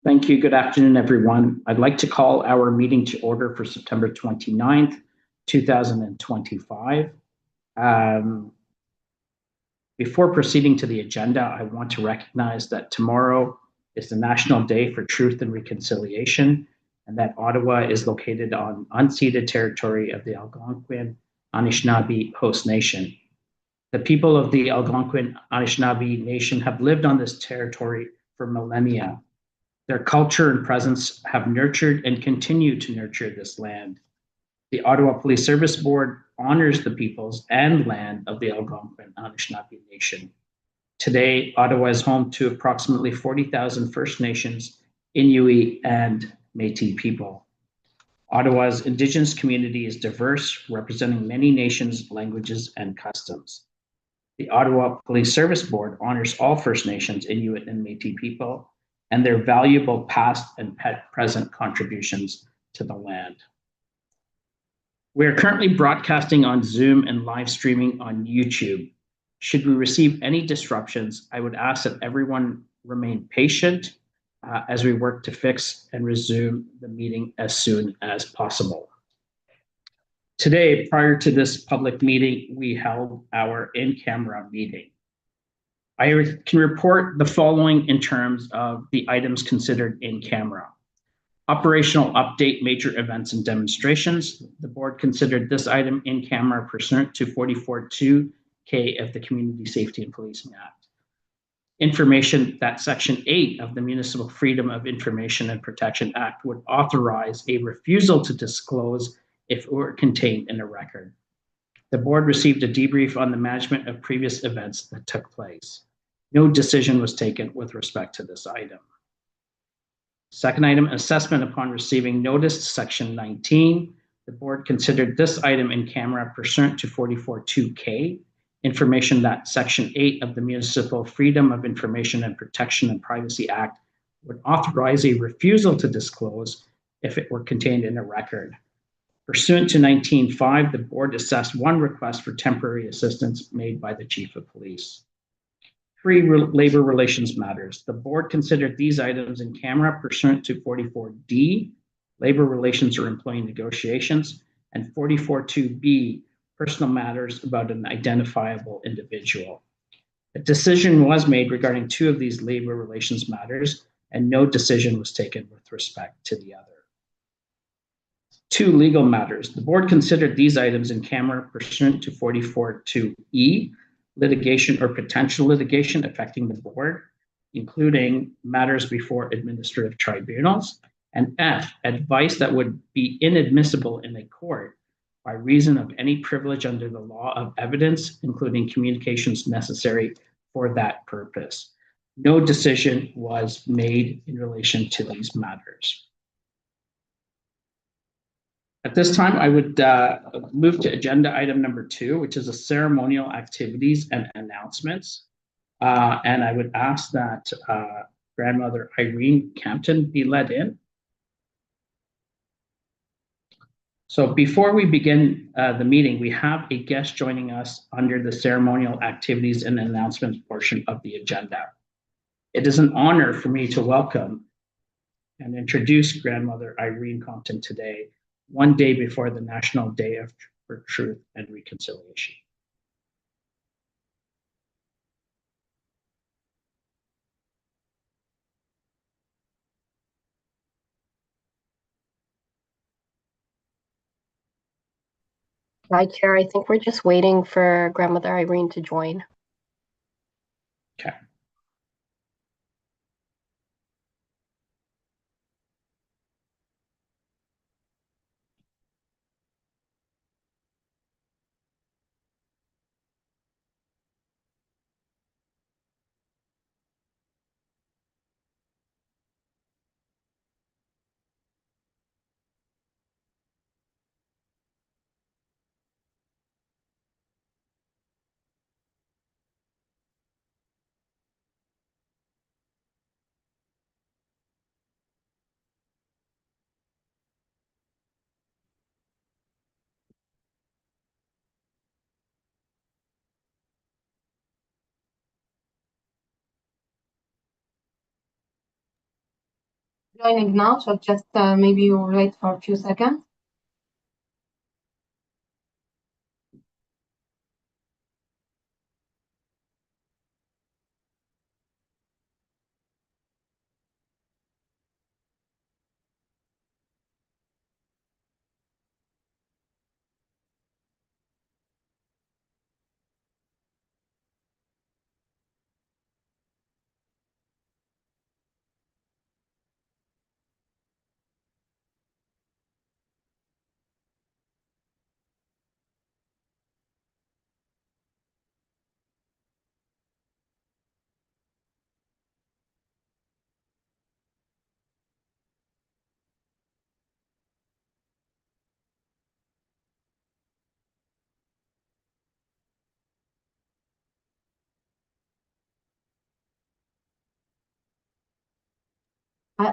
Thank you. Good afternoon, everyone. I'd like to call our meeting to order for September 29th, 2025. Before proceeding to the agenda, I want to recognize that tomorrow is the National Day for Truth and Reconciliation, and that Ottawa is located on unceded territory of the Algonquin Anishinaabe Host Nation. The people of the Algonquin Anishinaabe Nation have lived on this territory for millennia. Their culture and presence have nurtured and continue to nurture this land. The Ottawa Police Service Board honors the peoples and land of the Algonquin Anishinaabe Nation. Today, Ottawa is home to approximately 40,000 First Nations, Inuit, and Métis people. Ottawa's Indigenous community is diverse, representing many nations, languages, and customs. The Ottawa Police Service Board honors all First Nations, Inuit, and Métis people and their valuable past and present contributions to the land. We are currently broadcasting on Zoom and live streaming on YouTube. Should we receive any disruptions, I would ask that everyone remain patient as we work to fix and resume the meeting as soon as possible. Today, prior to this public meeting, we held our in-camera meeting. I can report the following in terms of the items considered in camera. Operational update, major events and demonstrations. The board considered this item in camera pursuant to 44(2)K of the Community Safety and Policing Act. Information that Section 8 of the Municipal Freedom of Information and Protection Act would authorize a refusal to disclose if it were contained in a record. The board received a debrief on the management of previous events that took place. No decision was taken with respect to this item. Second item, assessment upon receiving notice, Section 19. The board considered this item in camera pursuant to 44(2)K. Information that Section 8 of the Municipal Freedom of Information and Protection and Privacy Act would authorize a refusal to disclose if it were contained in a record. Pursuant to 19.5, the board assessed one request for temporary assistance made by the Chief of Police. 3 labor relations matters. The board considered these items in camera pursuant to 44D, labor relations or employee negotiations, and 44(2)B, personal matters about an identifiable individual. A decision was made regarding 2 of these labor relations matters, and no decision was taken with respect to the other. 2 legal matters. The board considered these items in camera pursuant to 44(2)E, litigation or potential litigation affecting the board, including matters before administrative tribunals, and F, advice that would be inadmissible in a court by reason of any privilege under the law of evidence, including communications necessary for that purpose. No decision was made in relation to these matters. At this time, I would move to agenda item number 2, which is a ceremonial activities and announcements. And I would ask that Grandmother Irene Campton be led in. So before we begin the meeting, we have a guest joining us under the ceremonial activities and announcements portion of the agenda. It is an honor for me to welcome and introduce Grandmother Irene Compton today, one day before the National Day for Truth and Reconciliation. Hi, Chair. I think we're just waiting for Grandmother Irene to join. Okay. joining now, so just maybe you'll wait for a few seconds.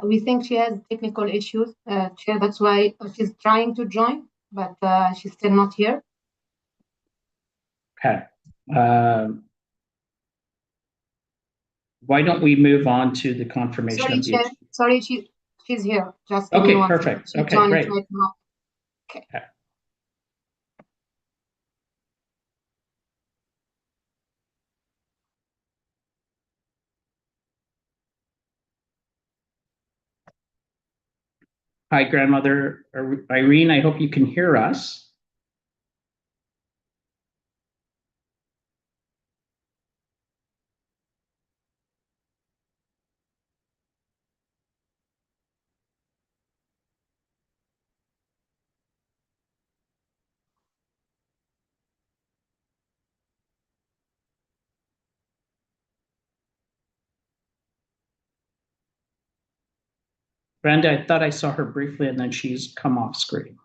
We think she has technical issues, Chair. That's why she's trying to join, but she's still not here. Okay. Why don't we move on to the confirmation Sorry, of the... Chair. Sorry, she's here. Just give me Okay, one perfect. second. She's Okay, joining great. right now. Okay. Hi, Grandmother Irene. I hope you can hear us. Brenda, I thought I saw her briefly and then she's come off screen.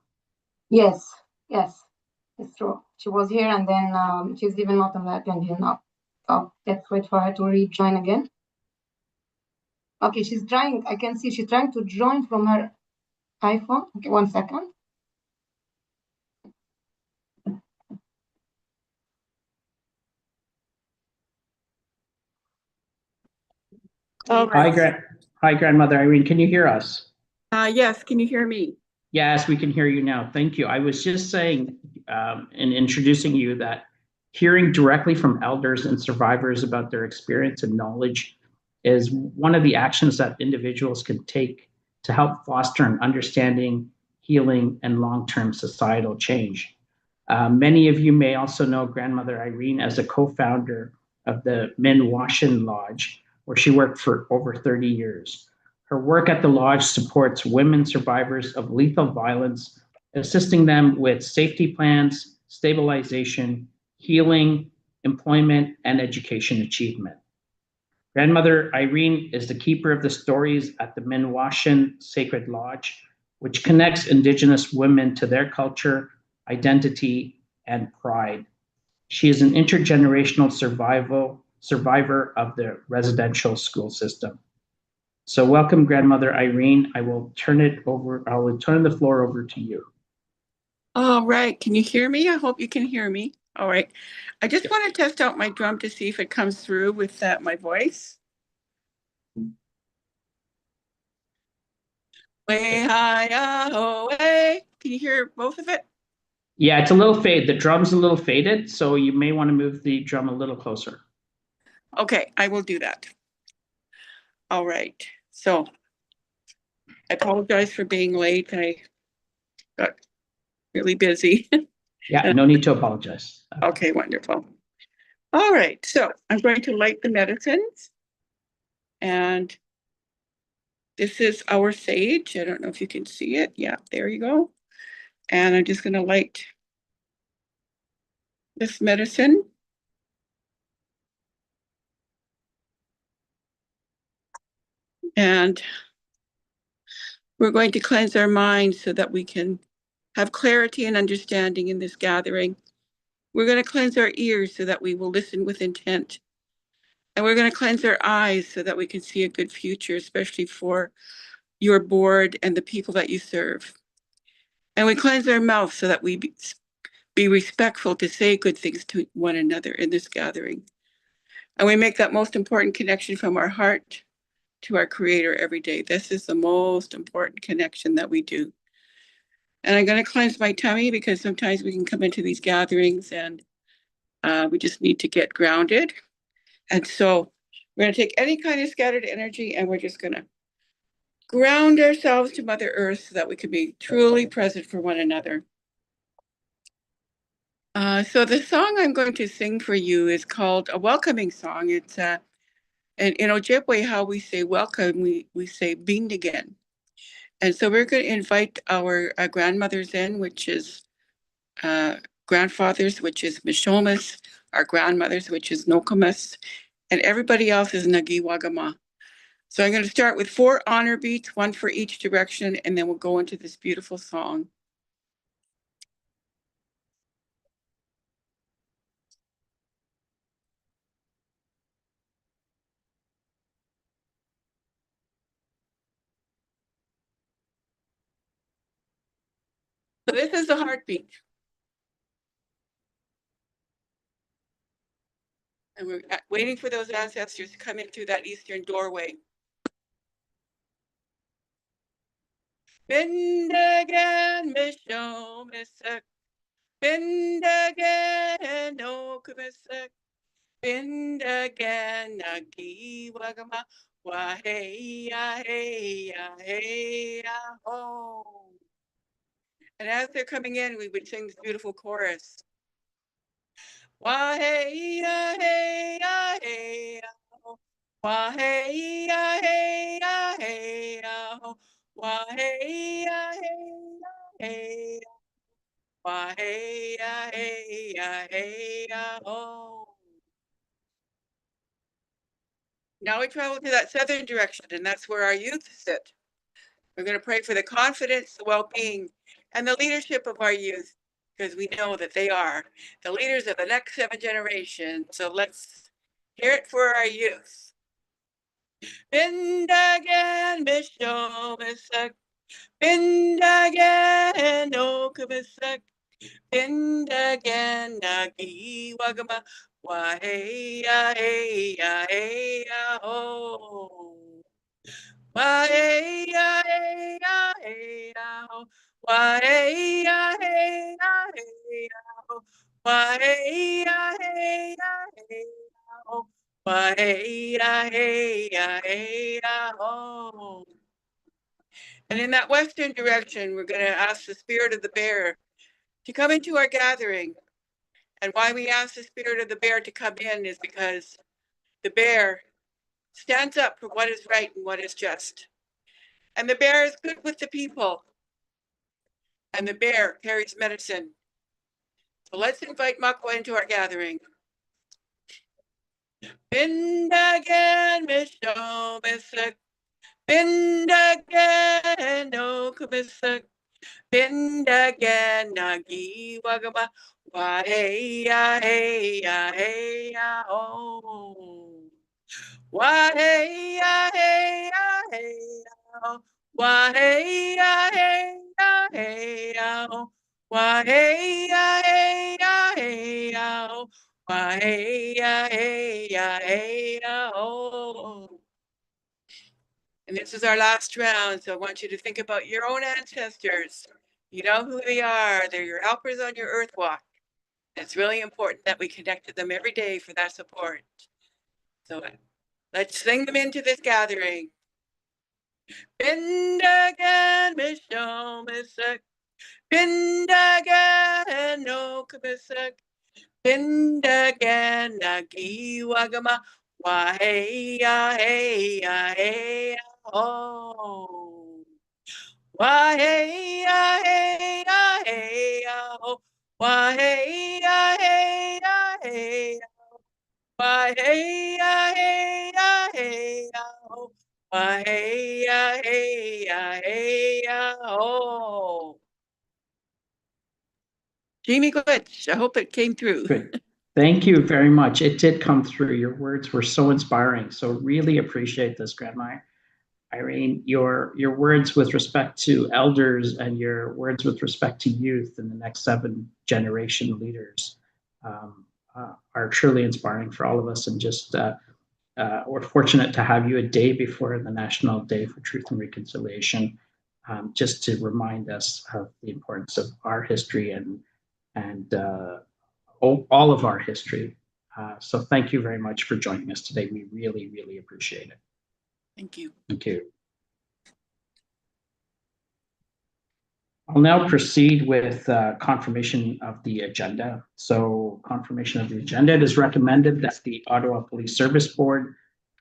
Yes, yes, it's true. She was here and then she's even not on the agenda now. So let's wait for her to rejoin again. Okay, she's trying. I can see she's trying to join from her iPhone. Okay, one second. All right. Hi, Grandmother Irene. Can you hear us? Yes, can you hear me? Yes, we can hear you now. Thank you. I was just saying, in introducing you, that hearing directly from elders and survivors about their experience and knowledge is one of the actions that individuals can take to help foster an understanding, healing, and long-term societal change. Many of you may also know Grandmother Irene as a co-founder of the Minwashin Lodge, where she worked for over 30 years. Her work at the lodge supports women survivors of lethal violence, assisting them with safety plans, stabilization, healing, employment, and education achievement. Grandmother Irene is the keeper of the stories at the Minwashin Sacred Lodge, which connects Indigenous women to their culture, identity, and pride. She is an intergenerational survivor of the residential school system. So welcome, Grandmother Irene. I will turn the floor over to you. All right, can you hear me? I hope you can hear me. All right. I just want to test out my drum to see if it comes through with my voice. Way high, oh, way. Can you hear both of it? Yeah, it's a little fade. The drum's a little faded, so you may want to move the drum a little closer. Okay, I will do that. All right. So I apologize for being late. I got really busy. Yeah, no need to apologize. Okay, wonderful. All right, so I'm going to light the medicines. And this is our sage. I don't know if you can see it. Yeah, there you go. And I'm just going to light this medicine. And we're going to cleanse our minds so that we can have clarity and understanding in this gathering. We're going to cleanse our ears so that we will listen with intent. And we're going to cleanse our eyes so that we can see a good future, especially for your board and the people that you serve. And we cleanse our mouth so that we be respectful to say good things to one another in this gathering. And we make that most important connection from our heart to our Creator every day. This is the most important connection that we do. And I'm going to cleanse my tummy because sometimes we can come into these gatherings and we just need to get grounded. And so we're going to take any kind of scattered energy and we're just going to ground ourselves to Mother Earth so that we can be truly present for one another. So the song I'm going to sing for you is called a welcoming song. It's and in Ojibwe, how we say welcome, we say bind again. And so we're going to invite our grandmothers in, which is grandfathers, which is Mishomis, our grandmothers, which is Nokomis, and everybody else is Nagi Wagama. So I'm going to start with 4 honor beats, 1 for each direction, and then we'll go into this beautiful song. So this is the heartbeat. And we're waiting for those ancestors to come in through that eastern doorway. Bindagan Mishomisak, Bindagan Okumisak, Bindagan Nagi Wagama, Waheya, Heya, Heya, Ho. And as they're coming in, we would sing this beautiful chorus. Waheya, Heya, Heya, Ho. Waheya, Heya, Heya, Ho. Waheya, Heya, Heya. Waheya, heya, heya, ho. Now we travel to that southern direction, and that's where our youth sit. We're going to pray for the confidence, the well-being, and the leadership of our youth, because we know that they are the leaders of the next 7 generations. So let's hear it for our youth. Bindagan Mishomisak, Bindagan Okumisak, Bindagan Nagi Wagama, Waheya, heya, heya, ho. Waheya, heya, heya, ho. Waheya, heya, heya, ho. Waheya, heya, heya, ho. Waheya, heya, heya, ho. And in that western direction, we're going to ask the spirit of the bear to come into our gathering. And why we ask the spirit of the bear to come in is because the bear stands up for what is right and what is just. And the bear is good with the people. And the bear carries medicine. So let's invite Makwa into our gathering. Bindagan Mishomisak, Bindagan Okumisak, Bindagan Nagi Wagama, Waheya, heya, heya, ho. Waheya, heya, heya, ho. Waheya, heya, heya, ho. Waheya, heya, heya, ho. Waheya, heya, heya, ho. And this is our last round, so I want you to think about your own ancestors. You know who they are. They're your helpers on your earth walk. It's really important that we connect with them every day for that support. So let's sing them into this gathering. Bindagan Mishomisak, Bindagan Okumisak, Bindagan Nagi Wagama, Waheya, heya, heya, ho. Waheya, heya, heya, ho. Waheya, heya, heya. Waheya, heya, heya, ho. Waheya, heya, heya, ho. Jamie Glitch, I hope it came through. Good. Thank you very much. It did come through. Your words were so inspiring. So really appreciate this, Grandma Irene. Your words with respect to elders and your words with respect to youth and the next 7 generation leaders are truly inspiring for all of us. And just we're fortunate to have you a day before the National Day for Truth and Reconciliation, just to remind us of the importance of our history and all of our history. So thank you very much for joining us today. We really, really appreciate it. Thank you. Thank you. I'll now proceed with confirmation of the agenda. So confirmation of the agenda, it is recommended that the Ottawa Police Service Board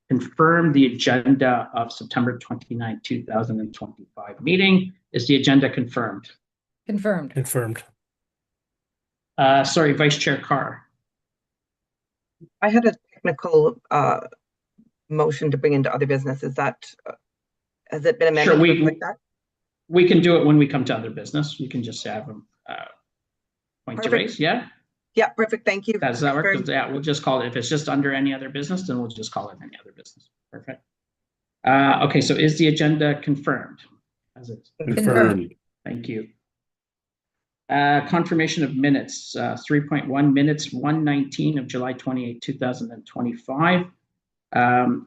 confirm the agenda of September 29, 2025 meeting. Is the agenda confirmed? Confirmed. Confirmed. Sorry, Vice Chair Carr. I had a technical motion to bring into other business. Is that, has it been amended Sure, to reflect that? We can do it when we come to other business. You can just have them point to Perfect. raise, yeah? Yeah, perfect. Thank you. Does that work? Very- Yeah, we'll just call it, if it's just under any other business, then we'll just call it any other business. Perfect. Okay, so is the agenda confirmed? As it's Confirmed. Thank you. Confirmation of minutes, 3.1 minutes, 119 of July 28, 2025.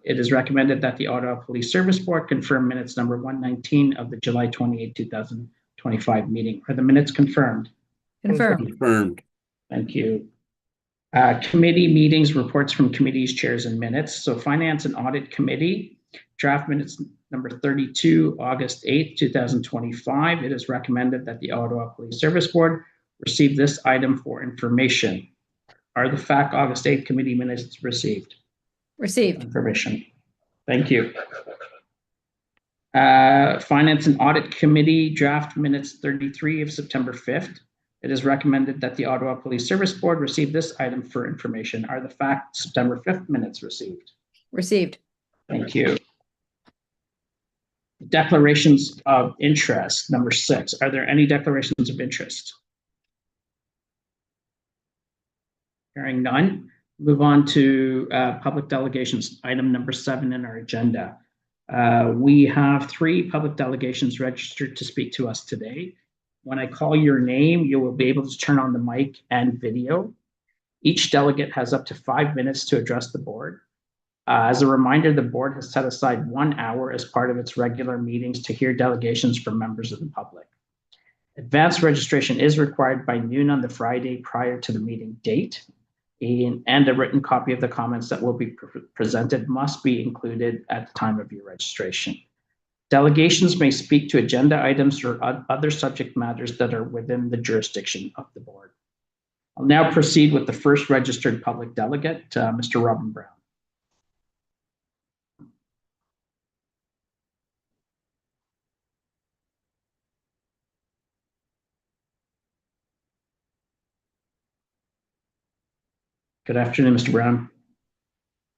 It is recommended that the Ottawa Police Service Board confirm minutes number 119 of the July 28, 2025 meeting. Are the minutes confirmed? Confirmed. Confirmed. Thank you. Committee meetings, reports from committees, chairs, and minutes. So Finance and Audit Committee, draft minutes number 32, August 8th, 2025. It is recommended that the Ottawa Police Service Board receive this item for information. Are the FAC August 8th committee minutes received? Received. Information. Thank you. Finance and Audit Committee, draft minutes 33 of September 5th. It is recommended that the Ottawa Police Service Board receive this item for information. Are the FAC September 5th minutes received? Received. Thank you. Declarations of interest, number 6. Are there any declarations of interest? Hearing none, move on to public delegations, item number 7 in our agenda. We have 3 public delegations registered to speak to us today. When I call your name, you will be able to turn on the mic and video. Each delegate has up to 5 minutes to address the board. As a reminder, the board has set aside 1 hour as part of its regular meetings to hear delegations from members of the public. Advanced registration is required by noon on the Friday prior to the meeting date, and a written copy of the comments that will be presented must be included at the time of your registration. Delegations may speak to agenda items or other subject matters that are within the jurisdiction of the board. I'll now proceed with the first registered public delegate, Mr. Robin Brown. Good afternoon, Mr. Brown.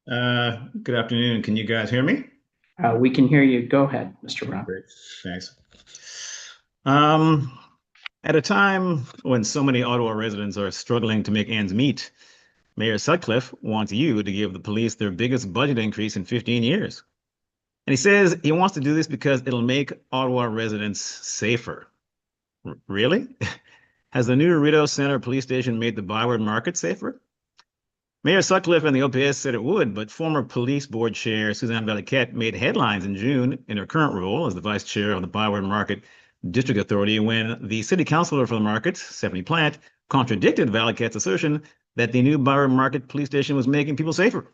Good afternoon. Can you guys hear me? We can hear you. Go ahead, Mr. Brown. Great, thanks. At a time when so many Ottawa residents are struggling to make ends meet, Mayor Sutcliffe wants you to give the police their biggest budget increase in 15 years. And he says he wants to do this because it'll make Ottawa residents safer. Really? Has the new Rideau Centre police station made the Byward Market safer? Mayor Sutcliffe and the OPS said it would, but former police board chair Suzanne Valiquette made headlines in June in her current role as the vice chair of the Byward Market District Authority when the city councillor for the market, Stephanie Plant, contradicted Valiquette's assertion that the new Byward Market police station was making people safer.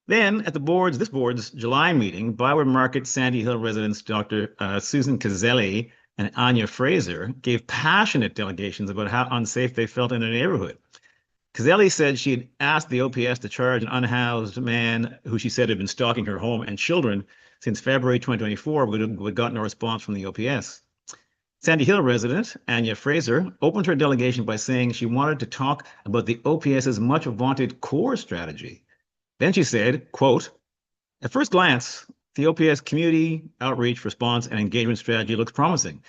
Then, at this board's July meeting, Byward Market Sandy Hill residents Dr. Susan Cazelli and Anya Fraser gave passionate delegations about how unsafe they felt in their neighborhood. Cazelli said she had asked the OPS to charge an unhoused man who she said had been stalking her home and children since February 2024, but had gotten no response from the OPS. Sandy Hill resident Anya Fraser opened her delegation by saying she wanted to talk about the OPS's much vaunted core strategy. Then she said, quote, "At first glance, the OPS community outreach, response, and engagement strategy looks promising.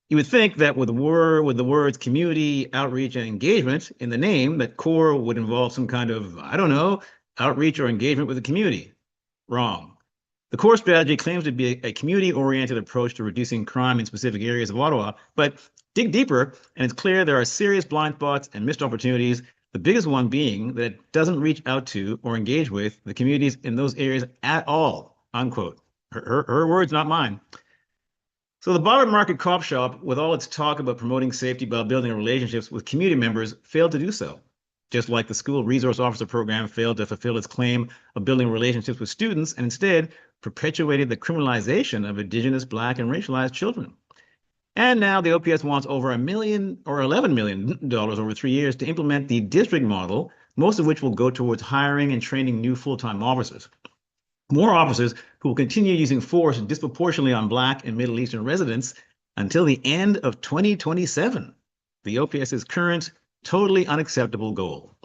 You would think that with the words community, outreach, and engagement in the name, that core would involve some kind of, I don't know, outreach or engagement with the community. Wrong. The core strategy claims to be a community-oriented approach to reducing crime in specific areas of Ottawa, but dig deeper, and it's clear there are serious blind spots and missed opportunities The biggest one being that it doesn't reach out to or engage with the communities in those areas at all, unquote. Her words, not mine. So the bottom market cop shop, with all its talk about promoting safety by building relationships with community members, failed to do so. Just like the school resource officer program failed to fulfill its claim of building relationships with students and instead perpetuated the criminalization of Indigenous, Black, and racialized children. And now the OPS wants over $1 million or $11 million over 3 years to implement the district model, most of which will go towards hiring and training new full-time officers. More officers who will continue using force disproportionately on Black and Middle Eastern residents until the end of 2027, the OPS's current, totally unacceptable goal.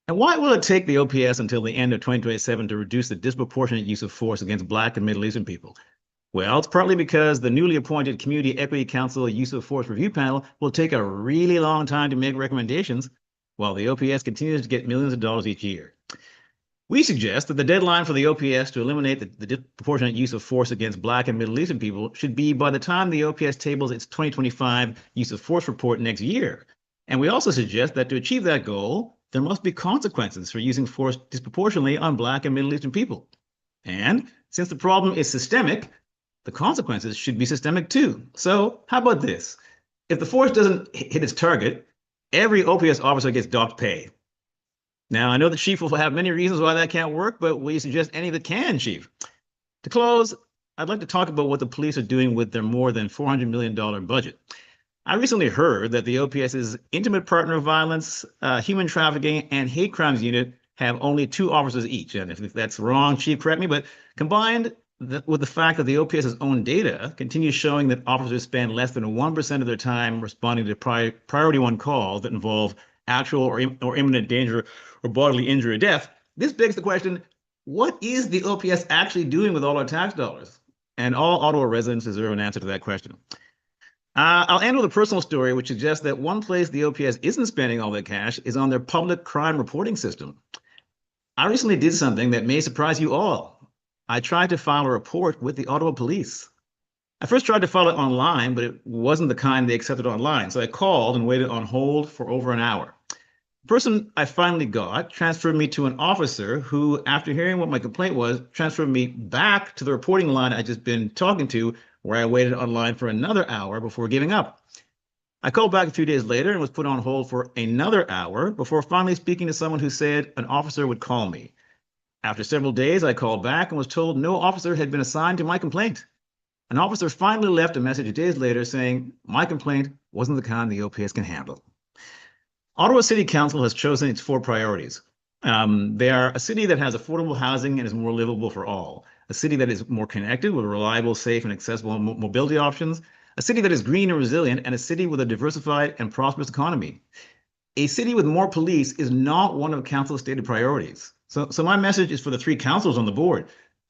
And why will it take the OPS until the end of 2027 to reduce the disproportionate use of force against Black and Middle Eastern people? Well, it's partly because the newly appointed Community Equity Council Use of Force Review Panel will take a really long time to make recommendations, while the OPS continues to get millions of dollars each year. We suggest that the deadline for the OPS to eliminate the disproportionate use of force against Black and Middle Eastern people should be by the time the OPS tables its 2025 use of force report next year. And we also suggest that to achieve that goal, there must be consequences for using force disproportionately on Black and Middle Eastern people. And since the problem is systemic, the consequences should be systemic too. So how about this? If the force doesn't hit its target, every OPS officer gets docked pay. Now, I know the chief will have many reasons why that can't work, but we suggest any that can, chief. To close, I'd like to talk about what the police are doing with their more than $400 million budget. I recently heard that the OPS's intimate partner violence, human trafficking, and hate crimes unit have only 2 officers each. And if that's wrong, chief, correct me, but combined with the fact that the OPS's own data continues showing that officers spend less than 1% of their time responding to priority 1 calls that involve actual or imminent danger or bodily injury or death, this begs the question, what is the OPS actually doing with all our tax dollars? And all Ottawa residents deserve an answer to that question. I'll end with a personal story which suggests that one place the OPS isn't spending all that cash is on their public crime reporting system. I recently did something that may surprise you all. I tried to file a report with the Ottawa police. I first tried to file it online, but it wasn't the kind they accepted online. So I called and waited on hold for over an hour. The person I finally got transferred me to an officer who, after hearing what my complaint was, transferred me back to the reporting line I'd just been talking to, where I waited online for another hour before giving up. I called back a few days later and was put on hold for another hour before finally speaking to someone who said an officer would call me. After several days, I called back and was told no officer had been assigned to my complaint. An officer finally left a message days later saying my complaint wasn't the kind the OPS can handle. Ottawa City Council has chosen its 4 priorities. They are a city that has affordable housing and is more livable for all, a city that is more connected with reliable, safe, and accessible mobility options, a city that is green and resilient, and a city with a diversified and prosperous economy. A city with more police is not one of Council's stated priorities. So my message is for the 3 councils on the board.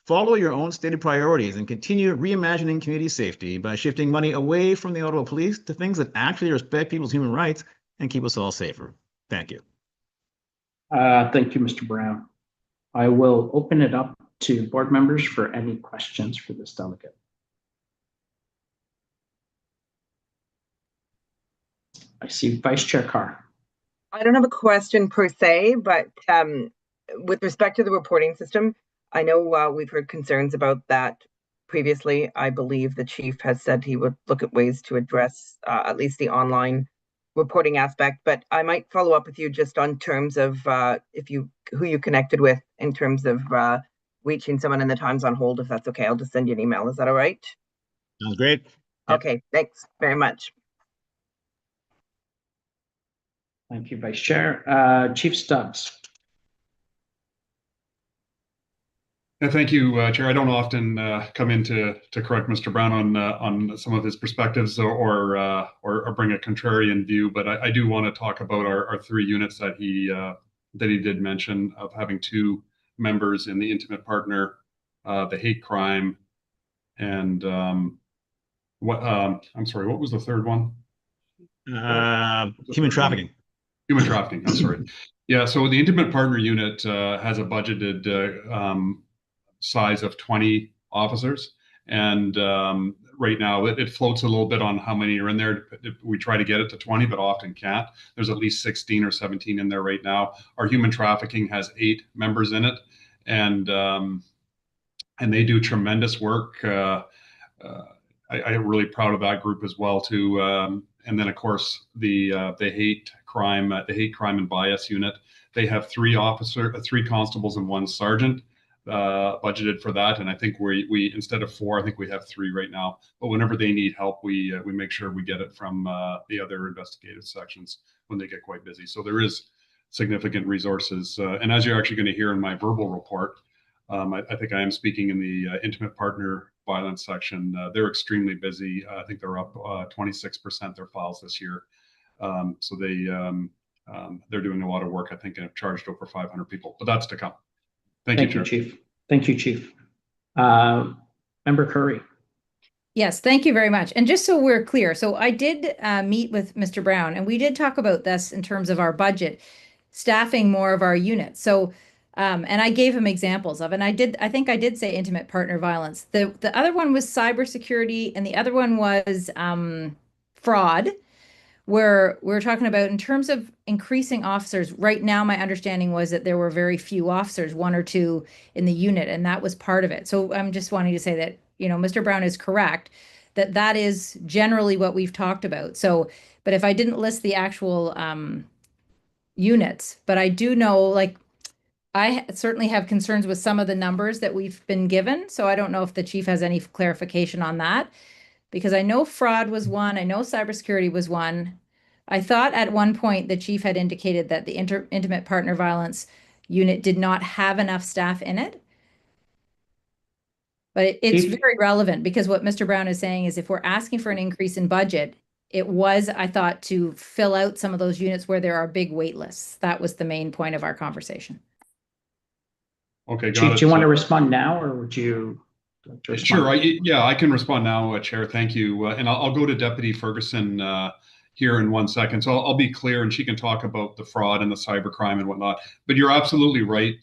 Follow your own stated priorities and continue reimagining community safety by shifting money away from the Ottawa Police to things that actually respect people's human rights and keep us all safer. Thank you. Thank you, Mr. Brown. I will open it up to board members for any questions for this delegate. I see Vice Chair Carr. I don't have a question per se, but with respect to the reporting system, I know we've heard concerns about that previously. I believe the chief has said he would look at ways to address at least the online reporting aspect, but I might follow up with you just on terms of who you connected with in terms of reaching someone in the times on hold, if that's okay. I'll just send you an email. Is that all right? Sounds great. Yep. Okay, thanks very much. Thank you, Vice Chair. Chief Stubbs. Thank you, Chair. I don't often come in to correct Mr. Brown on some of his perspectives or bring a contrarian view, but I do want to talk about our 3 units that he did mention, of having 2 members in the intimate partner, the hate crime, and I'm sorry, what was the 3rd one? Human trafficking. Human trafficking. I'm sorry. Yeah. So the intimate partner unit has a budgeted size of 20 officers, And right now it floats a little bit on how many are in there. We try to get it to 20, but often can't. There's at least 16 or 17 in there right now. Our human trafficking has 8 members in it, and they do tremendous work. I'm really proud of that group as well too. And then of course the hate crime and bias unit. They have 3 constables and 1 sergeant budgeted for that, and I think we instead of 4, I think we have 3 right now. But whenever they need help, we make sure we get it from the other investigative sections when they get quite busy. So there is significant resources, and as you're actually going to hear in my verbal report, I think I am speaking in the intimate partner violence section. They're extremely busy. I think they're up 26% their files this year. So they're doing a lot of work, I think, and have charged over 500 people, but that's to come. Thank you, Chair. Chief. Thank you, Chief. Member Curry. Yes, thank you very much. And just so we're clear, so I did meet with Mr. Brown, and we did talk about this in terms of our budget, staffing more of our units. So, and I gave him examples of, and I think I did say intimate partner violence. The other one was cybersecurity, and the other one was fraud, where we're talking about in terms of increasing officers. Right now, my understanding was that there were very few officers, 1 or 2 in the unit, and that was part of it. So I'm just wanting to say that, you know, Mr. Brown is correct, that is generally what we've talked about. So, but if I didn't list the actual units, but I do know, like, I certainly have concerns with some of the numbers that we've been given. So I don't know if the chief has any clarification on that, because I know fraud was 1. I know cybersecurity was 1. I thought at one point the chief had indicated that the intimate partner violence unit did not have enough staff in it. But it's very relevant, because what Mr. Brown is saying is if we're asking for an increase in budget, it was, I thought, to fill out some of those units where there are big wait lists. That was the main point of our conversation. Okay, got Chief, it. do you want to respond now, or would you like to respond? Sure. I can respond now, Chair. Thank you. And I'll go to Deputy Ferguson here in 1 second. So I'll be clear, and she can talk about the fraud and the cybercrime and whatnot. But you're absolutely right,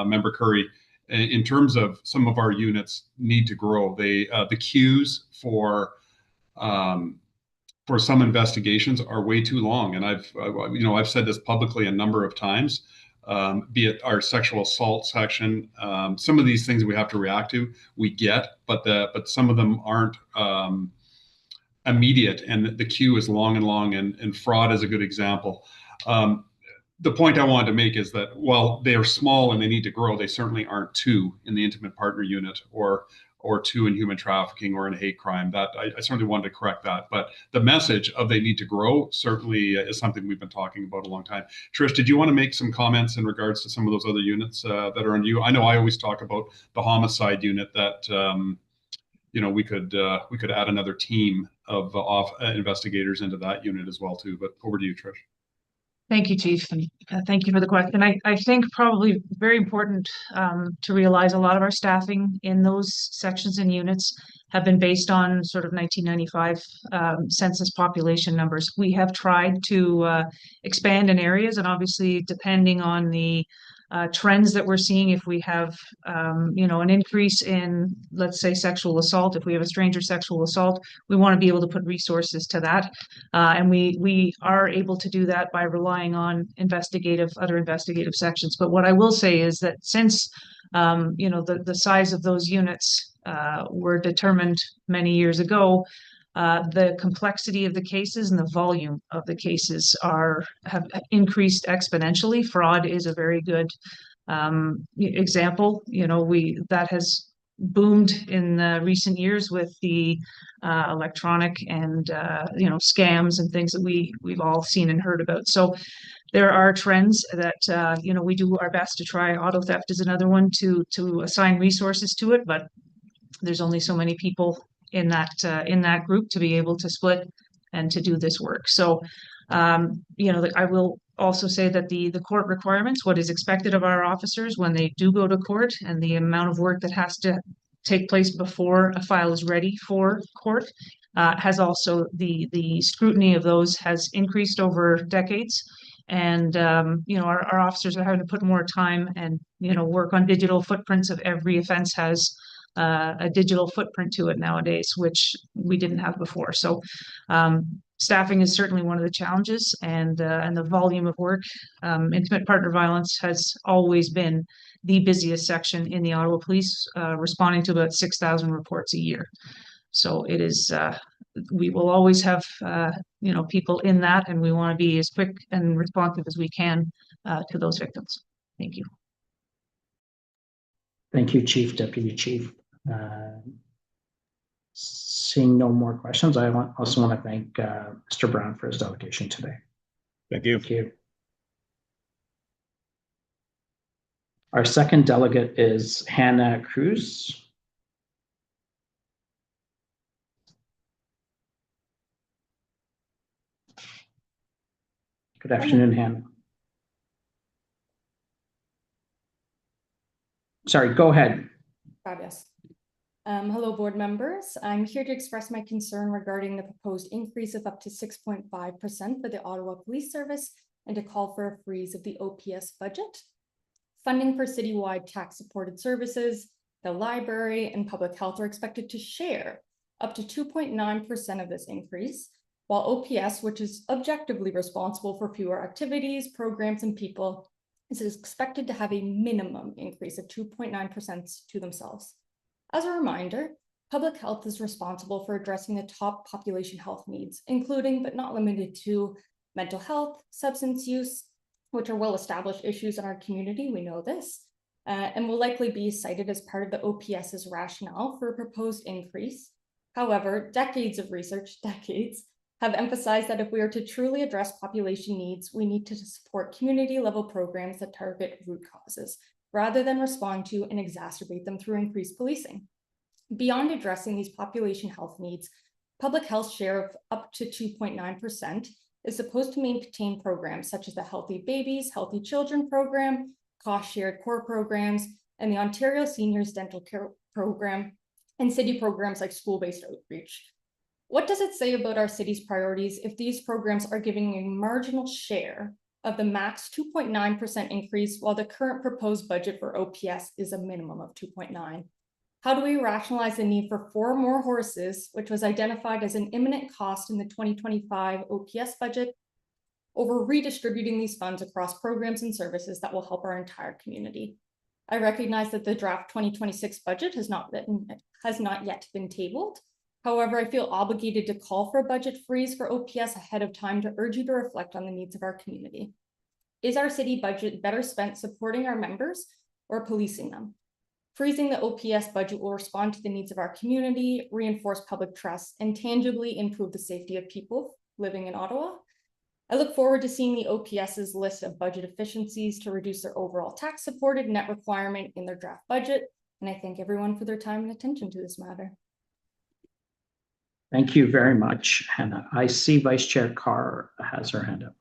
Member Curry. In terms of some of our units need to grow. The queues for some investigations are way too long, and I've said this publicly a number of times. Be it our sexual assault section, some of these things we have to react to, we get, but some of them aren't immediate, and the queue is long, and fraud is a good example. The point I wanted to make is that while they are small and they need to grow, they certainly aren't 2 in the intimate partner unit or 2 in human trafficking or in hate crime. That I certainly wanted to correct that. But the message of they need to grow certainly is something we've been talking about a long time. Trish, did you want to make some comments in regards to some of those other units that are under you? I know I always talk about the homicide unit that we could add another team of investigators into that unit as well too. But over to you, Trish. Thank you, Chief, and thank you for the question. I think probably very important to realize a lot of our staffing in those sections and units have been based on sort of 1995 census population numbers. We have tried to expand in areas, and obviously depending on the trends that we're seeing, if we have an increase in, let's say, sexual assault, if we have a stranger sexual assault, we want to be able to put resources to that, and we are able to do that by relying on other investigative sections. But what I will say is that since the size of those units were determined many years ago, the complexity of the cases and the volume of the cases have increased exponentially. Fraud is a very good example. That has boomed in recent years with the electronic and scams and things that we've all seen and heard about. So there are trends that we do our best to try. Auto theft is another one to assign resources to it, but there's only so many people in that group to be able to split and to do this work. So I will also say that the court requirements, what is expected of our officers when they do go to court, and the amount of work that has to take place before a file is ready for court, has also the scrutiny of those has increased over decades. And our officers are having to put more time and work on digital footprints of every offense has a digital footprint to it nowadays, which we didn't have before. So staffing is certainly one of the challenges, and the volume of work. Intimate partner violence has always been the busiest section in the Ottawa Police, responding to about 6,000 reports a year. So it is, we will always have, people in that, and we want to be as quick and responsive as we can to those victims. Thank you. Thank you, Chief, Deputy Chief. Seeing no more questions, I also want to thank Mr. Brown for his delegation today. Thank you. Thank you. Our second delegate is Hannah Cruz. Good afternoon, Hannah. Sorry, go ahead. Fabulous. Hello, board members. I'm here to express my concern regarding the proposed increase of up to 6.5% for the Ottawa Police Service and to call for a freeze of the OPS budget. Funding for citywide tax-supported services, the library, and public health are expected to share up to 2.9% of this increase, while OPS, which is objectively responsible for fewer activities, programs, and people, is expected to have a minimum increase of 2.9% to themselves. As a reminder, public health is responsible for addressing the top population health needs, including but not limited to mental health, substance use, which are well-established issues in our community, we know this, and will likely be cited as part of the OPS's rationale for a proposed increase. However, decades of research, have emphasized that if we are to truly address population needs, we need to support community-level programs that target root causes, rather than respond to and exacerbate them through increased policing. Beyond addressing these population health needs, public health share of up to 2.9% is supposed to maintain programs such as the Healthy Babies, Healthy Children program, cost-shared core programs, and the Ontario Seniors Dental Care Program, and city programs like school-based outreach. What does it say about our city's priorities if these programs are giving a marginal share of the max 2.9% increase, while the current proposed budget for OPS is a minimum of 2.9%? How do we rationalize the need for 4 more horses, which was identified as an imminent cost in the 2025 OPS budget, over redistributing these funds across programs and services that will help our entire community? I recognize that the draft 2026 budget has not yet been tabled. However, I feel obligated to call for a budget freeze for OPS ahead of time to urge you to reflect on the needs of our community. Is our city budget better spent supporting our members or policing them? Freezing the OPS budget will respond to the needs of our community, reinforce public trust, and tangibly improve the safety of people living in Ottawa. I look forward to seeing the OPS's list of budget efficiencies to reduce their overall tax-supported net requirement in their draft budget, and I thank everyone for their time and attention to this matter. Thank you very much, Hannah. I see Vice Chair Carr has her hand up.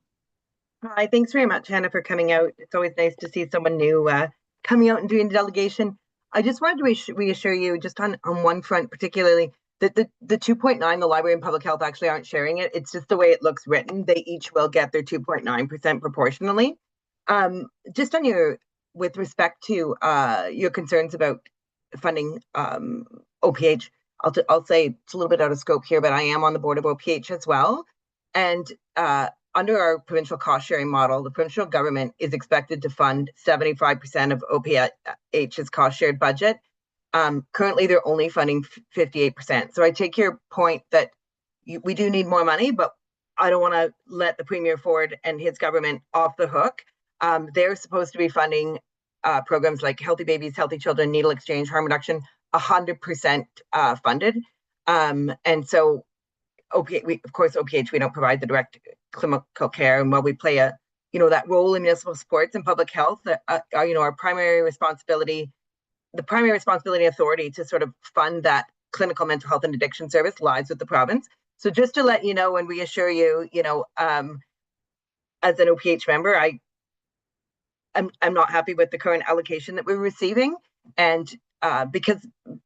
Hi, thanks very much, Hannah, for coming out. It's always nice to see someone new coming out and doing the delegation. I just wanted to reassure you, just on one front particularly, that the 2.9, the library and public health actually aren't sharing it. It's just the way it looks written. They each will get their 2.9% proportionally. Just on with respect to your concerns about funding OPH, I'll say it's a little bit out of scope here, but I am on the board of OPH as well. And under our provincial cost sharing model, the provincial government is expected to fund 75% of OPH's cost shared budget. Currently, they're only funding 58%. So I take your point that we do need more money, but I don't want to let the Premier Ford and his government off the hook. They're supposed to be funding programs like Healthy Babies, Healthy Children, Needle Exchange, Harm Reduction, 100% funded. And so of course, OPH, we don't provide the direct clinical care. And while we play that role in municipal supports and public health, our primary responsibility, the primary responsibility authority to sort of fund that clinical mental health and addiction service lies with the province. So just to let you know and reassure you, as an OPH member, I'm not happy with the current allocation that we're receiving. And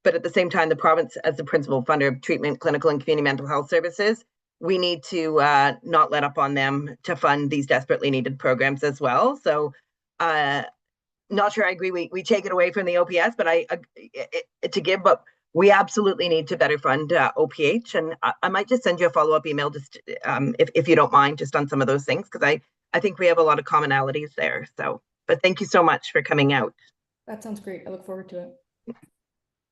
but at the same time, the province, as the principal funder of treatment, clinical, and community mental health services, we need to not let up on them to fund these desperately needed programs as well. So not sure I agree we take it away from the OPS, but but we absolutely need to better fund OPH. And I might just send you a follow-up email just if you don't mind, just on some of those things, because I think we have a lot of commonalities there. So, but thank you so much for coming out. That sounds great. I look forward to it.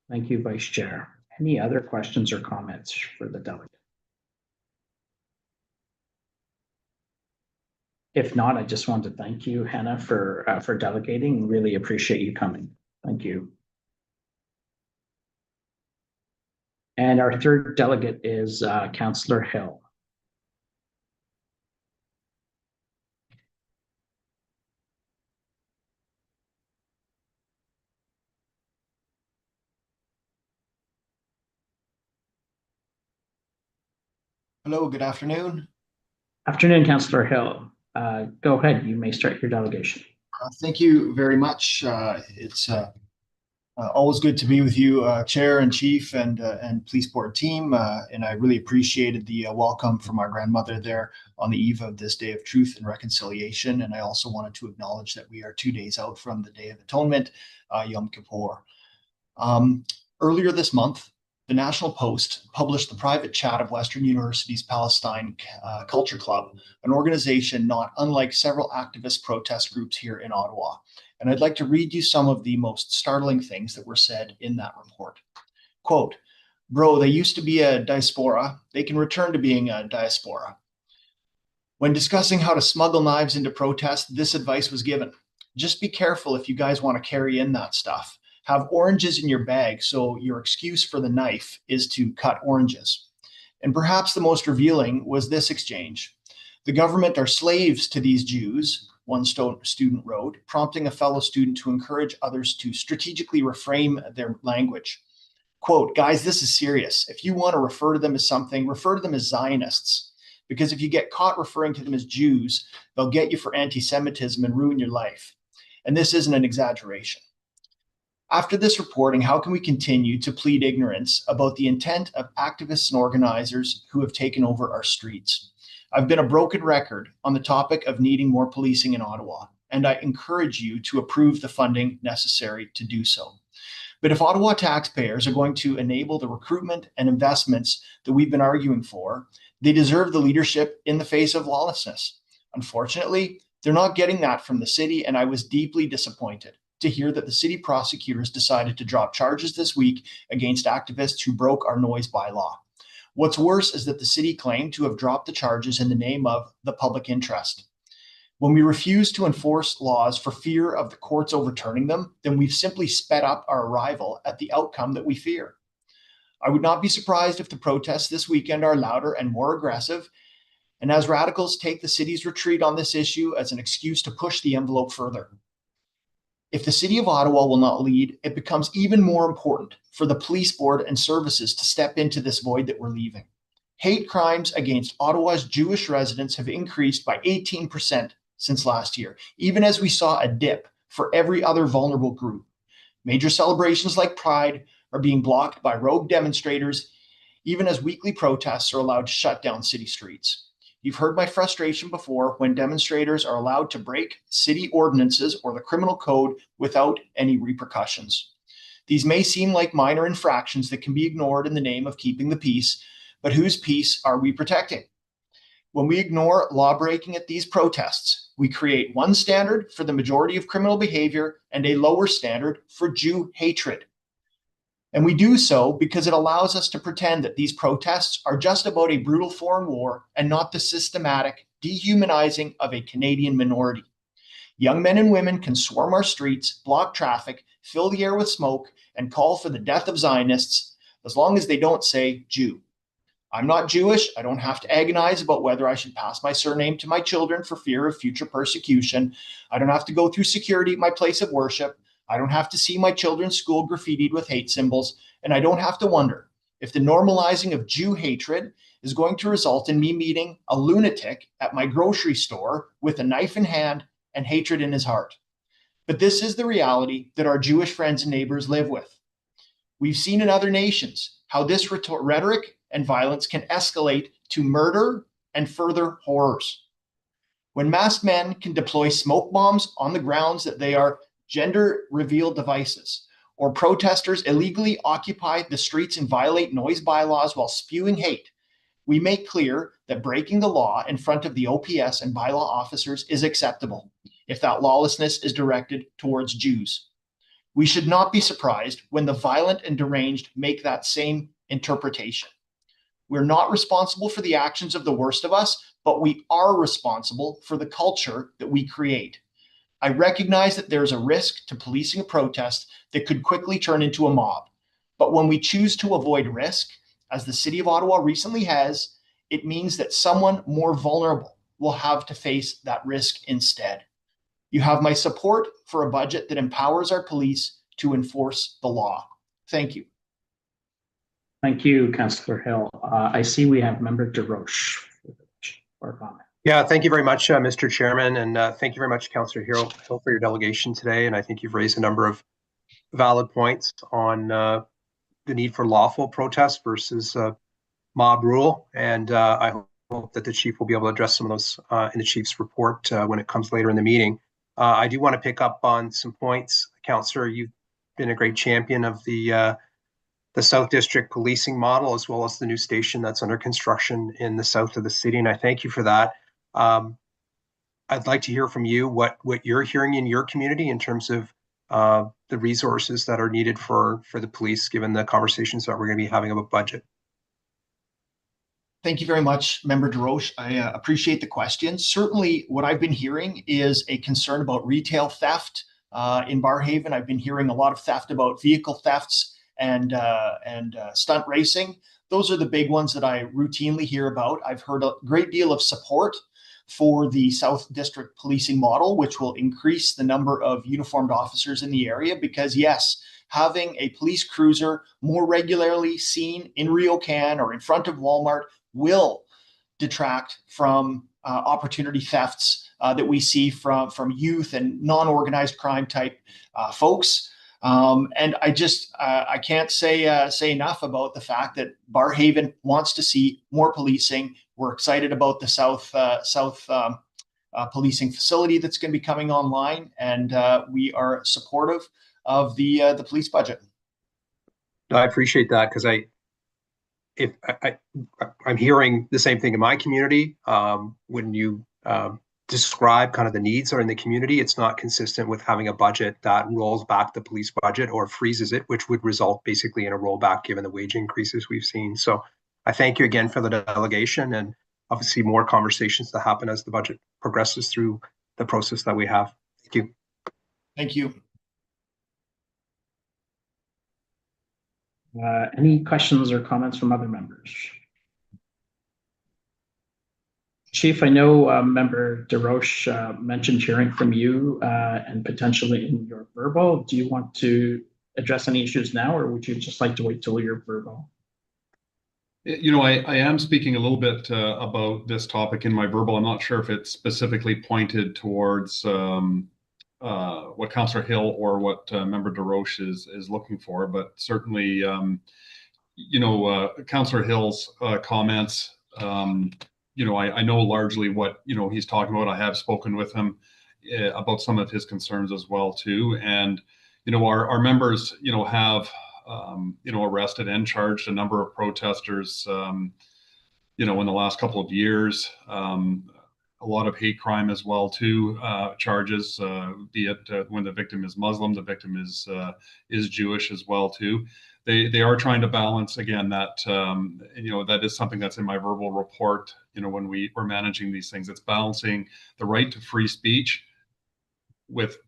Thank you, Vice Chair. Any other questions or comments for the delegate? If not, I just want to thank you, Hannah, for delegating. Really appreciate you coming. Thank you. And our third delegate is Councillor Hill. Hello, good afternoon. Afternoon, Councillor Hill. Go ahead, you may start your delegation. Thank you very much. It's always good to be with you, Chair and Chief and Police Board team. And I really appreciated the welcome from our grandmother there on the eve of this Day of Truth and Reconciliation. And I also wanted to acknowledge that we are 2 days out from the Day of Atonement, Yom Kippur. Earlier this month, the National Post published the private chat of Western University's Palestine Culture Club, an organization not unlike several activist protest groups here in Ottawa. And I'd like to read you some of the most startling things that were said in that report. Quote, "Bro, they used to be a diaspora. They can return to being a diaspora. When discussing how to smuggle knives into protest, this advice was given. Just be careful if you guys want to carry in that stuff. Have oranges in your bag, so your excuse for the knife is to cut oranges." And perhaps the most revealing was this exchange. "The government are slaves to these Jews," one student wrote, prompting a fellow student to encourage others to strategically reframe their language. Quote, "Guys, this is serious. If you want to refer to them as something, refer to them as Zionists. Because if you get caught referring to them as Jews, they'll get you for anti-Semitism and ruin your life." And this isn't an exaggeration. After this reporting, how can we continue to plead ignorance about the intent of activists and organizers who have taken over our streets? I've been a broken record on the topic of needing more policing in Ottawa, and I encourage you to approve the funding necessary to do so. But if Ottawa taxpayers are going to enable the recruitment and investments that we've been arguing for, they deserve the leadership in the face of lawlessness. Unfortunately, they're not getting that from the city, and I was deeply disappointed to hear that the city prosecutors decided to drop charges this week against activists who broke our noise bylaw. What's worse is that the city claimed to have dropped the charges in the name of the public interest. When we refuse to enforce laws for fear of the courts overturning them, then we've simply sped up our arrival at the outcome that we fear. I would not be surprised if the protests this weekend are louder and more aggressive, and as radicals take the city's retreat on this issue as an excuse to push the envelope further. If the City of Ottawa will not lead, it becomes even more important for the police board and services to step into this void that we're leaving. Hate crimes against Ottawa's Jewish residents have increased by 18% since last year, even as we saw a dip for every other vulnerable group. Major celebrations like Pride are being blocked by rogue demonstrators, even as weekly protests are allowed to shut down city streets. You've heard my frustration before when demonstrators are allowed to break city ordinances or the criminal code without any repercussions. These may seem like minor infractions that can be ignored in the name of keeping the peace, but whose peace are we protecting? When we ignore law breaking at these protests, we create one standard for the majority of criminal behavior and a lower standard for Jew hatred. And we do so because it allows us to pretend that these protests are just about a brutal foreign war and not the systematic dehumanizing of a Canadian minority. Young men and women can swarm our streets, block traffic, fill the air with smoke, and call for the death of Zionists, as long as they don't say Jew. I'm not Jewish. I don't have to agonize about whether I should pass my surname to my children for fear of future persecution. I don't have to go through security at my place of worship. I don't have to see my children's school graffitied with hate symbols, and I don't have to wonder if the normalizing of Jew hatred is going to result in me meeting a lunatic at my grocery store with a knife in hand and hatred in his heart. But this is the reality that our Jewish friends and neighbors live with. We've seen in other nations how this rhetoric and violence can escalate to murder and further horrors. When masked men can deploy smoke bombs on the grounds that they are gender reveal devices, or protesters illegally occupy the streets and violate noise bylaws while spewing hate, we make clear that breaking the law in front of the OPS and bylaw officers is acceptable if that lawlessness is directed towards Jews. We should not be surprised when the violent and deranged make that same interpretation. We're not responsible for the actions of the worst of us, but we are responsible for the culture that we create. I recognize that there's a risk to policing a protest that could quickly turn into a mob. But when we choose to avoid risk, as the City of Ottawa recently has, it means that someone more vulnerable will have to face that risk instead. You have my support for a budget that empowers our police to enforce the law. Thank you. Thank you, Councillor Hill. I see we have Member DeRoche for a comment. Yeah, thank you very much, Mr. Chairman, and thank you very much, Councillor Hill, for your delegation today. And I think you've raised a number of valid points on the need for lawful protest versus mob rule. And I hope that the chief will be able to address some of those in the chief's report when it comes later in the meeting. I do want to pick up on some points. Councillor, you've been a great champion of the South District policing model, as well as the new station that's under construction in the south of the city, and I thank you for that. I'd like to hear from you what you're hearing in your community in terms of the resources that are needed for the police, given the conversations that we're going to be having about budget. Thank you very much, Member DeRoche. I appreciate the question. Certainly, what I've been hearing is a concern about retail theft in Barrhaven. I've been hearing a lot of theft about vehicle thefts and stunt racing. Those are the big ones that I routinely hear about. I've heard a great deal of support for the South District policing model, which will increase the number of uniformed officers in the area, because yes, having a police cruiser more regularly seen in RioCan or in front of Walmart will detract from opportunity thefts that we see from youth and non-organized crime type folks. And I can't say enough about the fact that Barrhaven wants to see more policing. We're excited about the South policing facility that's going to be coming online, and we are supportive of the police budget. I appreciate that, because I'm hearing the same thing in my community. When you describe kind of the needs are in the community, it's not consistent with having a budget that rolls back the police budget or freezes it, which would result basically in a rollback given the wage increases we've seen. So I thank you again for the delegation, and obviously more conversations to happen as the budget progresses through the process that we have. Thank you. Thank you. Any questions or comments from other members? Chief, I know Member DeRoche mentioned hearing from you and potentially in your verbal. Do you want to address any issues now, or would you just like to wait till your verbal? You know, I am speaking a little bit about this topic in my verbal. I'm not sure if it's specifically pointed towards what Councillor Hill or what Member DeRoche is looking for, but certainly, you know, Councillor Hill's comments, you know, I know largely what, you know, he's talking about. I have spoken with him about some of his concerns as well too. And, you know, our members, you know, have, you know, arrested and charged a number of protesters, you know, in the last couple of years. A lot of hate crime as well too, charges, be it when the victim is Muslim, the victim is Jewish as well too. They are trying to balance, again, that, you know, that is something that's in my verbal report. You know, when we're managing these things, it's balancing the right to free speech with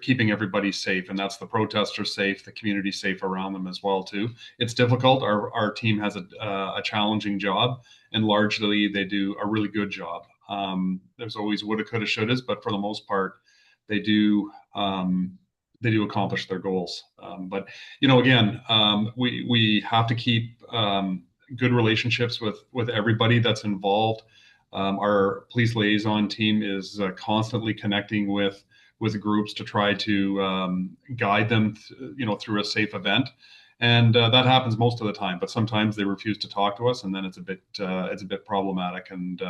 keeping everybody safe, and that's the protesters safe, the community safe around them as well too. It's difficult. Our team has a challenging job, and largely they do a really good job. There's always woulda, coulda, shouldas, but for the most part, they do accomplish their goals. But you know, again, we have to keep good relationships with everybody that's involved. Our police liaison team is constantly connecting with groups to try to guide them, you know, through a safe event. And that happens most of the time, but sometimes they refuse to talk to us, and then it's a bit problematic, and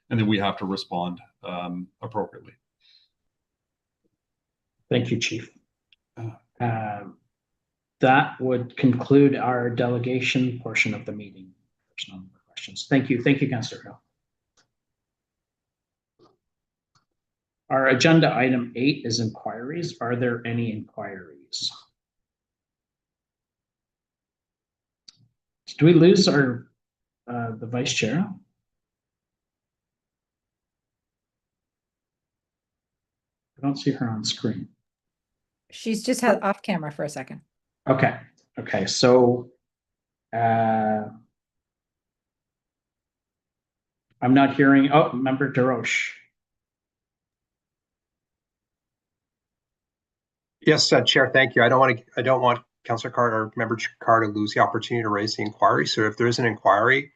then we have to respond appropriately. Thank you, Chief. That would conclude our delegation portion of the meeting. There's no more questions. Thank you. Thank you, Councillor Hill. Our agenda item 8 is inquiries. Are there any inquiries? Did we lose our the vice chair? I don't see her on screen. She's just had off camera for a second. Okay. Okay. So I'm not hearing. Oh, Member DeRoche. Yes, Chair, thank you. I don't want Councillor Carter or Member Carter to lose the opportunity to raise the inquiry. So if there is an inquiry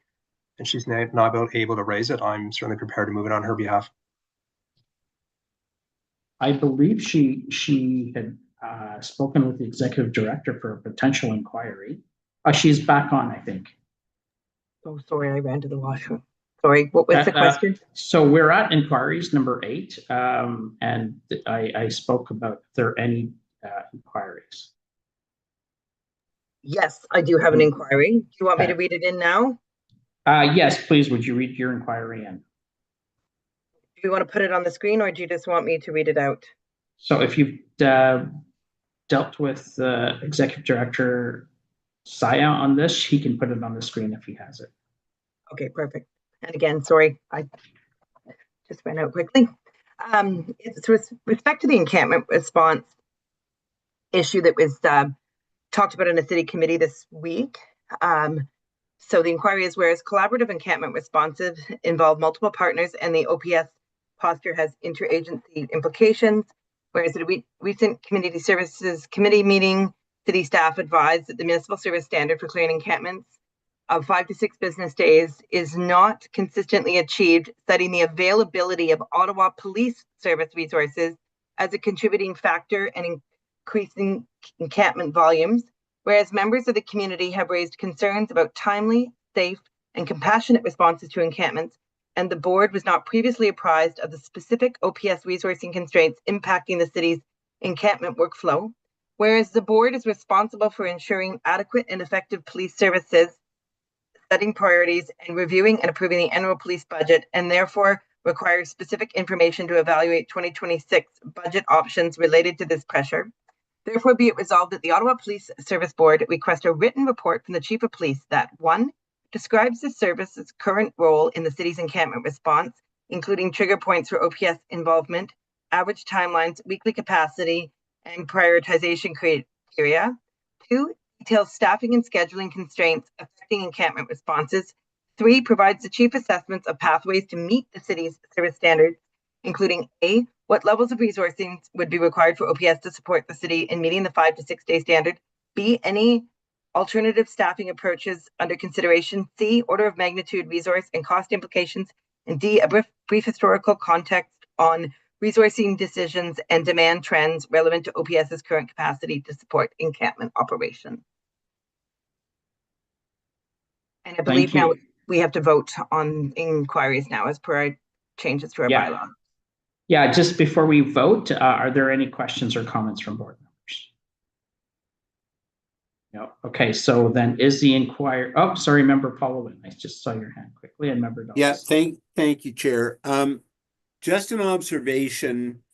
and she's not able to raise it, I'm certainly prepared to move it on her behalf. I believe she had spoken with the executive director for a potential inquiry. She's back on, I think. Oh, sorry, I ran to the washroom. Sorry, what was the question? So we're at inquiries number 8, and I spoke about if there are any inquiries. Yes, I do have an inquiry. Do you want me to read it in now? Yes, please. Would you read your inquiry in? Do you want to put it on the screen, or do you just want me to read it out? So if you've dealt with Executive Director Saya on this, he can put it on the screen if he has it. Okay, perfect. And again, sorry, I just ran out quickly. It's with respect to the encampment response issue that was talked about in a city committee this week. So the inquiry is, whereas collaborative encampment responses involve multiple partners and the OPS posture has interagency implications, whereas at a recent community services committee meeting, city staff advised that the municipal service standard for clearing encampments of 5 to 6 business days is not consistently achieved, citing the availability of Ottawa police service resources as a contributing factor and increasing encampment volumes, whereas members of the community have raised concerns about timely, safe, and compassionate responses to encampments, and the board was not previously apprised of the specific OPS resourcing constraints impacting the city's encampment workflow, whereas the board is responsible for ensuring adequate and effective police services, setting priorities, and reviewing and approving the annual police budget, and therefore requires specific information to evaluate 2026 budget options related to this pressure. Therefore, be it resolved that the Ottawa Police Service Board request a written report from the Chief of Police that 1, describes the service's current role in the city's encampment response, including trigger points for OPS involvement, average timelines, weekly capacity, and prioritization criteria. 2, details staffing and scheduling constraints affecting encampment responses. 3, provides the chief assessments of pathways to meet the city's service standards, including A, what levels of resourcing would be required for OPS to support the city in meeting the 5 to 6 day standard. B, any alternative staffing approaches under consideration. C, order of magnitude, resource and cost implications. And D, a brief historical context on resourcing decisions and demand trends relevant to OPS's current capacity to support encampment operations. And I believe now we have to vote on inquiries now as per our changes to our bylaw. Yeah, just before we vote, are there any questions or comments from board members? No. Okay, so then is the inquiry, oh, sorry, Member Paulowin, I just saw your hand quickly, and Member Dawes. Yeah, thank you, Chair. Just an observation,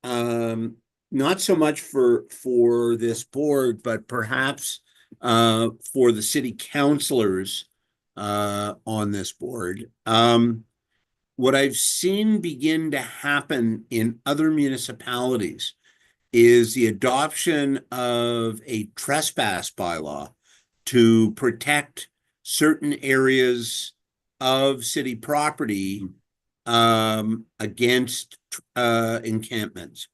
not so much for this board, but perhaps for the city councilors on this board. What I've seen begin to happen in other municipalities is the adoption of a trespass bylaw to protect certain areas of city property against encampments.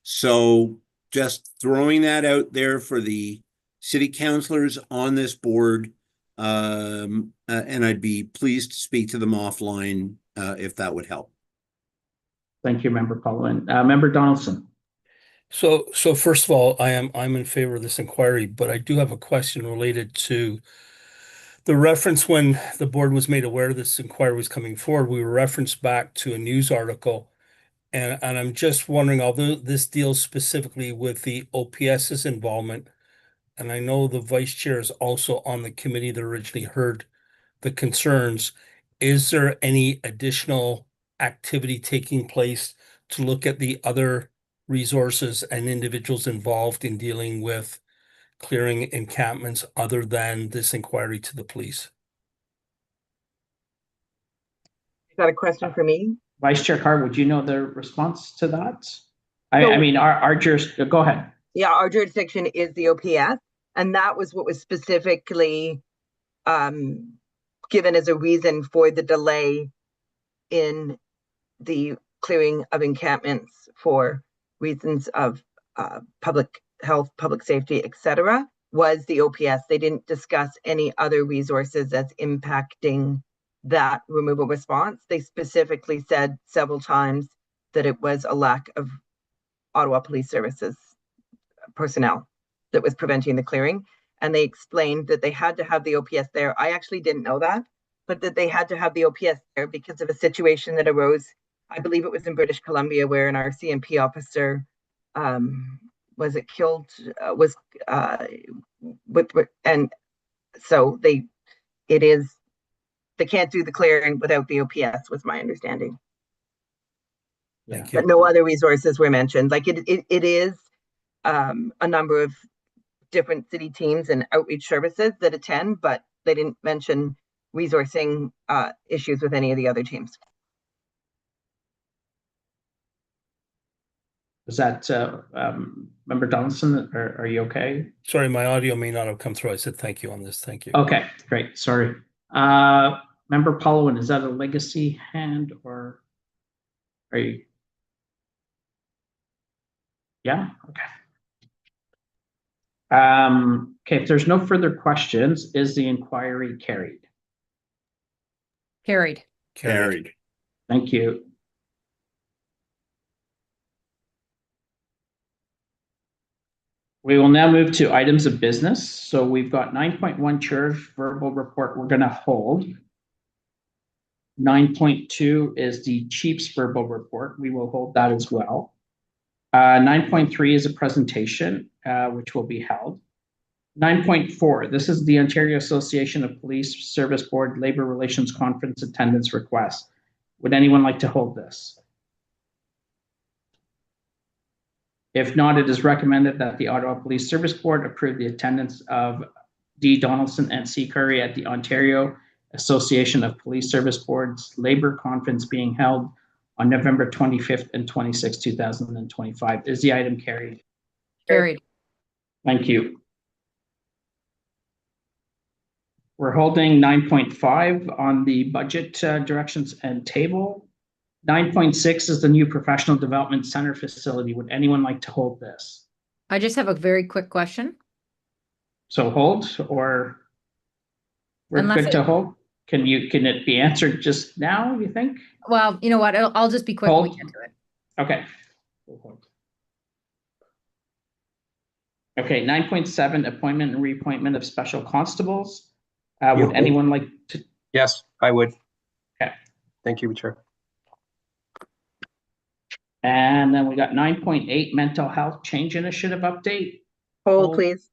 So just throwing that out there for the city councilors on this board, and I'd be pleased to speak to them offline if that would help. Thank you, Member Paulowin. Member Donaldson. So first of all, I'm in favor of this inquiry, but I do have a question related to the reference when the board was made aware this inquiry was coming forward. We were referenced back to a news article And I'm just wondering, although this deals specifically with the OPS's involvement, and I know the vice chair is also on the committee that originally heard the concerns, is there any additional activity taking place to look at the other resources and individuals involved in dealing with clearing encampments other than this inquiry to the police? Is that a question for me? Vice Chair Carr, would you know the response to that? I mean, our jurisdiction, go ahead. Yeah, our jurisdiction is the OPS, and that was what was specifically given as a reason for the delay in the clearing of encampments for reasons of public health, public safety, etc., was the OPS. They didn't discuss any other resources as impacting that removal response. They specifically said several times that it was a lack of Ottawa Police Services personnel that was preventing the clearing. And they explained that they had to have the OPS there. I actually didn't know that, but that they had to have the OPS there because of a situation that arose, I believe it was in British Columbia, where an RCMP officer was it killed, and so they can't do the clearing without the OPS, was my understanding. Yeah. But no other resources were mentioned. Like it is a number of different city teams and outreach services that attend, but they didn't mention resourcing issues with any of the other teams. Is that Member Donaldson? Are you okay? Sorry, my audio may not have come through. I said thank you on this. Thank you. Okay, great. Sorry. Member Paulowin, is that a legacy hand or are you? Yeah, okay. Okay, if there's no further questions, is the inquiry carried? Carried. Carried. Thank you. We will now move to items of business. So we've got 9.1 chair's verbal report we're going to hold. 9.2 is the chief's verbal report. We will hold that as well. 9.3 is a presentation, which will be held. 9.4, this is the Ontario Association of Police Service Board Labor Relations Conference attendance request. Would anyone like to hold this? If not, it is recommended that the Ottawa Police Service Board approve the attendance of D. Donaldson and C. Curry at the Ontario Association of Police Service Boards Labor Conference being held on November 25th and 26th, 2025. Is the item carried? Carried. Thank you. We're holding 9.5 on the budget directions and table. 9.6 is the new professional development center facility. Would anyone like to hold this? I just have a very quick question. So hold, or we're Unless good to hold? Can it be answered just now, you think? Well, you know what? I'll just be quick when we Hold. get to it. Okay. We'll hold. Okay, 9.7, appointment and reappointment of special constables. Would anyone like to? Yes, I would. Okay. Thank you, Chair. And then we got 9.8, mental health change initiative update. Hold, please.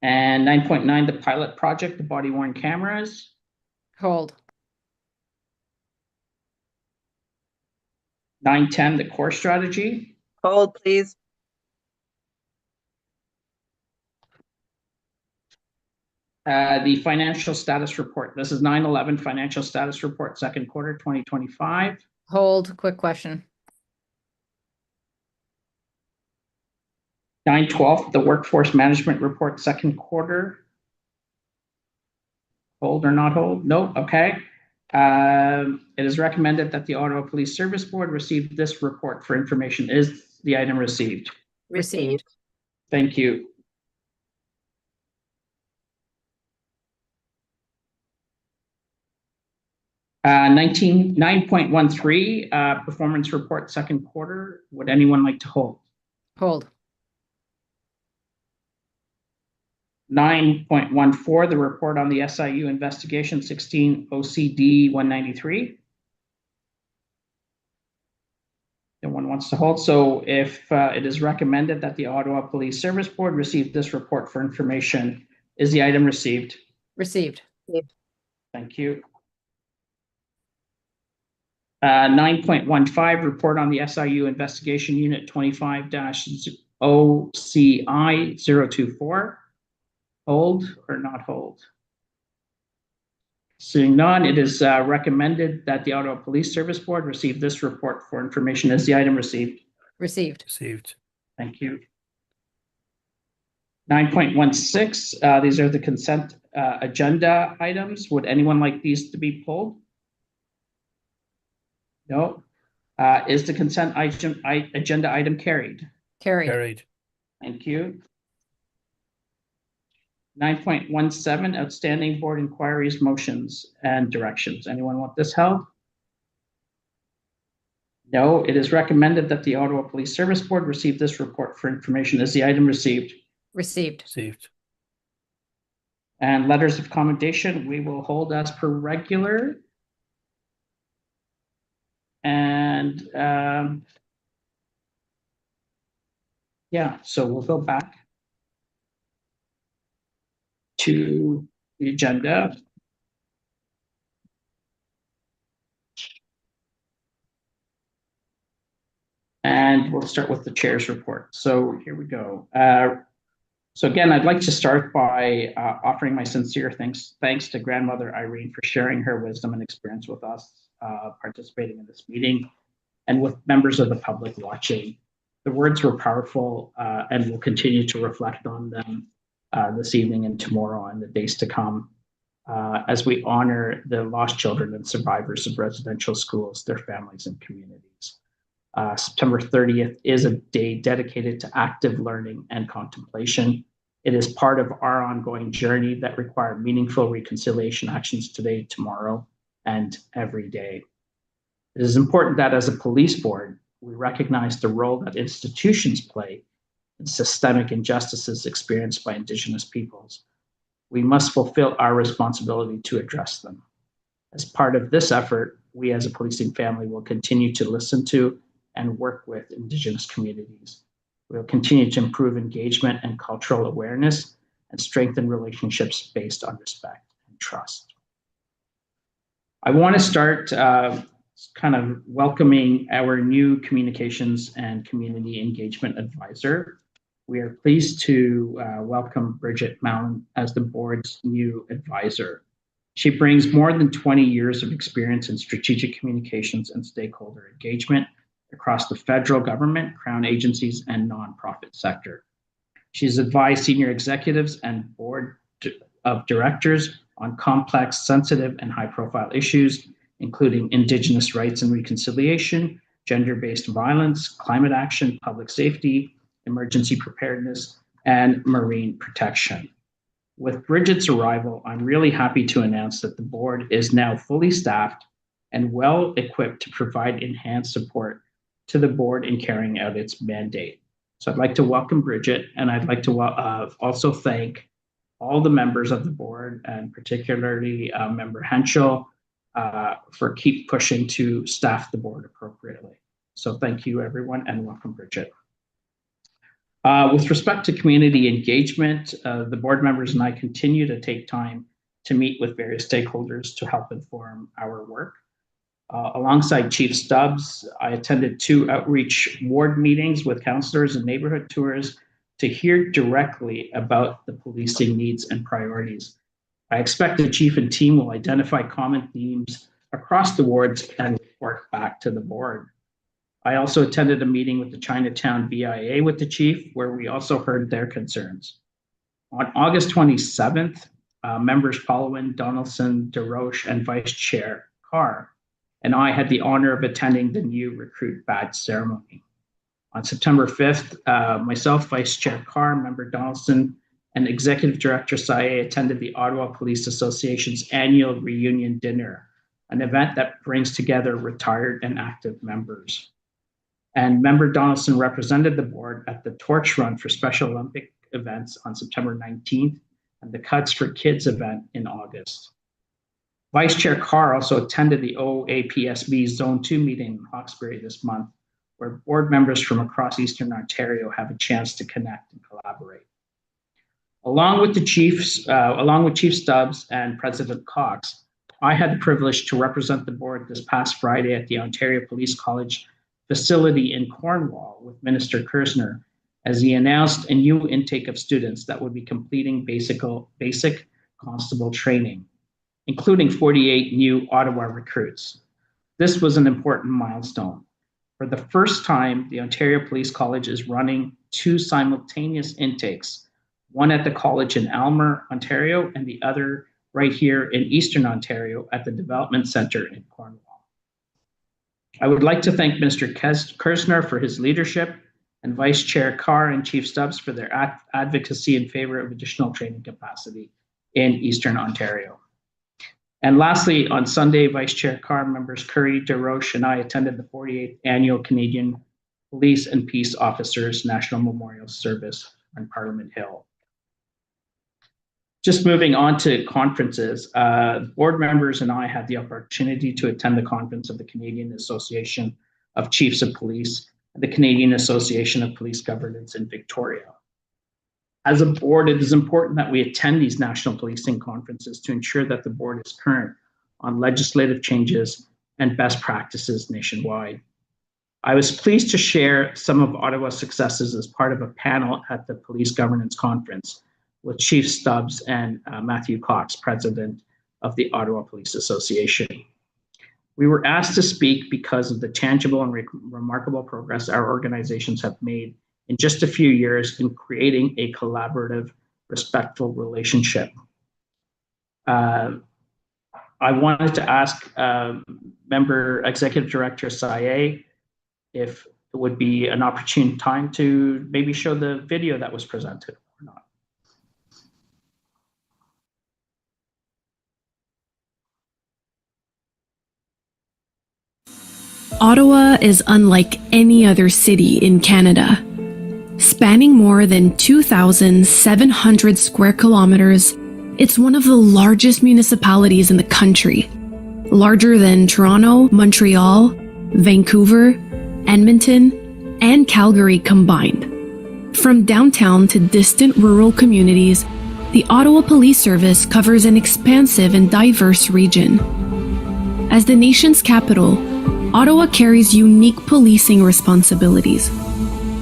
And 9.9, the pilot project, the body worn cameras. Hold. 9.10, the core strategy. Hold, please. The financial status report. This is 9/11 financial status report, second quarter 2025. Hold. Quick question. 9/12, the workforce management report, second quarter. Hold or not hold? No. Okay. It is recommended that the Ottawa Police Service Board receive this report for information. Is the item received? Received. Thank you. Uh, 9.13, performance report, second quarter. Would anyone like to hold? Hold. 9.14, the report on the SIU investigation 16 OCD 193. No one wants to hold. So if it is recommended that the Ottawa Police Service Board receive this report for information, is the item received? Received. Thank you. 9.15, report on the SIU investigation unit 25-OCI 024. Hold or not hold? Seeing none, it is recommended that the Ottawa Police Service Board receive this report for information. Is the item received? Received. Received. Thank you. 9.16, these are the consent agenda items. Would anyone like these to be pulled? No. Is the consent agenda item carried? Carried. Carried. Thank you. 9.17, outstanding board inquiries, motions, and directions. Anyone want this held? No. It is recommended that the Ottawa Police Service Board receive this report for information. Is the item received? Received. Received. And letters of commendation, we will hold as per regular. And yeah, so we'll go back to the agenda. And we'll start with the chair's report. So here we go. So again, I'd like to start by offering my sincere thanks to Grandmother Irene for sharing her wisdom and experience with us, participating in this meeting, and with members of the public watching. The words were powerful, and we'll continue to reflect on them this evening and tomorrow and the days to come, as we honor the lost children and survivors of residential schools, their families and communities. September 30th is a day dedicated to active learning and contemplation. It is part of our ongoing journey that require meaningful reconciliation actions today, tomorrow, and every day. It is important that as a police board, we recognize the role that institutions play in systemic injustices experienced by Indigenous peoples. We must fulfill our responsibility to address them. As part of this effort, we as a policing family will continue to listen to and work with Indigenous communities. We will continue to improve engagement and cultural awareness and strengthen relationships based on respect and trust. I want to start kind of welcoming our new communications and community engagement advisor. We are pleased to welcome Bridget Mallon as the board's new advisor. She brings more than 20 years of experience in strategic communications and stakeholder engagement across the federal government, crown agencies, and nonprofit sector. She's advised senior executives and board of directors on complex, sensitive, and high-profile issues, including Indigenous rights and reconciliation, gender-based violence, climate action, public safety, emergency preparedness, and marine protection. With Bridget's arrival, I'm really happy to announce that the board is now fully staffed and well equipped to provide enhanced support to the board in carrying out its mandate. So I'd like to welcome Bridget, and I'd like to also thank all the members of the board, and particularly Member Henschel, for keep pushing to staff the board appropriately. So thank you, everyone, and welcome, Bridget. With respect to community engagement, the board members and I continue to take time to meet with various stakeholders to help inform our work. Alongside Chief Stubbs, I attended 2 outreach ward meetings with councillors and neighborhood tours to hear directly about the policing needs and priorities. I expect the chief and team will identify common themes across the wards and report back to the board. I also attended a meeting with the Chinatown BIA with the chief, where we also heard their concerns. On August 27th, members Paulwin, Donaldson, DeRoche, and Vice Chair Carr and I had the honor of attending the new recruit badge ceremony. On September 5th, myself, Vice Chair Carr, Member Donaldson, and Executive Director Saye attended the Ottawa Police Association's annual reunion dinner, an event that brings together retired and active members. And Member Donaldson represented the board at the Torch Run for Special Olympic events on September 19th and the Cuts for Kids event in August. Vice Chair Carr also attended the OAPSB Zone 2 meeting in Hawkesbury this month, where board members from across Eastern Ontario have a chance to connect and collaborate. Along with Chief Stubbs and President Cox, I had the privilege to represent the board this past Friday at the Ontario Police College facility in Cornwall with Minister Kersner as he announced a new intake of students that would be completing basic constable training, including 48 new Ottawa recruits. This was an important milestone. For the first time, the Ontario Police College is running 2 simultaneous intakes, one at the college in Aylmer, Ontario, and the other right here in Eastern Ontario at the Development Centre in Cornwall. I would like to thank Mr. Kersner for his leadership and Vice Chair Carr and Chief Stubbs for their advocacy in favor of additional training capacity in Eastern Ontario. And lastly, on Sunday, Vice Chair Carr, members Curry, DeRoche, and I attended the 48th Annual Canadian Police and Peace Officers National Memorial Service on Parliament Hill. Just moving on to conferences, board members and I had the opportunity to attend the conference of the Canadian Association of Chiefs of Police and the Canadian Association of Police Governance in Victoria. As a board, it is important that we attend these national policing conferences to ensure that the board is current on legislative changes and best practices nationwide. I was pleased to share some of Ottawa's successes as part of a panel at the Police Governance Conference with Chief Stubbs and Matthew Cox, president of the Ottawa Police Association. We were asked to speak because of the tangible and remarkable progress our organizations have made in just a few years in creating a collaborative, respectful relationship. I wanted to ask member Executive Director Saye if it would be an opportune time to maybe show the video that was presented or not. Ottawa is unlike any other city in Canada. Spanning more than 2,700 square kilometers, it's one of the largest municipalities in the country, larger than Toronto, Montreal, Vancouver, Edmonton, and Calgary combined. From downtown to distant rural communities, the Ottawa Police Service covers an expansive and diverse region. As the nation's capital, Ottawa carries unique policing responsibilities.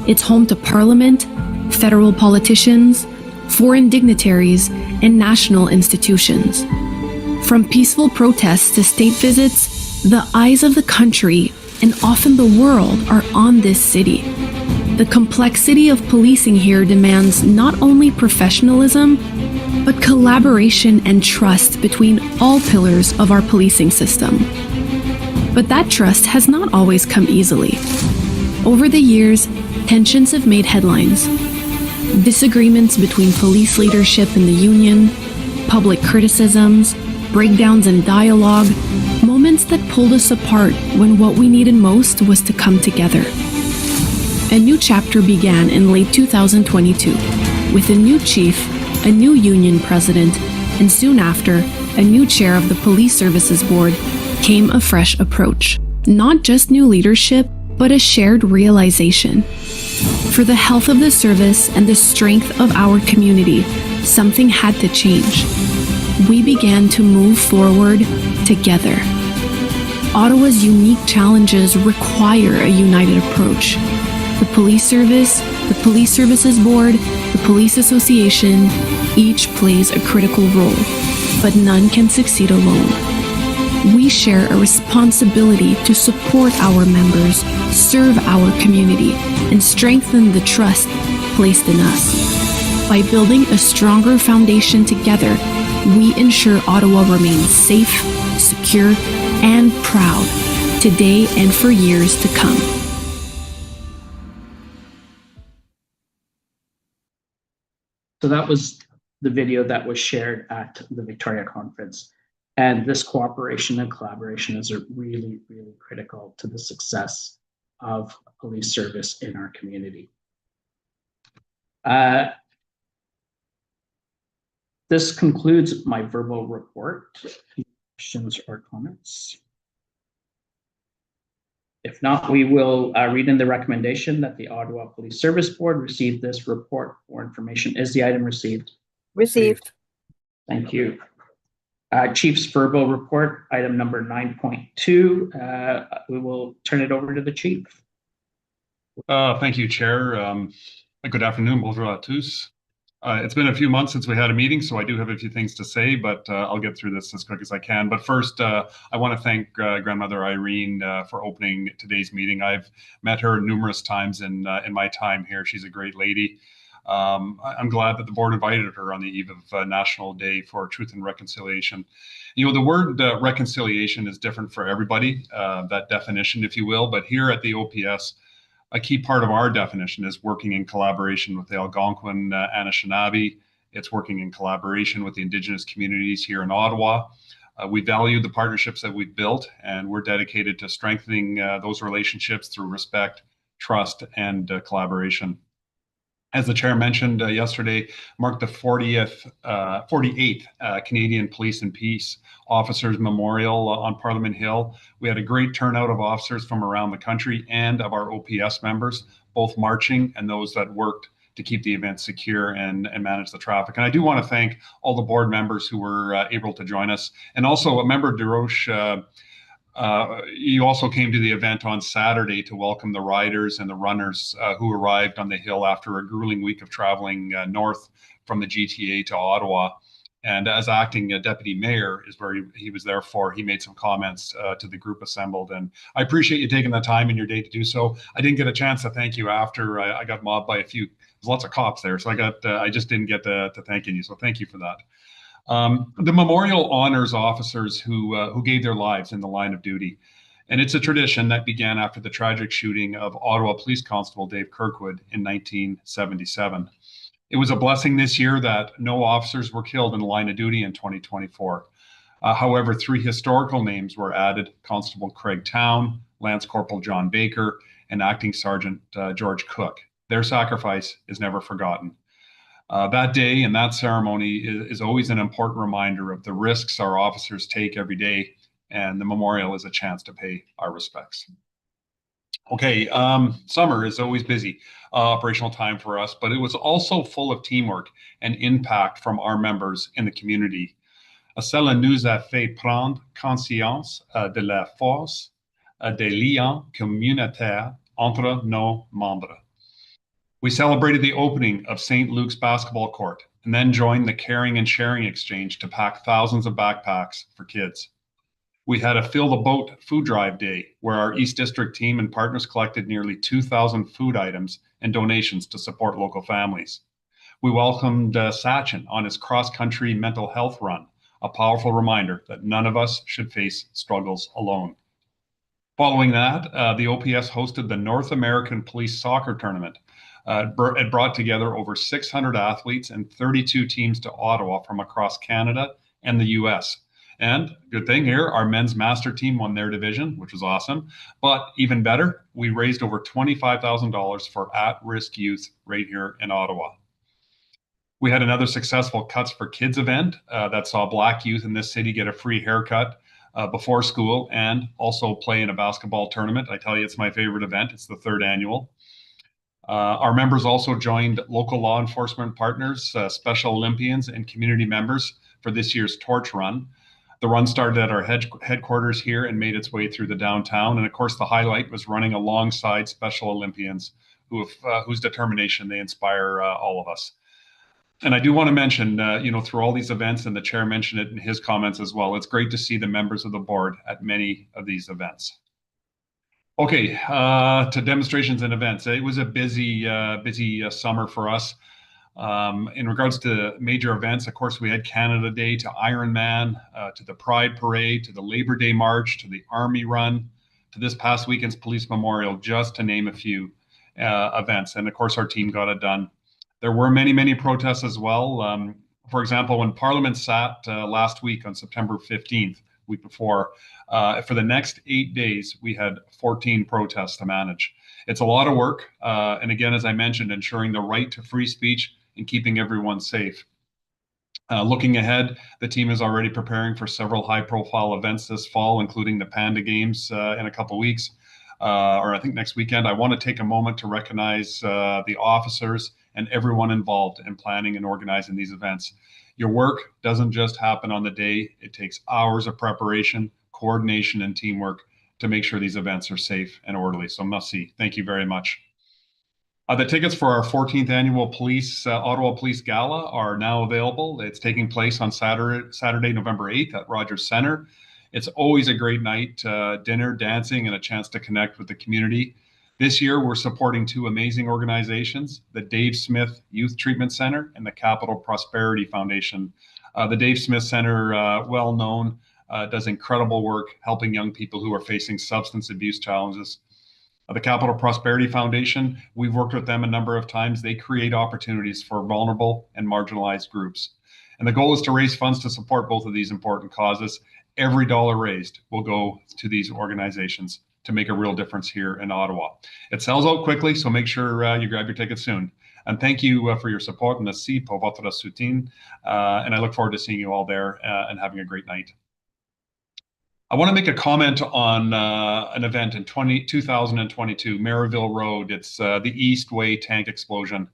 It's home to Parliament, federal politicians, foreign dignitaries, and national institutions. From peaceful protests to state visits, the eyes of the country, and often the world, are on this city. The complexity of policing here demands not only professionalism, but collaboration and trust between all pillars of our policing system. But that trust has not always come easily. Over the years, tensions have made headlines. Disagreements between police leadership and the union, public criticisms, breakdowns in dialogue, moments that pulled us apart when what we needed most was to come together. A new chapter began in late 2022 with a new chief, a new union president, and soon after, a new chair of the Police Services Board, came a fresh approach. Not just new leadership, but a shared realization. For the health of the service and the strength of our community, something had to change. We began to move forward together. Ottawa's unique challenges require a united approach. The Police Service, the Police Services Board, the Police Association, each plays a critical role, but none can succeed alone. We share a responsibility to support our members, serve our community, and strengthen the trust placed in us. By building a stronger foundation together, we ensure Ottawa remains safe, secure, and proud, today and for years to come. So that was the video that was shared at the Victoria Conference. And this cooperation and collaboration is really, really critical to the success of police service in our community. This concludes my verbal report. Questions or comments? If not, we will read in the recommendation that the Ottawa Police Service Board receive this report for information. Is the item received? Received. Thank you. Chief's verbal report, item number 9.2. We will turn it over to the chief. Thank you, Chair. Good afternoon, bonjour à tous. It's been a few months since we had a meeting, so I do have a few things to say, but I'll get through this as quick as I can. But first, I want to thank Grandmother Irene for opening today's meeting. I've met her numerous times in my time here. She's a great lady. I'm glad that the board invited her on the eve of National Day for Truth and Reconciliation. You know, the word reconciliation is different for everybody, that definition, if you will, but here at the OPS, a key part of our definition is working in collaboration with the Algonquin Anishinaabe. It's working in collaboration with the Indigenous communities here in Ottawa. We value the partnerships that we've built, and we're dedicated to strengthening those relationships through respect, trust, and collaboration. As the chair mentioned yesterday, marked the 48th Canadian Police and Peace Officers Memorial on Parliament Hill. We had a great turnout of officers from around the country and of our OPS members, both marching and those that worked to keep the event secure and manage the traffic. And I do want to thank all the board members who were able to join us. And also a member of DeRoche, you also came to the event on Saturday to welcome the riders and the runners who arrived on the Hill after a grueling week of traveling north from the GTA to Ottawa. And as acting deputy mayor is where he was there for, he made some comments to the group assembled. And I appreciate you taking the time in your day to do so. I didn't get a chance to thank you after I got mobbed by there's lots of cops there. So I just didn't get to thanking you. So thank you for that. The memorial honors officers who gave their lives in the line of duty. And it's a tradition that began after the tragic shooting of Ottawa Police Constable Dave Kirkwood in 1977. It was a blessing this year that no officers were killed in the line of duty in 2024. However, 3 historical names were added: Constable Craig Town, Lance Corporal John Baker, and Acting Sergeant George Cook. Their sacrifice is never forgotten. That day and that ceremony is always an important reminder of the risks our officers take every day, and the memorial is a chance to pay our respects. Okay, summer is always busy operational time for us, but it was also full of teamwork and impact from our members in the community. Cela nous a fait prendre conscience de la force des liens communautaires entre nos membres. We celebrated the opening of St. Luke's basketball court and then joined the Caring and Sharing Exchange to pack thousands of backpacks for kids. We had a Fill the Boat food drive day where our East District team and partners collected nearly 2,000 food items and donations to support local families. We welcomed Sachin on his cross-country mental health run, a powerful reminder that none of us should face struggles alone. Following that, the OPS hosted the North American Police Soccer Tournament. It brought together over 600 athletes and 32 teams to Ottawa from across Canada and the US. And good thing here, our men's master team won their division, which was awesome. But even better, we raised over $25,000 for at-risk youth right here in Ottawa. We had another successful Cuts for Kids event that saw Black youth in this city get a free haircut before school and also play in a basketball tournament. I tell you, it's my favorite event. It's the 3rd annual. Our members also joined local law enforcement partners, Special Olympians, and community members for this year's Torch Run. The run started at our headquarters here and made its way through the downtown. And of course, the highlight was running alongside Special Olympians whose determination they inspire all of us. And I do want to mention, through all these events, and the chair mentioned it in his comments as well, it's great to see the members of the board at many of these events. Okay, to demonstrations and events. It was a busy summer for us. In regards to major events, of course, we had Canada Day to Ironman, to the Pride Parade, to the Labor Day March, to the Army Run, to this past weekend's Police Memorial, just to name a few events. And of course, our team got it done. There were many, many protests as well. For example, when Parliament sat last week on September 15th, week before, for the next 8 days, we had 14 protests to manage. It's a lot of work. And again, as I mentioned, ensuring the right to free speech and keeping everyone safe. Looking ahead, the team is already preparing for several high-profile events this fall, including the Panda Games in a couple weeks, or I think next weekend. I want to take a moment to recognize the officers and everyone involved in planning and organizing these events. Your work doesn't just happen on the day. It takes hours of preparation, coordination, and teamwork to make sure these events are safe and orderly. So must-see. Thank you very much. The tickets for our 14th annual Ottawa Police Gala are now available. It's taking place on Saturday, November 8th at Rogers Centre. It's always a great night, dinner, dancing, and a chance to connect with the community. This year, we're supporting two amazing organizations, the Dave Smith Youth Treatment Center and the Capital Prosperity Foundation. The Dave Smith Center, well known, does incredible work helping young people who are facing substance abuse challenges. The Capital Prosperity Foundation, we've worked with them a number of times. They create opportunities for vulnerable and marginalized groups. And the goal is to raise funds to support both of these important causes. Every dollar raised will go to these organizations to make a real difference here in Ottawa. It sells out quickly, so make sure you grab your ticket soon. And thank you for your support. Merci pour votre soutien. And I look forward to seeing you all there and having a great night. I want to make a comment on an event in 2022, Maryville Road. It's the East Way tank explosion.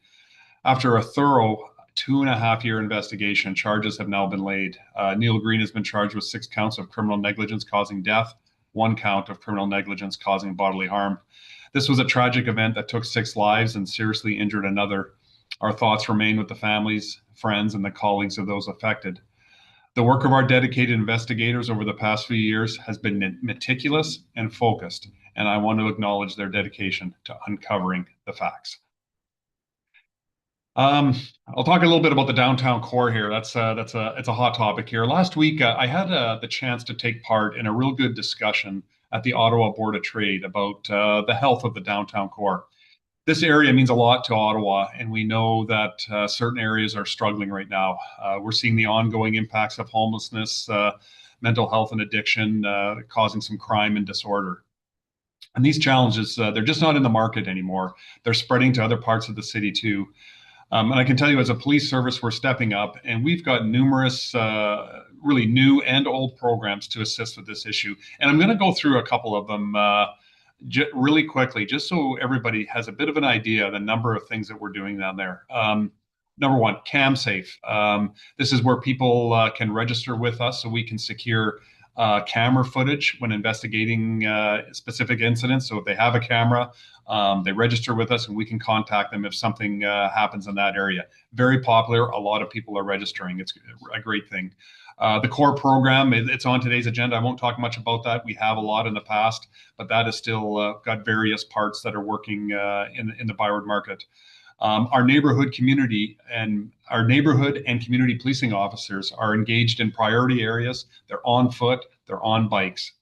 After a thorough 2.5-year investigation, charges have now been laid. Neil Green has been charged with 6 counts of criminal negligence causing death, 1 count of criminal negligence causing bodily harm. This was a tragic event that took 6 lives and seriously injured another. Our thoughts remain with the families, friends, and the colleagues of those affected. The work of our dedicated investigators over the past few years has been meticulous and focused, and I want to acknowledge their dedication to uncovering the facts. I'll talk a little bit about the downtown core here. It's a hot topic here. Last week, I had the chance to take part in a real good discussion at the Ottawa Board of Trade about the health of the downtown core. This area means a lot to Ottawa, and we know that certain areas are struggling right now. We're seeing the ongoing impacts of homelessness, mental health and addiction, causing some crime and disorder. And these challenges, they're just not in the market anymore. They're spreading to other parts of the city too. And I can tell you, as a police service, we're stepping up, and we've got numerous really new and old programs to assist with this issue. And I'm going to go through a couple of them really quickly, just so everybody has a bit of an idea of the number of things that we're doing down there. Number one, CamSafe. This is where people can register with us so we can secure camera footage when investigating specific incidents. So if they have a camera, they register with us and we can contact them if something happens in that area. Very popular. A lot of people are registering. It's a great thing. The core program, it's on today's agenda. I won't talk much about that. We have a lot in the past, but that is still got various parts that are working in the Byward market. Our neighborhood community and community policing officers are engaged in priority areas. They're on foot, they're on bikes.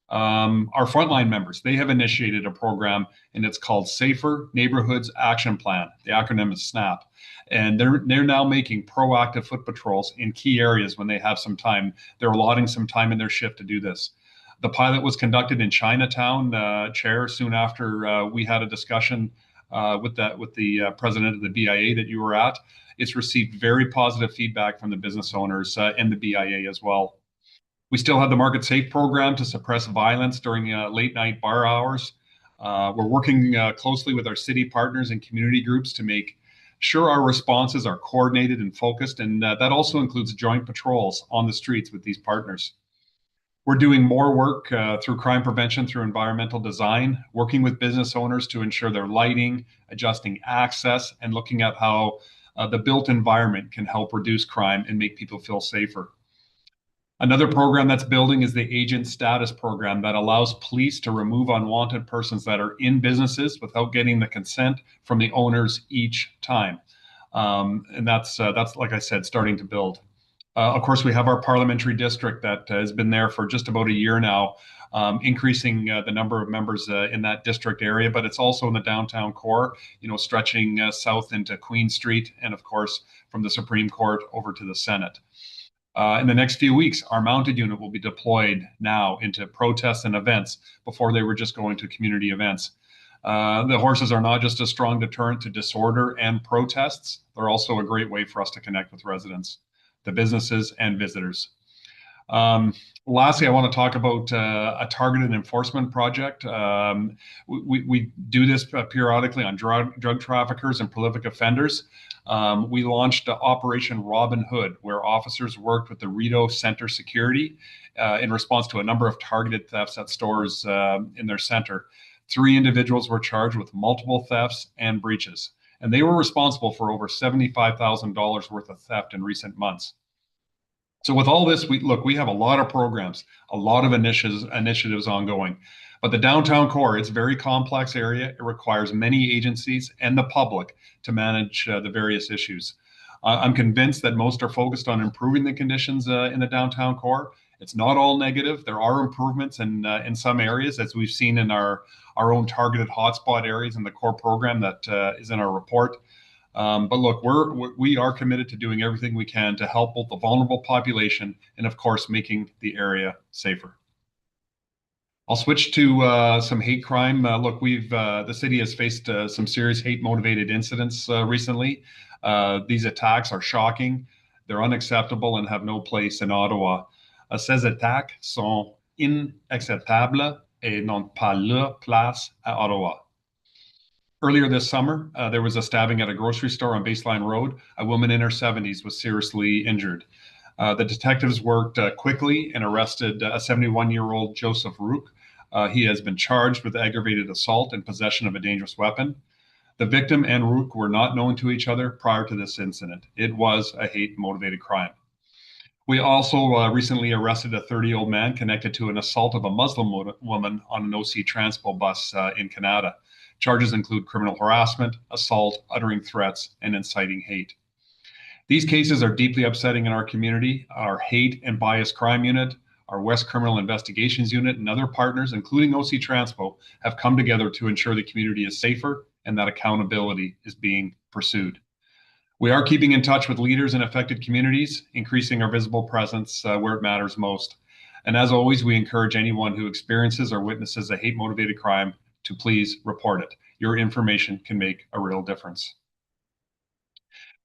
Our frontline members, they have initiated a program, and it's called Safer Neighborhoods Action Plan. The acronym is SNAP. And they're now making proactive foot patrols in key areas when they have some time. They're allotting some time in their shift to do this. The pilot was conducted in Chinatown, Chair, soon after we had a discussion with the president of the BIA that you were at. It's received very positive feedback from the business owners and the BIA as well. We still have the Market Safe program to suppress violence during late night bar hours. We're working closely with our city partners and community groups to make sure our responses are coordinated and focused, and that also includes joint patrols on the streets with these partners. We're doing more work through crime prevention, through environmental design, working with business owners to ensure their lighting, adjusting access, and looking at how the built environment can help reduce crime and make people feel safer. Another program that's building is the agent status program that allows police to remove unwanted persons that are in businesses without getting the consent from the owners each time. And that's like I said, starting to build. Of course, we have our parliamentary district that has been there for just about a year now, increasing the number of members in that district area, but it's also in the downtown core, stretching south into Queen Street, and of course, from the Supreme Court over to the Senate. In the next few weeks, our mounted unit will be deployed now into protests and events. Before they were just going to community events. The horses are not just a strong deterrent to disorder and protests, they're also a great way for us to connect with residents. the businesses, and visitors. Lastly, I want to talk about a targeted enforcement project. We do this periodically on drug traffickers and prolific offenders. We launched Operation Robin Hood, where officers worked with the Rideau Center Security in response to a number of targeted thefts at stores in their center. 3 individuals were charged with multiple thefts and breaches, and they were responsible for over $75,000 worth of theft in recent months. So with all this, we have a lot of programs, a lot of initiatives ongoing. But the downtown core, it's a very complex area. It requires many agencies and the public to manage the various issues. I'm convinced that most are focused on improving the conditions in the downtown core. It's not all negative. There are improvements in some areas, as we've seen in our own targeted hotspot areas in the core program that is in our report. But look, we are committed to doing everything we can to help both the vulnerable population and, of course, making the area safer. I'll switch to some hate crime. Look, the city has faced some serious hate-motivated incidents recently. These attacks are shocking, they're unacceptable, and have no place in Ottawa. Ces attaques sont inacceptables et n'ont pas leur place à Ottawa. Earlier this summer, there was a stabbing at a grocery store on Baseline Road. A woman in her 70s was seriously injured. The detectives worked quickly and arrested a 71-year-old Joseph Rook. He has been charged with aggravated assault and possession of a dangerous weapon. The victim and Rook were not known to each other prior to this incident. It was a hate-motivated crime. We also recently arrested a 30-year-old man connected to an assault of a Muslim woman on an OC Transpo bus in Canada. Charges include criminal harassment, assault, uttering threats, and inciting hate. These cases are deeply upsetting in our community. Our Hate and Bias Crime Unit, our West Criminal Investigations Unit, and other partners, including OC Transpo, have come together to ensure the community is safer and that accountability is being pursued. We are keeping in touch with leaders in affected communities, increasing our visible presence where it matters most. And as always, we encourage anyone who experiences or witnesses a hate-motivated crime to please report it. Your information can make a real difference.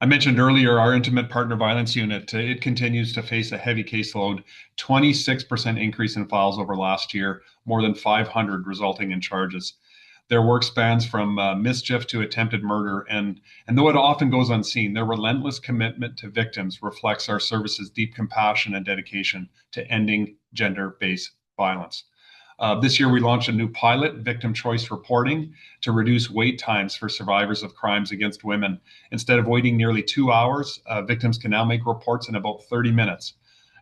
I mentioned earlier our Intimate Partner Violence Unit. It continues to face a heavy caseload, 26% increase in files over last year, more than 500 resulting in charges. Their work spans from mischief to attempted murder, and though it often goes unseen, their relentless commitment to victims reflects our service's deep compassion and dedication to ending gender-based violence. This year, we launched a new pilot, victim choice reporting, to reduce wait times for survivors of crimes against women. Instead of waiting nearly 2 hours, victims can now make reports in about 30 minutes.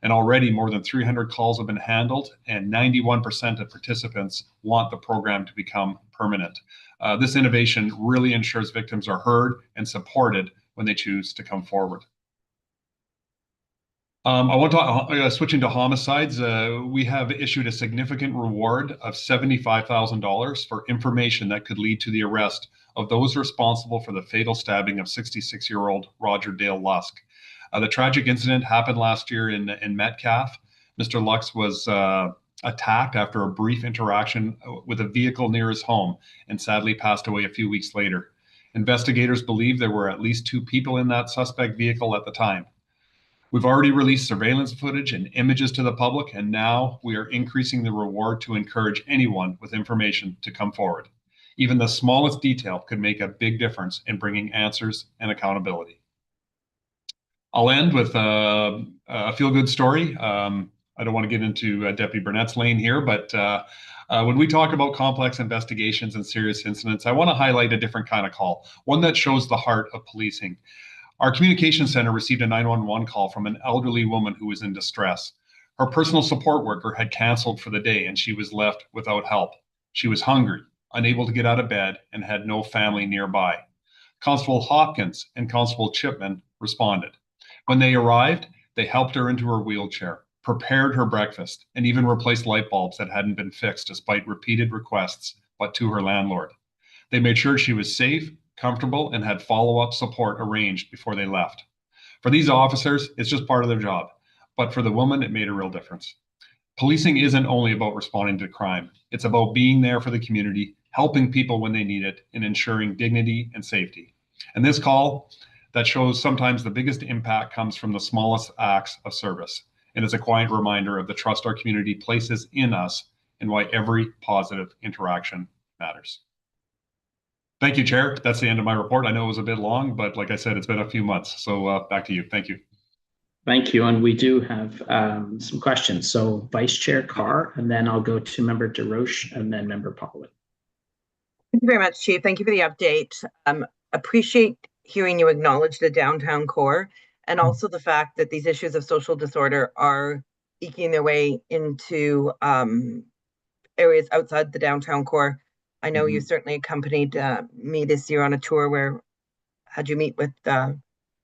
And already more than 300 calls have been handled, and 91% of participants want the program to become permanent. This innovation really ensures victims are heard and supported when they choose to come forward. I want to switching to homicides. We have issued a significant reward of $75,000 for information that could lead to the arrest of those responsible for the fatal stabbing of 66-year-old Roger Dale Lusk. The tragic incident happened last year in Metcalfe. Mr. Lusk was attacked after a brief interaction with a vehicle near his home and sadly passed away a few weeks later. Investigators believe there were at least 2 people in that suspect vehicle at the time. We've already released surveillance footage and images to the public, and now we are increasing the reward to encourage anyone with information to come forward. Even the smallest detail could make a big difference in bringing answers and accountability. I'll end with a feel-good story. I don't want to get into Deputy Burnett's lane here, but when we talk about complex investigations and serious incidents, I want to highlight a different kind of call, one that shows the heart of policing. Our communication center received a 911 call from an elderly woman who was in distress. Her personal support worker had canceled for the day and she was left without help. She was hungry, unable to get out of bed, and had no family nearby. Constable Hopkins and Constable Chipman responded. When they arrived, they helped her into her wheelchair, prepared her breakfast, and even replaced light bulbs that hadn't been fixed despite repeated requests, but to her landlord. They made sure she was safe, comfortable, and had follow-up support arranged before they left. For these officers, it's just part of their job, but for the woman, it made a real difference. Policing isn't only about responding to crime. It's about being there for the community, helping people when they need it, and ensuring dignity and safety. And this call, that shows sometimes the biggest impact comes from the smallest acts of service. And it's a quiet reminder of the trust our community places in us and why every positive interaction matters. Thank you, Chair. That's the end of my report. I know it was a bit long, but like I said, it's been a few months. So back to you. Thank you. Thank you. And we do have some questions. So Vice Chair Carr, and then I'll go to Member DeRoche and then Member Pollitt. Thank you very much, Chief. Thank you for the update. Appreciate hearing you acknowledge the downtown core and also the fact that these issues of social disorder are eking their way into areas outside the downtown core. I know you certainly accompanied me this year on a tour where had you meet with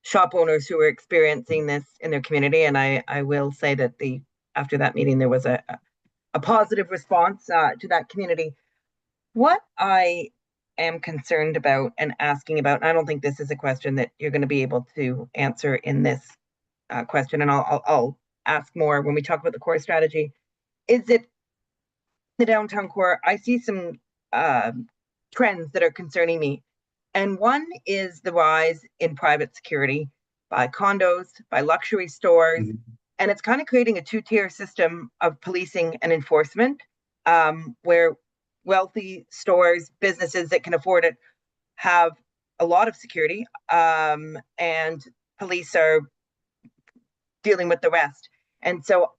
shop owners who were experiencing this in their community. And I will say that after that meeting, there was a positive response to that community. What I am concerned about and asking about, and I don't think this is a question that you're going to be able to answer in this question, and I'll ask more when we talk about the core strategy, is it the downtown core? I see some trends that are concerning me. And one is the rise in private security by condos, by luxury stores, and it's kind of creating a two-tier system of policing and enforcement where wealthy stores, businesses that can afford it have a lot of security and police are dealing with the rest. And so,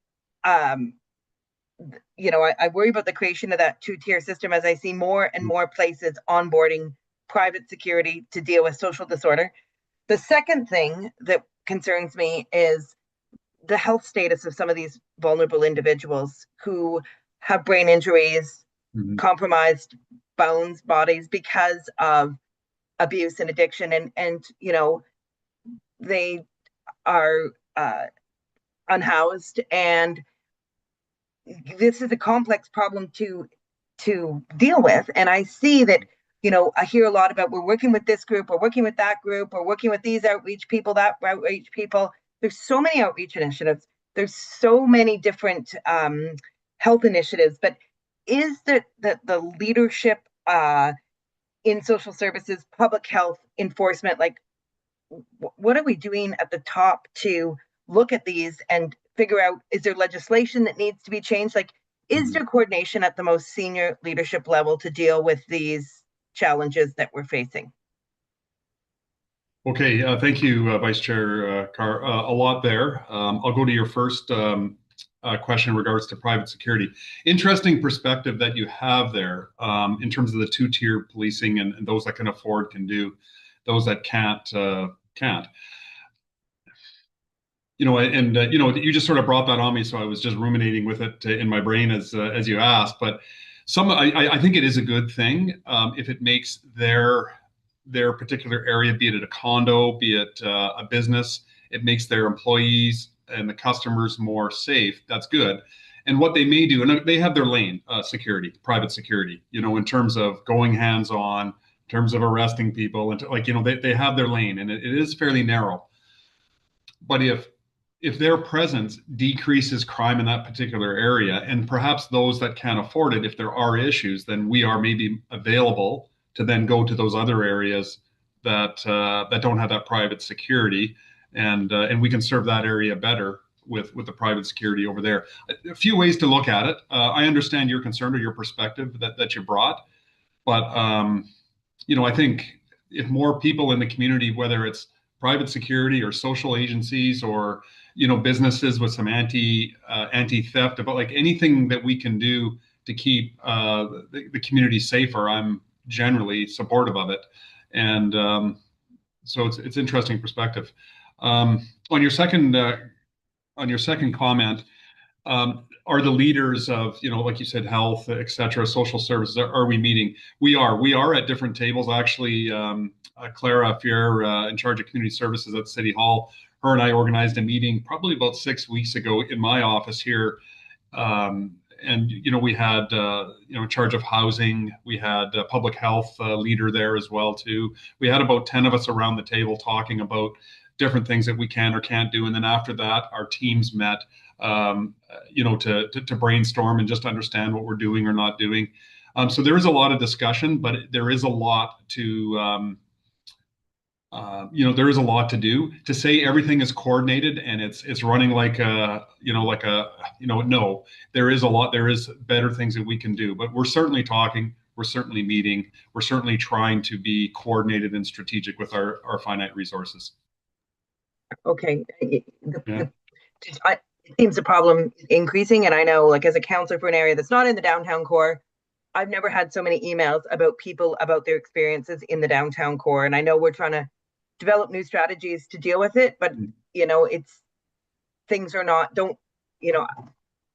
you know, I worry about the creation of that two-tier system as I see more and more places onboarding private security to deal with social disorder. The second thing that concerns me is the health status of some of these vulnerable individuals who have brain injuries, compromised bones, bodies because of abuse and addiction. And you know, they are unhoused, and this is a complex problem to deal with. And I see that, you know, I hear a lot about we're working with this group, we're working with that group, we're working with these outreach people, that outreach people. There's so many outreach initiatives. There's so many different health initiatives, but is the leadership in social services, public health, enforcement, like what are we doing at the top to look at these and figure out, is there legislation that needs to be changed? Like, is there coordination at the most senior leadership level to deal with these challenges that we're facing? Okay, thank you, Vice Chair Carr. A lot there. I'll go to your first question in regards to private security. Interesting perspective that you have there in terms of the two-tier policing and those that can afford can do, those that can't. You know, and you know, you just sort of brought that on me, so I was just ruminating with it in my brain as you asked. But I think it is a good thing if it makes their particular area, be it a condo, be it a business, it makes their employees and the customers more safe. That's good. And what they may do, and they have their lane, security, private security, you know, in terms of going hands-on, in terms of arresting people, and like, you know, they have their lane, and it is fairly narrow. But if their presence decreases crime in that particular area, and perhaps those that can't afford it, if there are issues, then we are maybe available to then go to those other areas that don't have that private security, and we can serve that area better with the private security over there. A few ways to look at it. I understand your concern or your perspective that you brought, but you know, I think if more people in the community, whether it's private security or social agencies or, you know, businesses with some anti-theft, about like anything that we can do to keep the community safer, I'm generally supportive of it. And so it's interesting perspective. On your second comment, are the leaders of, you know, like you said, health, et cetera, social services, are we meeting? We are at different tables. Actually, Clara, if you're in charge of community services at City Hall, her and I organized a meeting probably about 6 weeks ago in my office here. And, you know, we had, you know, in charge of housing, we had a public health leader there as well, too. We had about 10 of us around the table talking about different things that we can or can't do. And then after that, our teams met, you know, to brainstorm and just understand what we're doing or not doing. So there is a lot of discussion, but there is a lot to there is a lot to do. To say everything is coordinated and it's running like no, there is a lot. There is better things that we can do, but we're certainly talking. We're certainly meeting. We're certainly trying to be coordinated and strategic with our finite resources. Okay. It seems the problem is increasing, and I know, like, as a counselor for an area that's not in the downtown core, I've never had so many emails about people about their experiences in the downtown core, and I know we're trying to develop new strategies to deal with it, but things are not, I'll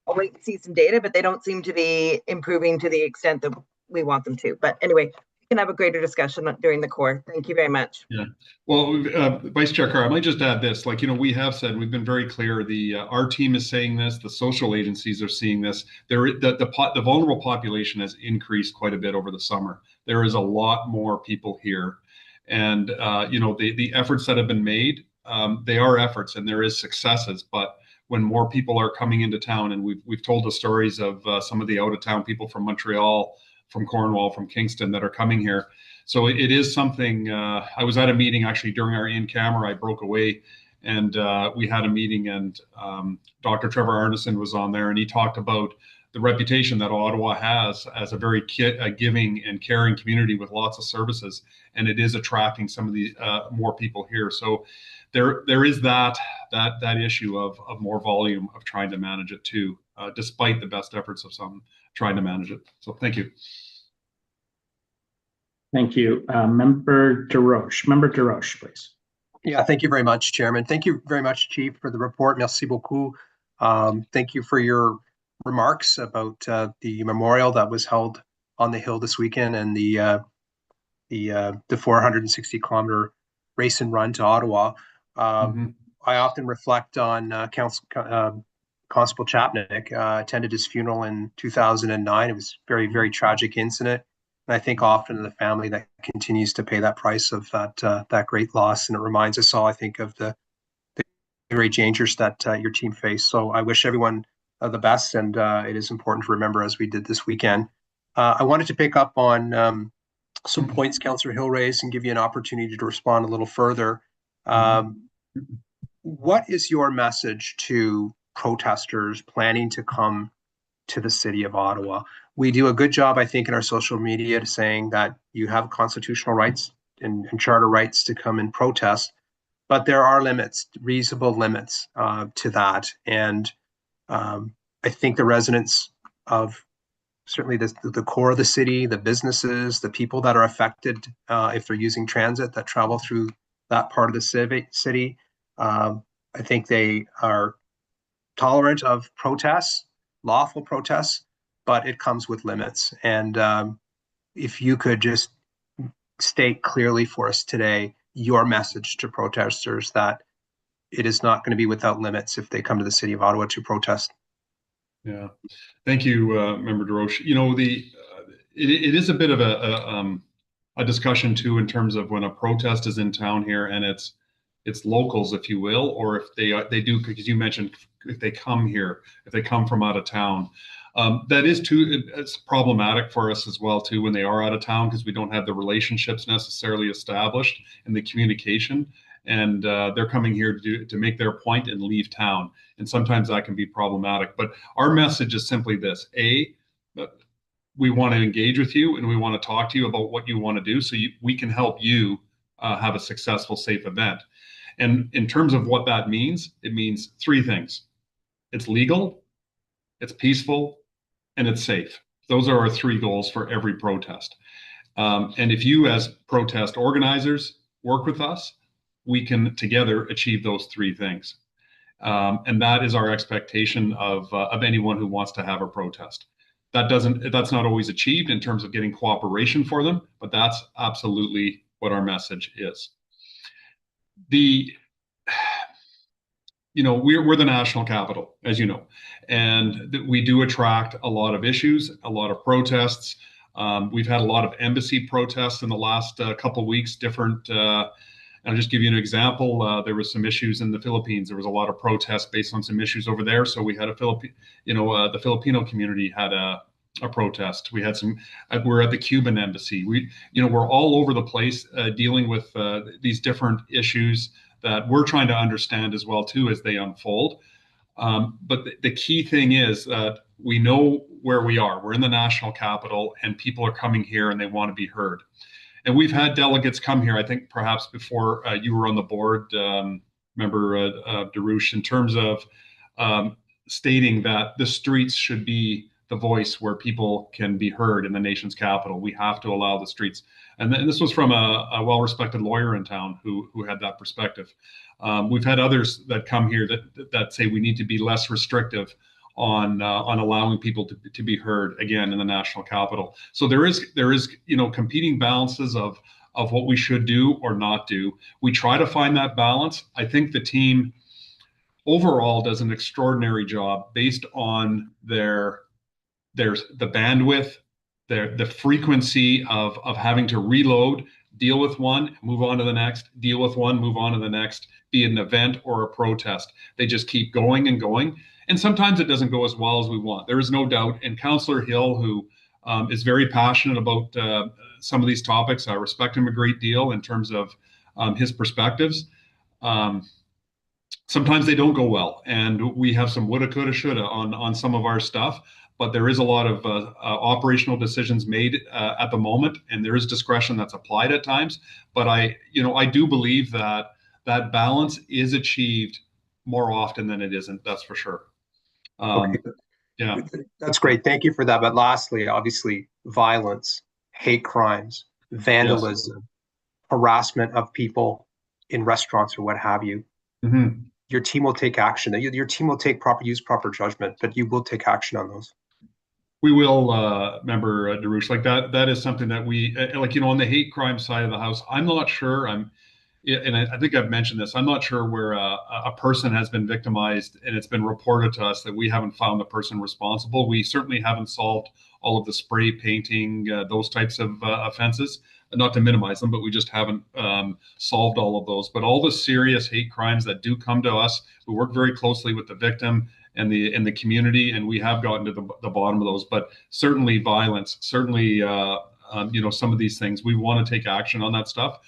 wait and see some data, but they don't seem to be improving to the extent that we want them to. But anyway, we can have a greater discussion during the core. Thank you very much. Yeah. Well, Vice Chair Carr, I might just add this, we have said, we've been very clear, our team is saying this, the social agencies are seeing this. The vulnerable population has increased quite a bit over the summer. There is a lot more people here. And, the efforts that have been made, they are efforts and there is successes, but when more people are coming into town, and we've told the stories of some of the out of town people from Montreal, from Cornwall, from Kingston that are coming here. So it is something. I was at a meeting actually during our in camera. I broke away, and we had a meeting, and Dr. Trevor Arneson was on there, and he talked about the reputation that Ottawa has as a very giving and caring community with lots of services, and it is attracting some of the more people here. So there is that issue of more volume of trying to manage it too, despite the best efforts of some trying to manage it. So thank you. Thank you. Member DeRoche, please. Yeah, thank you very much, Chairman. Thank you very much, Chief, for the report. Merci beaucoup. Thank you for your remarks about the memorial that was held on the Hill this weekend and the 460-kilometer race and run to Ottawa. I often reflect on Constable Chapnick. Attended his funeral in 2009. It was a very, very tragic incident. And I think often of the family that continues to pay that price of that great loss. And it reminds us all, I think, of the great dangers that your team faced. So I wish everyone the best, and it is important to remember as we did this weekend. I wanted to pick up on some points Councillor Hill raised and give you an opportunity to respond a little further. What is your message to protesters planning to come to the city of Ottawa? We do a good job, I think, in our social media saying that you have constitutional rights and charter rights to come and protest, but there are limits, reasonable limits to that. And I think the residents of certainly the core of the city, the businesses, the people that are affected if they're using transit that travel through that part of the city, I think they are tolerant of protests, lawful protests, but it comes with limits. And if you could just state clearly for us today your message to protesters that it is not going to be without limits if they come to the city of Ottawa to protest. Yeah, thank you, Member DeRoche. It is a bit of a discussion too in terms of when a protest is in town here and it's locals, if you will, or if they do, because you mentioned if they come here, if they come from out of town. That is too, it's problematic for us as well too when they are out of town because we don't have the relationships necessarily established and the communication, and they're coming here to make their point and leave town, and sometimes that can be problematic. But our message is simply this: we want to engage with you and we want to talk to you about what you want to do so we can help you have a successful, safe event. And in terms of what that means, it means three things: it's legal, it's peaceful, and it's safe. Those are our three goals for every protest. And if you as protest organizers work with us, we can together achieve those three things. And that is our expectation of anyone who wants to have a protest. That's not always achieved in terms of getting cooperation for them, but that's absolutely what our message is. We're the national capital, as you know, and we do attract a lot of issues, a lot of protests. We've had a lot of embassy protests in the last couple of weeks, different. I'll just give you an example. There was some issues in the Philippines. There was a lot of protests based on some issues over there. So we had the Filipino community had a protest. We had some. We're at the Cuban embassy. We're all over the place dealing with these different issues that we're trying to understand as well too as they unfold. But the key thing is that we know where we are. We're in the national capital, and people are coming here and they want to be heard. And we've had delegates come here, I think perhaps before you were on the board, Member Darush, in terms of stating that the streets should be the voice where people can be heard in the nation's capital. We have to allow the streets. And this was from a well-respected lawyer in town who had that perspective. We've had others that come here that say we need to be less restrictive on allowing people to be heard again in the national capital. So there is competing balances of what we should do or not do. We try to find that balance. I think the team overall does an extraordinary job based on the bandwidth, the frequency of having to reload, deal with one, move on to the next, deal with one, move on to the next, be it an event or a protest. They just keep going and going. And sometimes it doesn't go as well as we want. There is no doubt. And Councillor Hill, who is very passionate about some of these topics, I respect him a great deal in terms of his perspectives. Sometimes they don't go well. And we have some woulda, coulda, shoulda on some of our stuff. But there is a lot of operational decisions made at the moment, and there is discretion that's applied at times. But I do believe that balance is achieved more often than it isn't. That's for sure. Okay. Yeah, that's great. Thank you for that. But lastly, obviously, violence, hate crimes, vandalism, harassment of people in restaurants or what have you. Mm-hmm. Your team will take action. Your team will use proper judgment, but you will take action on those. We will, Member Darush, like that is something that we, on the hate crime side of the house, I'm not sure, and I think I've mentioned this, I'm not sure where a person has been victimized and it's been reported to us that we haven't found the person responsible. We certainly haven't solved all of the spray painting, those types of offenses, not to minimize them, but we just haven't solved all of those. But all the serious hate crimes that do come to us, we work very closely with the victim and the community, and we have gotten to the bottom of those. But certainly violence, certainly some of these things, we want to take action on that stuff.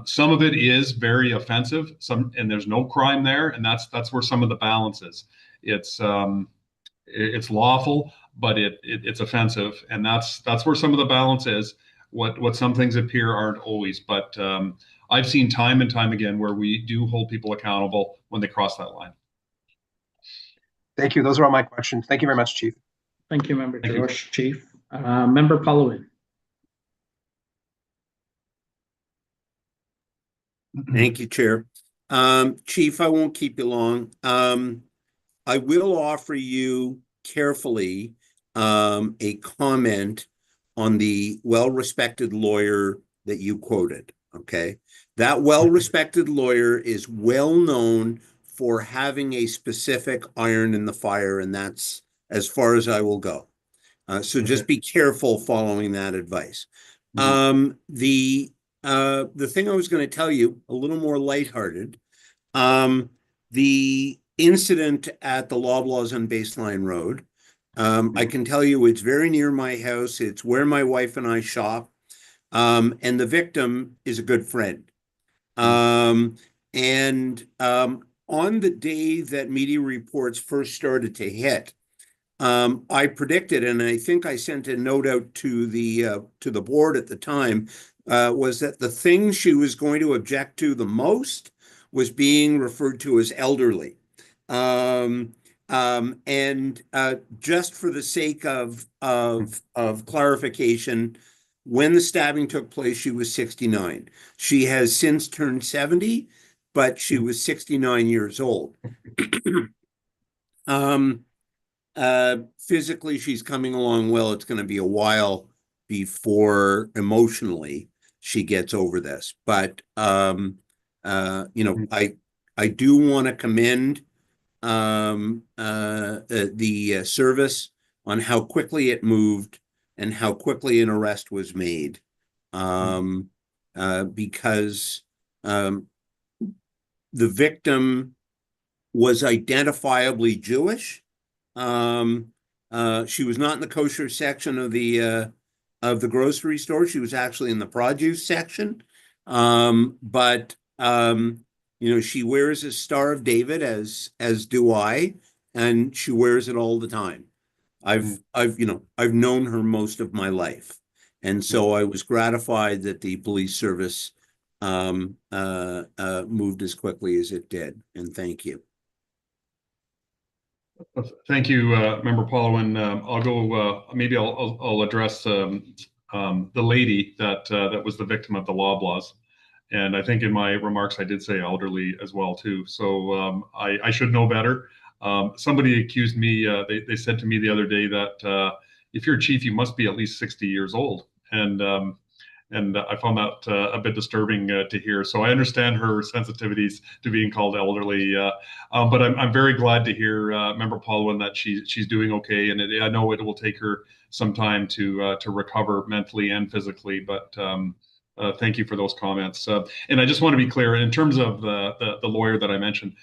Some of it is very offensive, and there's no crime there, and that's where some of the balance is. It's lawful, but it's offensive, and that's where some of the balance is. What some things appear aren't always, but I've seen time and time again where we do hold people accountable when they cross that line. Thank you. Those are all my questions. Thank you very much, Chief. Thank you, Member Darush, Chief. Member Palawin. Thank you, Chair. Chief, I won't keep you long. I will offer you carefully a comment on the well-respected lawyer that you quoted, okay? That well-respected lawyer is well known for having a specific iron in the fire, and that's as far as I will go. So just be careful following that advice. The thing I was going to tell you, a little more lighthearted, the incident at the Loblaws on Baseline Road, I can tell you it's very near my house. It's where my wife and I shop. And the victim is a good friend. On the day that media reports first started to hit, I predicted, and I think I sent a note out to the board at the time, was that the thing she was going to object to the most was being referred to as elderly. Just for the sake of clarification, when the stabbing took place, she was 69. She has since turned 70, but she was 69 years old. Physically, she's coming along well. It's going to be a while before emotionally she gets over this. But, I do want to commend the service on how quickly it moved and how quickly an arrest was made, because the victim was identifiably Jewish, She was not in the kosher section of the grocery store. She was actually in the produce section. But she wears a Star of David, as do I, and she wears it all the time. I've known her most of my life, and so I was gratified that the police service moved as quickly as it did. And thank you. Thank you, Member Paulowin. I'll go. Maybe I'll address the lady that was the victim of the Loblaws, and I think in my remarks I did say elderly as well too. So I should know better. Somebody accused me. They said to me the other day that if you're a chief, you must be at least 60 years old, and I found that a bit disturbing to hear. So I understand her sensitivities to being called elderly, but I'm very glad to hear Member Paulowin that she's doing okay, and I know it will take her some time to recover mentally and physically. But thank you for those comments. And I just want to be clear in terms of the lawyer that I mentioned.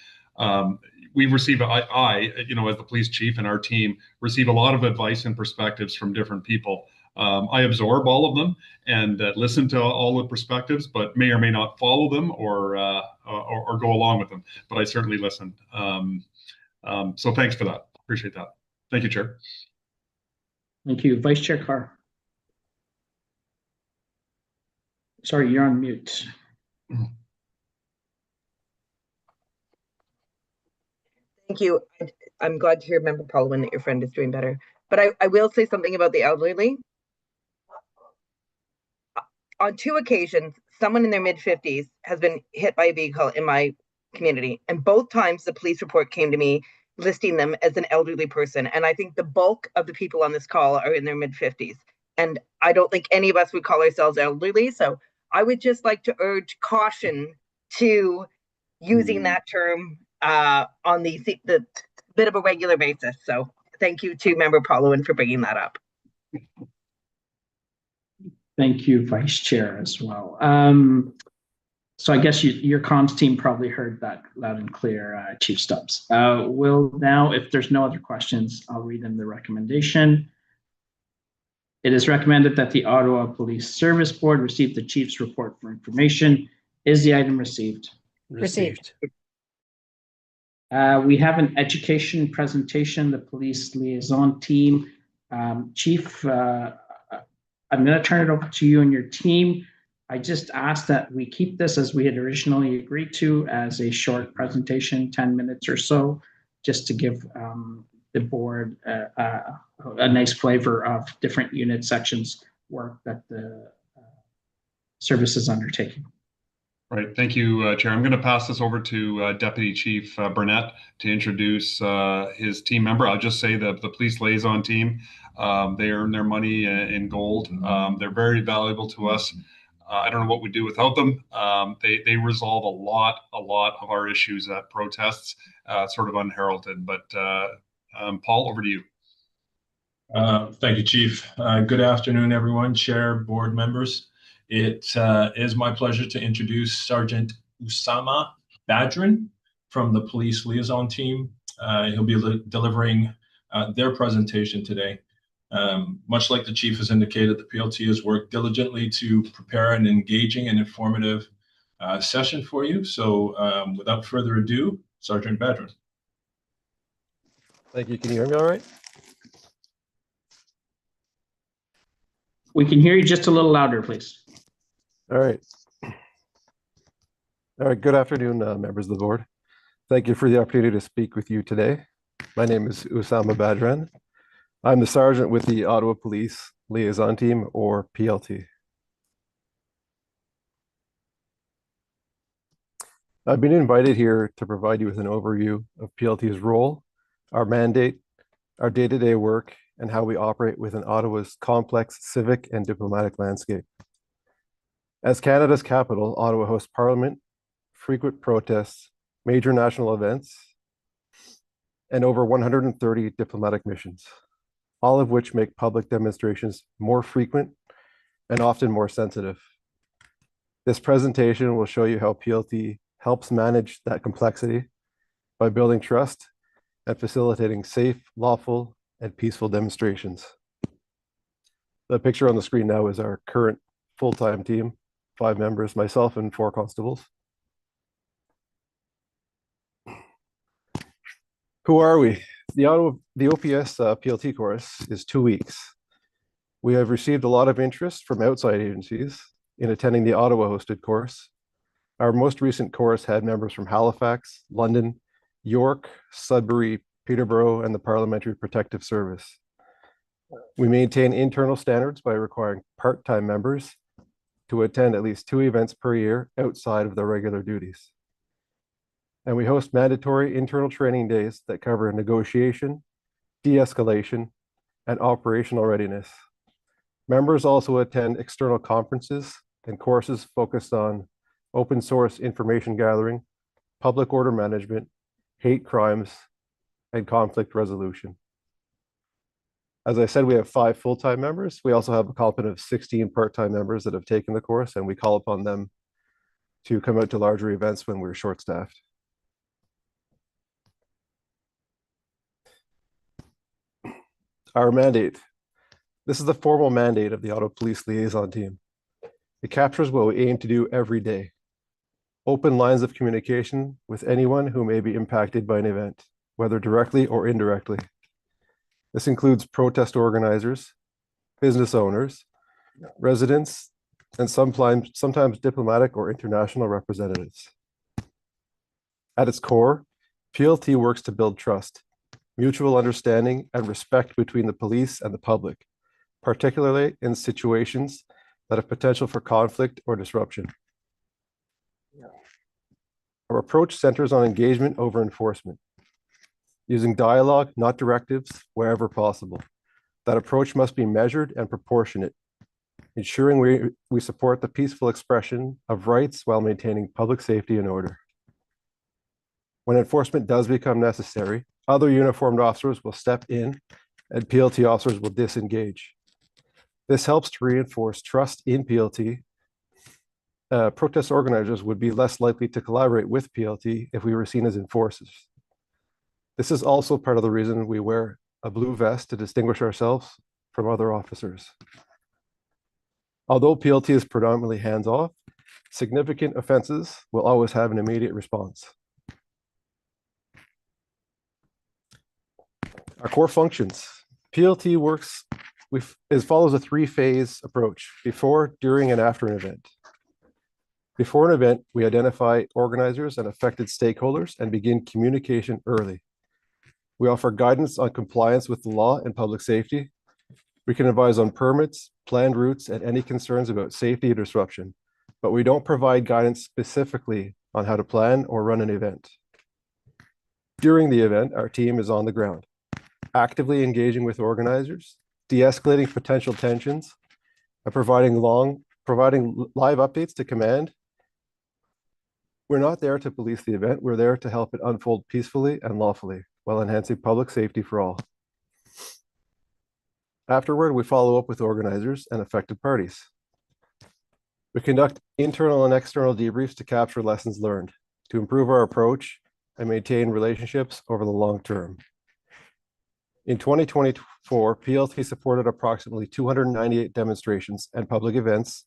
We receive, I, as the police chief and our team receive a lot of advice and perspectives from different people. I absorb all of them and listen to all the perspectives, but may or may not follow them or go along with them. But I certainly listen. So thanks for that. Appreciate that. Thank you, Chair. Thank you. Vice Chair Carr. Sorry, you're on mute. Thank you. I'm glad to hear, Member Paulowin, that your friend is doing better. But I will say something about the elderly. On 2 occasions, someone in their mid-50s has been hit by a vehicle in my community. And both times the police report came to me listing them as an elderly person. And I think the bulk of the people on this call are in their mid-50s. And I don't think any of us would call ourselves elderly. So I would just like to urge caution to using that term on the bit of a regular basis. So thank you to Member Paulowin for bringing that up. Thank you, Vice Chair, as well. So I guess your comms team probably heard that loud and clear, Chief Stubbs. We'll now, if there's no other questions, I'll read in the recommendation. It is recommended that the Ottawa Police Service Board receive the Chief's report for information. Is the item received? Received. We have an education presentation, the police liaison team. Chief, I'm going to turn it over to you and your team. I just asked that we keep this as we had originally agreed to as a short presentation, 10 minutes or so, just to give the board a nice flavor of different unit sections work that the service is undertaking. All right, thank you, Chair. I'm going to pass this over to Deputy Chief Burnett to introduce his team member. I'll just say that the police liaison team, they earn their money in gold. They're very valuable to us. I don't know what we do without them. They resolve a lot of our issues at protests, sort of unheralded. But Paul, over to you. Thank you, Chief. Good afternoon, everyone, Chair, board members. It is my pleasure to introduce Sergeant Usama Badran from the Police Liaison Team. He'll be delivering their presentation today. Much like the Chief has indicated, the PLT has worked diligently to prepare an engaging and informative session for you. So without further ado, Sergeant Badran. Thank you. Can you hear me all right? We can hear you just a little louder, please. All right. All right. Good afternoon, members of the board. Thank you for the opportunity to speak with you today. My name is Usama Badran. I'm the sergeant with the Ottawa Police Liaison Team, or PLT. I've been invited here to provide you with an overview of PLT's role, our mandate, our day-to-day work, and how we operate within Ottawa's complex civic and diplomatic landscape. As Canada's capital, Ottawa hosts Parliament, frequent protests, major national events, and over 130 diplomatic missions, all of which make public demonstrations more frequent and often more sensitive. This presentation will show you how PLT helps manage that complexity by building trust and facilitating safe, lawful, and peaceful demonstrations. The picture on the screen now is our current full-time team, 5 members, myself and 4 constables. Who are we? The OPS PLT course is 2 weeks. We have received a lot of interest from outside agencies in attending the Ottawa hosted course. Our most recent course had members from Halifax, London, York, Sudbury, Peterborough, and the Parliamentary Protective Service. We maintain internal standards by requiring part-time members to attend at least 2 events per year outside of their regular duties. And we host mandatory internal training days that cover negotiation, de-escalation, and operational readiness. Members also attend external conferences and courses focused on open source information gathering, public order management, hate crimes, and conflict resolution. As I said, we have 5 full-time members. We also have a complement of 16 part-time members that have taken the course, and we call upon them to come out to larger events when we're short-staffed. Our mandate. This is the formal mandate of the Ottawa Police Liaison Team. It captures what we aim to do every day. Open lines of communication with anyone who may be impacted by an event, whether directly or indirectly. This includes protest organizers, business owners, residents, and sometimes diplomatic or international representatives. At its core, PLT works to build trust, mutual understanding, and respect between the police and the public, particularly in situations that have potential for conflict or disruption. Our approach centers on engagement over enforcement, using dialogue, not directives, wherever possible. That approach must be measured and proportionate, ensuring we support the peaceful expression of rights while maintaining public safety and order. When enforcement does become necessary, other uniformed officers will step in and PLT officers will disengage. This helps to reinforce trust in PLT. Protest organizers would be less likely to collaborate with PLT if we were seen as enforcers. This is also part of the reason we wear a blue vest to distinguish ourselves from other officers. Although PLT is predominantly hands-off, significant offenses will always have an immediate response. Our core functions. PLT works follows a 3-phase approach: before, during, and after an event. Before an event, we identify organizers and affected stakeholders and begin communication early. We offer guidance on compliance with the law and public safety. We can advise on permits, planned routes, and any concerns about safety or disruption, but we don't provide guidance specifically on how to plan or run an event. During the event, our team is on the ground, actively engaging with organizers, de-escalating potential tensions, and providing live updates to command. We're not there to police the event. We're there to help it unfold peacefully and lawfully while enhancing public safety for all. Afterward, we follow up with organizers and affected parties. We conduct internal and external debriefs to capture lessons learned, to improve our approach and maintain relationships over the long term. In 2024, PLT supported approximately 298 demonstrations and public events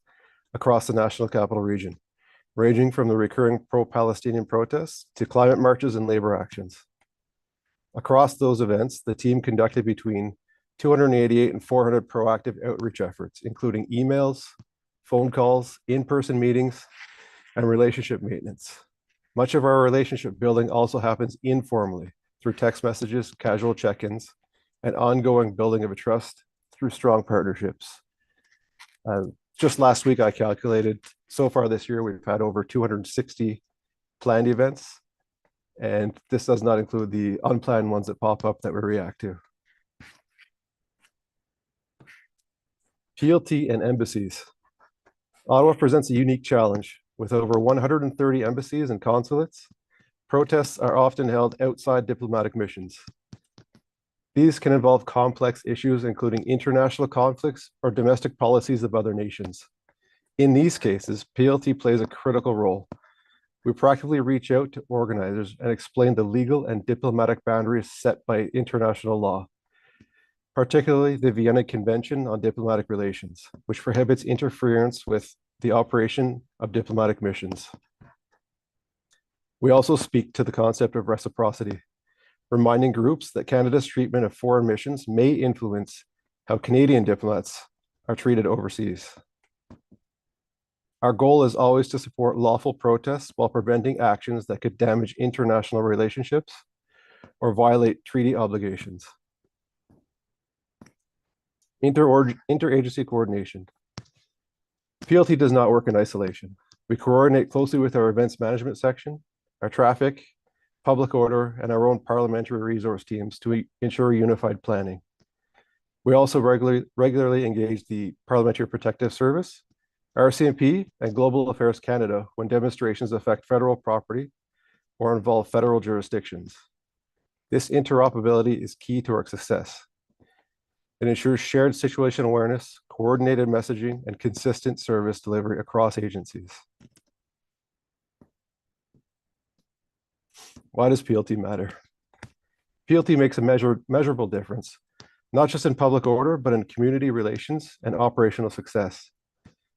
across the National Capital Region, ranging from the recurring pro-Palestinian protests to climate marches and labor actions. Across those events, the team conducted between 288 and 400 proactive outreach efforts, including emails, phone calls, in-person meetings, and relationship maintenance. Much of our relationship building also happens informally through text messages, casual check-ins, and ongoing building of a trust through strong partnerships. Just last week, I calculated, so far this year, we've had over 260 planned events, and this does not include the unplanned ones that pop up that we react to. PLT and embassies. Ottawa presents a unique challenge. With over 130 embassies and consulates, protests are often held outside diplomatic missions. These can involve complex issues, including international conflicts or domestic policies of other nations. In these cases, PLT plays a critical role. We proactively reach out to organizers and explain the legal and diplomatic boundaries set by international law. particularly the Vienna Convention on Diplomatic Relations, which prohibits interference with the operation of diplomatic missions. We also speak to the concept of reciprocity, reminding groups that Canada's treatment of foreign missions may influence how Canadian diplomats are treated overseas. Our goal is always to support lawful protests while preventing actions that could damage international relationships or violate treaty obligations. Interagency coordination. PLT does not work in isolation. We coordinate closely with our events management section, our traffic, public order, and our own parliamentary resource teams to ensure unified planning. We also regularly engage the Parliamentary Protective Service, RCMP, and Global Affairs Canada when demonstrations affect federal property or involve federal jurisdictions. This interoperability is key to our success. It ensures shared situation awareness, coordinated messaging, and consistent service delivery across agencies. Why does PLT matter? PLT makes a measurable difference, not just in public order, but in community relations and operational success.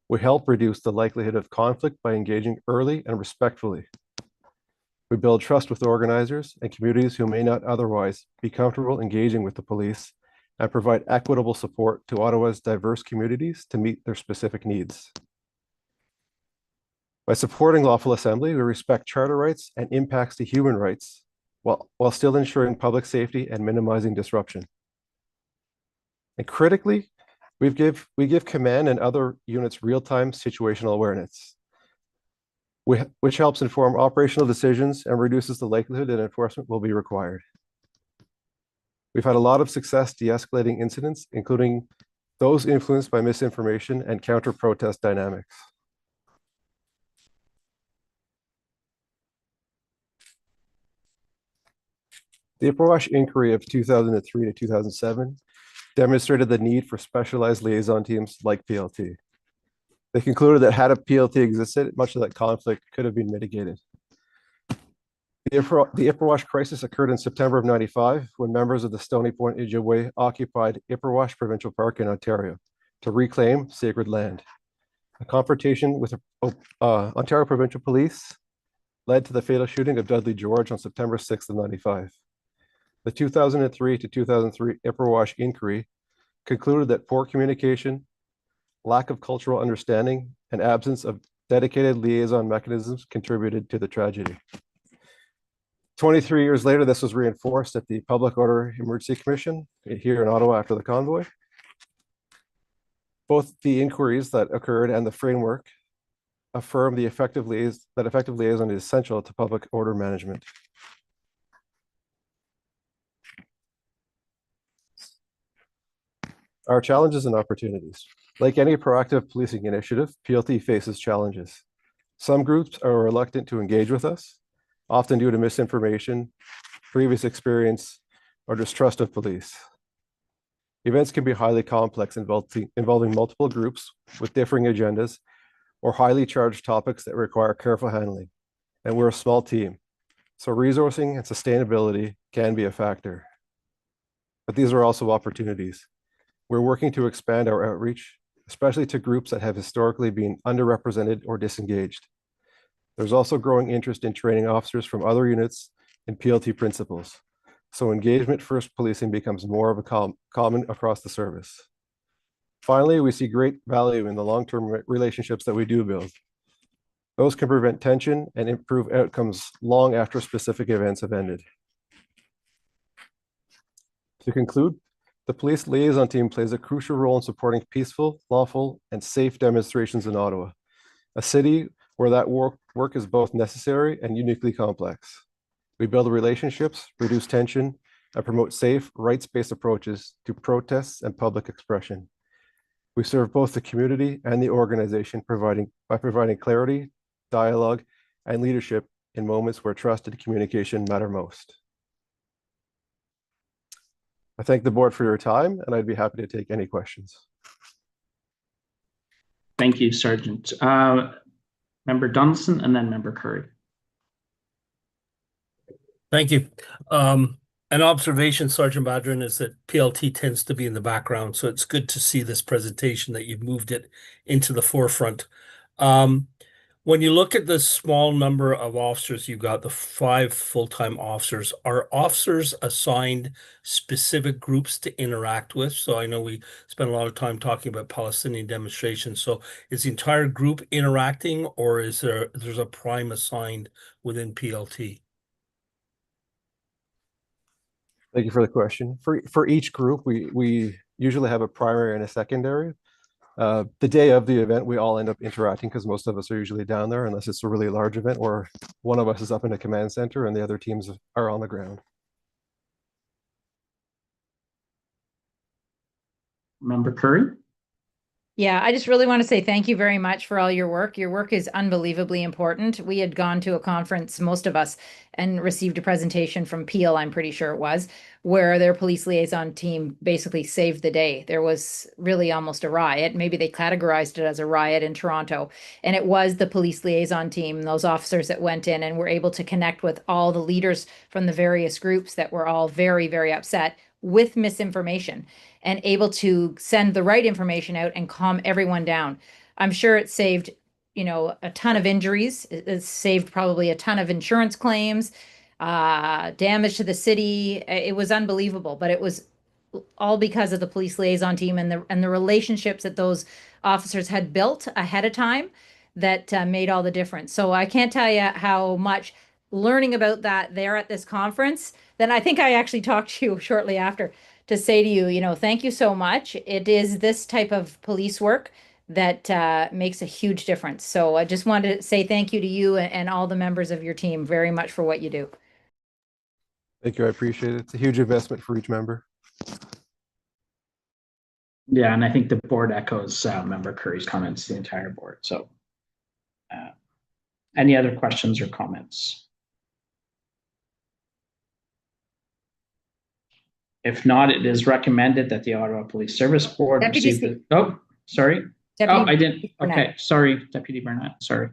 We help reduce the likelihood of conflict by engaging early and respectfully. We build trust with organizers and communities who may not otherwise be comfortable engaging with the police, and provide equitable support to Ottawa's diverse communities to meet their specific needs. By supporting lawful assembly, we respect charter rights and impacts to human rights, while still ensuring public safety and minimizing disruption. And critically, we give command and other units real-time situational awareness, which helps inform operational decisions and reduces the likelihood that enforcement will be required. We've had a lot of success de-escalating incidents, including those influenced by misinformation and counter-protest dynamics. The Ipperwash inquiry of 2003 to 2007 demonstrated the need for specialized liaison teams like PLT. They concluded that had a PLT existed, much of that conflict could have been mitigated. The Ipperwash crisis occurred in September of '95 when members of the Stony Point Ojibwe occupied Ipperwash Provincial Park in Ontario to reclaim sacred land. A confrontation with Ontario Provincial Police led to the fatal shooting of Dudley George on September 6th of '95. The 2003 to 2003 Ipperwash inquiry concluded that poor communication, lack of cultural understanding, and absence of dedicated liaison mechanisms contributed to the tragedy. 23 years later, this was reinforced at the Public Order Emergency Commission here in Ottawa after the convoy. Both the inquiries that occurred and the framework affirm that effective liaison is essential to public order management. Our challenges and opportunities. Like any proactive policing initiative, PLT faces challenges. Some groups are reluctant to engage with us, often due to misinformation, previous experience, or distrust of police. Events can be highly complex, involving multiple groups with differing agendas or highly charged topics that require careful handling. And we're a small team, so resourcing and sustainability can be a factor. But these are also opportunities. We're working to expand our outreach, especially to groups that have historically been underrepresented or disengaged. There's also growing interest in training officers from other units in PLT principles, so engagement-first policing becomes more of a common across the service. Finally, we see great value in the long-term relationships that we do build. Those can prevent tension and improve outcomes long after specific events have ended. To conclude, the police liaison team plays a crucial role in supporting peaceful, lawful, and safe demonstrations in Ottawa, a city where that work is both necessary and uniquely complex. We build relationships, reduce tension, and promote safe, rights-based approaches to protests and public expression. We serve both the community and the organization by providing clarity, dialogue, and leadership in moments where trust and communication matter most. I thank the board for your time, and I'd be happy to take any questions. Thank you, Sergeant. Member Donaldson and then Member Curry. Thank you. An observation, Sergeant Badrin, is that PLT tends to be in the background, so it's good to see this presentation that you've moved it into the forefront. When you look at the small number of officers, you've got the 5 full-time officers. Are officers assigned specific groups to interact with? So I know we spent a lot of time talking about Palestinian demonstrations. So is the entire group interacting, or is there's a prime assigned within PLT? Thank you for the question. For each group, we usually have a primary and a secondary. The day of the event, we all end up interacting because most of us are usually down there, unless it's a really large event or one of us is up in a command center and the other teams are on the ground. Member Curry? Yeah, I just really want to say thank you very much for all your work. Your work is unbelievably important. We had gone to a conference, most of us, and received a presentation from Peel, I'm pretty sure it was, where their police liaison team basically saved the day. There was really almost a riot. Maybe they categorized it as a riot in Toronto. And it was the police liaison team, those officers that went in and were able to connect with all the leaders from the various groups that were all very, very upset with misinformation, and able to send the right information out and calm everyone down. I'm sure it saved, a ton of injuries. It saved probably a ton of insurance claims, damage to the city. It was unbelievable, but it was all because of the police liaison team and the relationships that those officers had built ahead of time that made all the difference. So I can't tell you how much learning about that there at this conference. Then I think I actually talked to you shortly after to say to you, thank you so much. It is this type of police work that makes a huge difference. So I just wanted to say thank you to you and all the members of your team very much for what you do. Thank you. I appreciate it. It's a huge investment for each member. Yeah, and I think the board echoes Member Curry's comments, the entire board. So any other questions or comments? If not, it is recommended that the Ottawa Police Service Board receive the, oh, sorry. Deputy I didn't. Burnett. Okay, sorry, Deputy Burnett, sorry.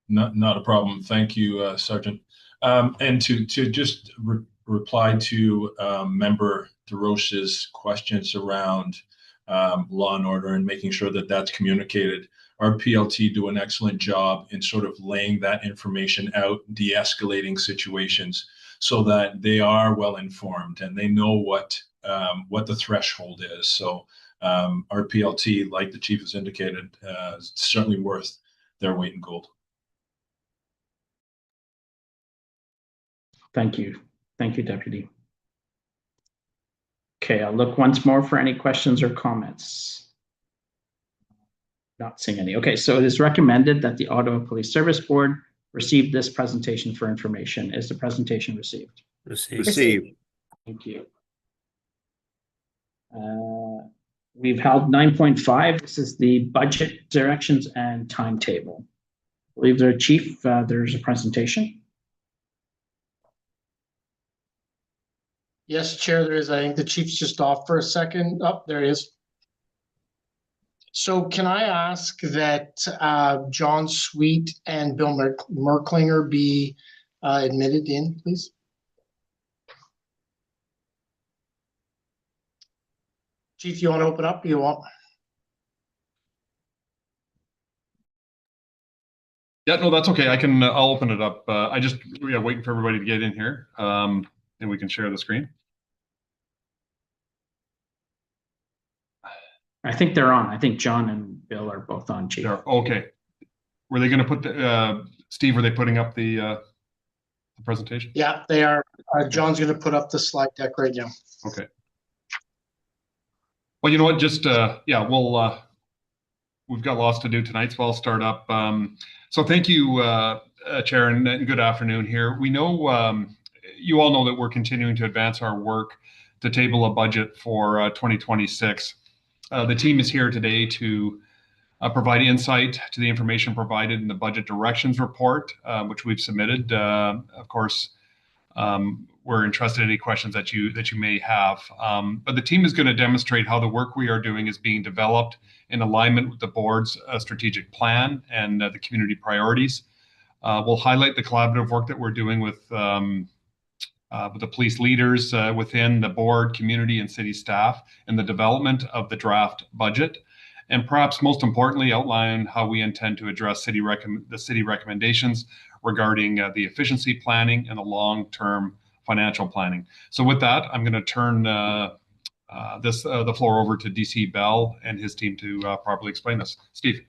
Not a problem. Thank you, Sergeant. And to just reply to Member DeRoche's questions around law and order and making sure that that's communicated. Our PLT do an excellent job in sort of laying that information out, de-escalating situations, so that they are well informed and they know what the threshold is. So our PLT, like the chief has indicated, is certainly worth their weight in gold. Thank you. Thank you, Deputy. Okay, I'll look once more for any questions or comments. Not seeing any. Okay, so it is recommended that the Ottawa Police Service Board receive this presentation for information. Is the presentation received? Received. Thank you. We've held 9.5. This is the budget directions and timetable. I believe there, Chief, there's a presentation. Yes, Chair, there is. I think the chief's just off for a second. Oh, there he is. So can I ask that John Sweet and Bill Merklinger be admitted in, please? Chief, you want to open up? You want? Yeah, no, that's okay. I'll open it up. I just waiting for everybody to get in here, and we can share the screen. I think they're on. I think John and Bill are both on, Chief. Okay. Were they going to put the Steve? Were they putting up the presentation? Yeah, they are. John's going to put up the slide deck right now. Okay. Well, you know what? Just we've got lots to do tonight, so I'll start up. So thank you, Chair, and good afternoon here. We know you all know that we're continuing to advance our work to table a budget for 2026. The team is here today to provide insight to the information provided in the budget directions report, which we've submitted. Of course, we're interested in any questions that you may have. But the team is going to demonstrate how the work we are doing is being developed in alignment with the board's strategic plan and the community priorities. We'll highlight the collaborative work that we're doing with with the police leaders within the board, community, and city staff in the development of the draft budget, and perhaps most importantly, outline how we intend to address the city recommendations regarding the efficiency planning and the long-term financial planning. So with that, I'm going to turn the floor over to DC Bell and his team to properly explain this. Steve.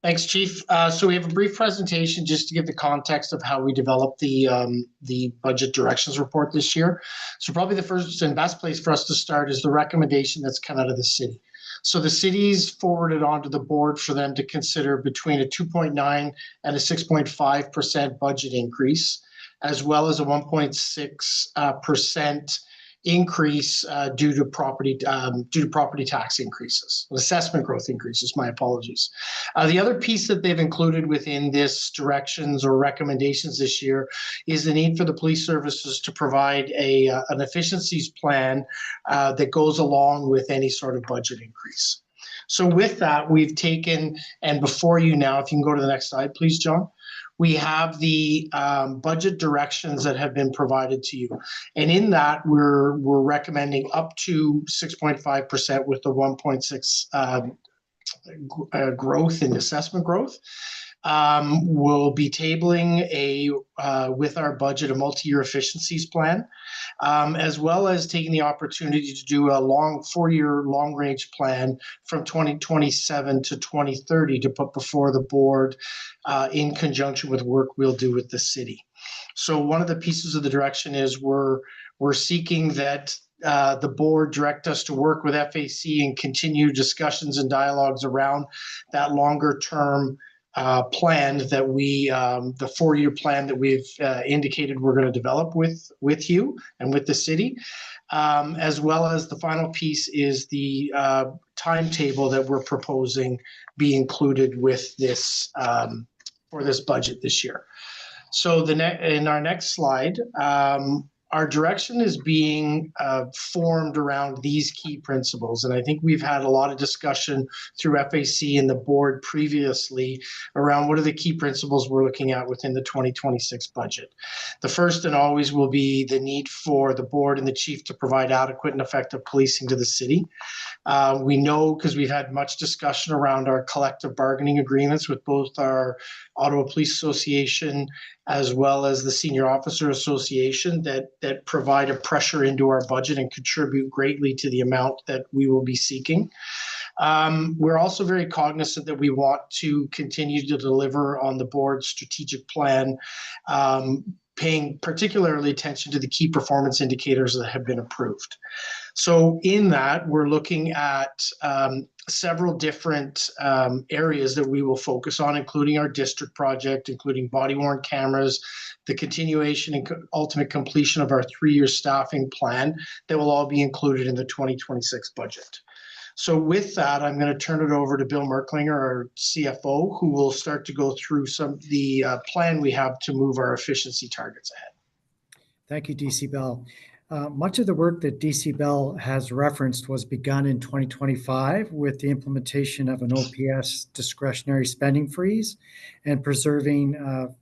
Thanks, Chief. So we have a brief presentation just to give the context of how we developed the budget directions report this year. So probably the first and best place for us to start is the recommendation that's come out of the city. So the city's forwarded onto the board for them to consider between a 2.9 and a 6.5% budget increase, as well as a 1.6% increase due to property tax increases, assessment growth increases. My apologies. The other piece that they've included within this directions or recommendations this year is the need for the police services to provide an efficiencies plan that goes along with any sort of budget increase. So with that, we've taken, and before you now, if you can go to the next slide, please, John. We have the budget directions that have been provided to you. And in that, we're recommending up to 6.5% with the 1.6 growth in assessment growth. We'll be tabling with our budget a multi-year efficiencies plan, as well as taking the opportunity to do a 4-year long-range plan from 2027 to 2030 to put before the board in conjunction with work we'll do with the city. So one of the pieces of the direction is we're seeking that the board direct us to work with FAC and continue discussions and dialogues around that longer term plan that the 4-year plan that we've indicated we're going to develop with you and with the city, as well as the final piece is the timetable that we're proposing be included with this for this budget this year. So in our next slide, our direction is being formed around these key principles. And I think we've had a lot of discussion through FAC and the board previously around what are the key principles we're looking at within the 2026 budget. The first and always will be the need for the board and the chief to provide adequate and effective policing to the city. We know, because we've had much discussion around our collective bargaining agreements with both our Ottawa Police Association as well as the Senior Officer Association that provide a pressure into our budget and contribute greatly to the amount that we will be seeking. We're also very cognizant that we want to continue to deliver on the board's strategic plan, paying particularly attention to the key performance indicators that have been approved. So in that, we're looking at several different areas that we will focus on, including our district project, including body-worn cameras, the continuation and ultimate completion of our 3-year staffing plan that will all be included in the 2026 budget. So with that, I'm going to turn it over to Bill Merklinger, our CFO, who will start to go through some of the plan we have to move our efficiency targets ahead. Thank you, DC Bell. Much of the work that DC Bell has referenced was begun in 2025 with the implementation of an OPS discretionary spending freeze and preserving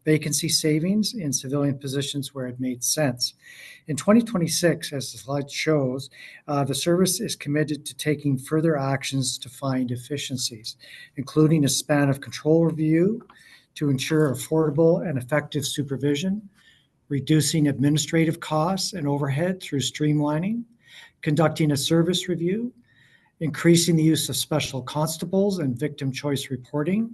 vacancy savings in civilian positions where it made sense. In 2026, as the slide shows, the service is committed to taking further actions to find efficiencies, including a span of control review to ensure affordable and effective supervision, reducing administrative costs and overhead through streamlining, conducting a service review, increasing the use of special constables and victim choice reporting,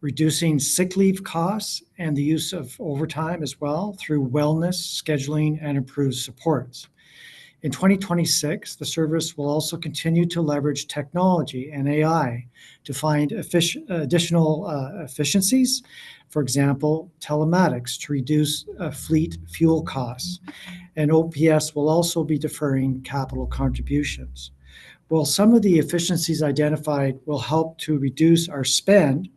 reducing sick leave costs and the use of overtime as well through wellness, scheduling, and improved supports. In 2026, the service will also continue to leverage technology and AI to find additional efficiencies. For example, telematics to reduce fleet fuel costs. And OPS will also be deferring capital contributions. While some of the efficiencies identified will help to reduce our spend,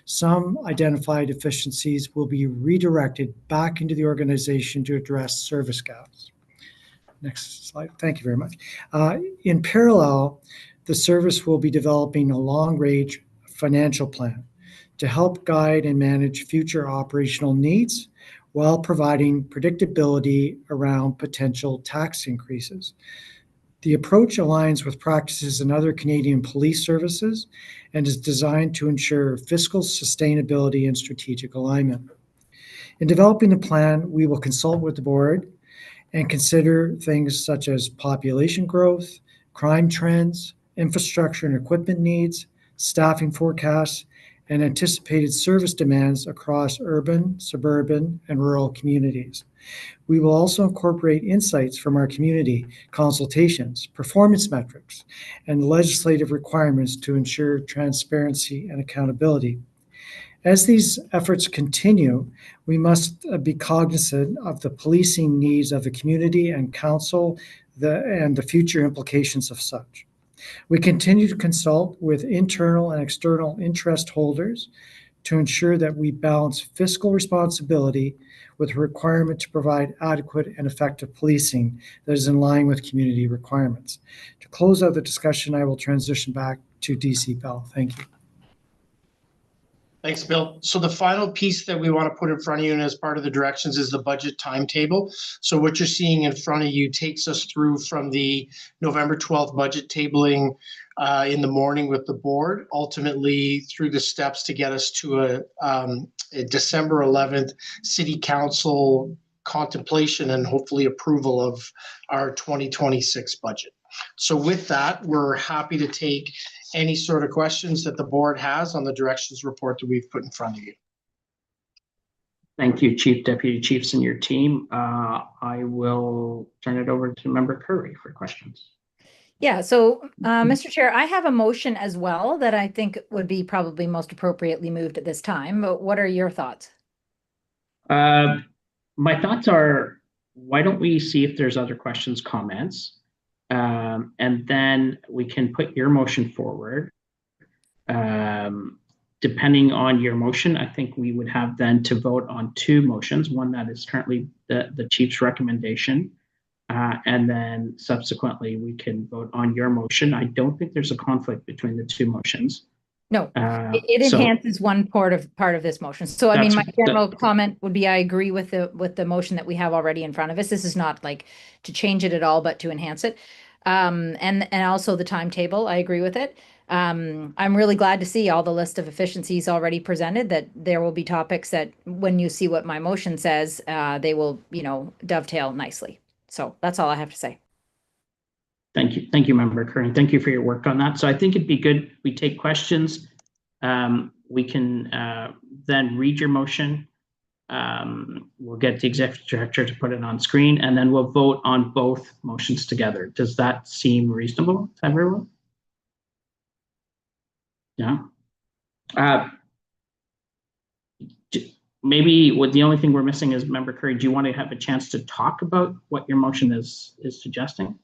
some identified efficiencies will be redirected back into the organization to address service gaps. Next slide. Thank you very much. In parallel, the service will be developing a long-range financial plan to help guide and manage future operational needs while providing predictability around potential tax increases. The approach aligns with practices in other Canadian police services and is designed to ensure fiscal sustainability and strategic alignment. In developing the plan, we will consult with the board and consider things such as population growth, crime trends, infrastructure and equipment needs, staffing forecasts, and anticipated service demands across urban, suburban, and rural communities. We will also incorporate insights from our community consultations, performance metrics, and legislative requirements to ensure transparency and accountability. As these efforts continue, we must be cognizant of the policing needs of the community and council and the future implications of such. We continue to consult with internal and external interest holders to ensure that we balance fiscal responsibility with a requirement to provide adequate and effective policing that is in line with community requirements. To close out the discussion, I will transition back to DC Bell. Thank you. Thanks, Bill. So the final piece that we want to put in front of you and as part of the directions is the budget timetable. So what you're seeing in front of you takes us through from the November 12th budget tabling in the morning with the board, ultimately through the steps to get us to a December 11th City Council contemplation and hopefully approval of our 2026 budget. So with that, we're happy to take any sort of questions that the board has on the directions report that we've put in front of you. Thank you, Chief, Deputy Chiefs, and your team. I will turn it over to Member Curry for questions. Yeah, so Mr. Chair, I have a motion as well that I think would be probably most appropriately moved at this time. But what are your thoughts? My thoughts are, why don't we see if there's other questions, comments, and then we can put your motion forward. Depending on your motion, I think we would have then to vote on two motions, one that is currently the Chief's recommendation, and then subsequently we can vote on your motion. I don't think there's a conflict between the two motions. No, it enhances one part of this motion. So I mean, my general comment would be I agree with the motion that we have already in front of us. This is not like to change it at all, but to enhance it. And also the timetable, I agree with it. I'm really glad to see all the list of efficiencies already presented, that there will be topics that when you see what my motion says, they will, dovetail nicely. So that's all I have to say. Thank you. Thank you, Member Curran. Thank you for your work on that. So I think it'd be good we take questions. We can then read your motion. We'll get the executive director to put it on screen, and then we'll vote on both motions together. Does that seem reasonable to everyone? Yeah. Maybe the only thing we're missing is, Member Curry, do you want to have a chance to talk about what your motion is suggesting?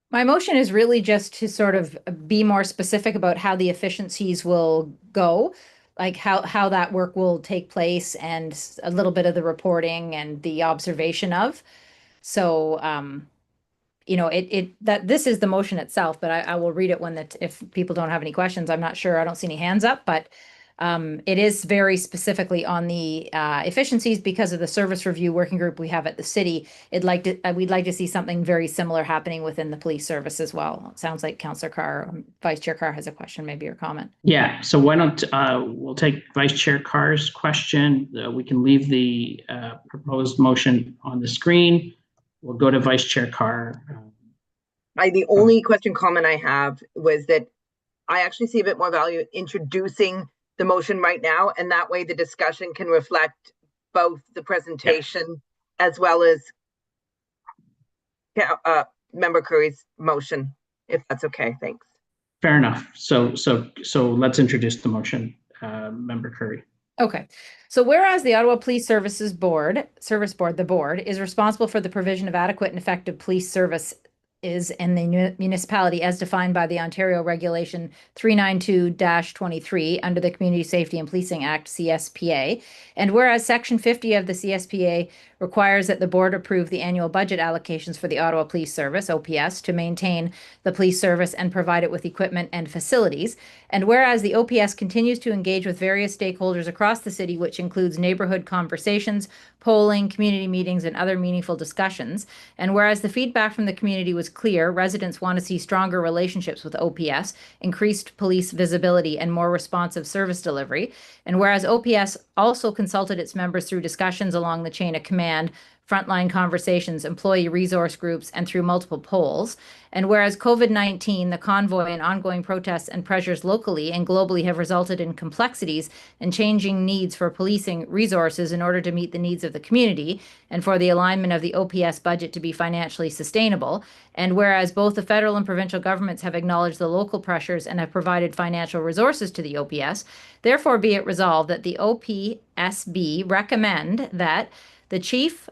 My motion is really just to sort of be more specific about how the efficiencies will go, like how that work will take place, and a little bit of the reporting and the observation of. So, that this is the motion itself, but I will read it if people don't have any questions. I'm not sure. I don't see any hands up, but it is very specifically on the efficiencies because of the service review working group we have at the city. We'd like to see something very similar happening within the police service as well. It sounds like Councillor Carr, Vice Chair Carr has a question, maybe, or comment. Yeah, so why don't we'll take Vice Chair Carr's question. We can leave the proposed motion on the screen. We'll go to Vice Chair Carr. The only question comment I have was that I actually see a bit more value in introducing the motion right now, and that way the discussion can reflect both the presentation as well as Member Curry's motion, if that's okay. Thanks. Fair enough. So let's introduce the motion, Member Curry. Okay. So whereas the Ottawa Police Service Board, the board, is responsible for the provision of adequate and effective police service is in the municipality as defined by the Ontario Regulation 392-23 under the Community Safety and Policing Act, CSPA. And whereas Section 50 of the CSPA requires that the board approve the annual budget allocations for the Ottawa Police Service, OPS, to maintain the police service and provide it with equipment and facilities. And whereas the OPS continues to engage with various stakeholders across the city, which includes neighborhood conversations, polling, community meetings, and other meaningful discussions. And whereas the feedback from the community was clear, residents want to see stronger relationships with OPS, increased police visibility, and more responsive service delivery. And whereas OPS also consulted its members through discussions along the chain of command, frontline conversations, employee resource groups, and through multiple polls. And whereas COVID-19, the convoy, and ongoing protests and pressures locally and globally have resulted in complexities and changing needs for policing resources in order to meet the needs of the community and for the alignment of the OPS budget to be financially sustainable. And whereas both the federal and provincial governments have acknowledged the local pressures and have provided financial resources to the OPS, therefore be it resolved that the OPSB recommend that the chief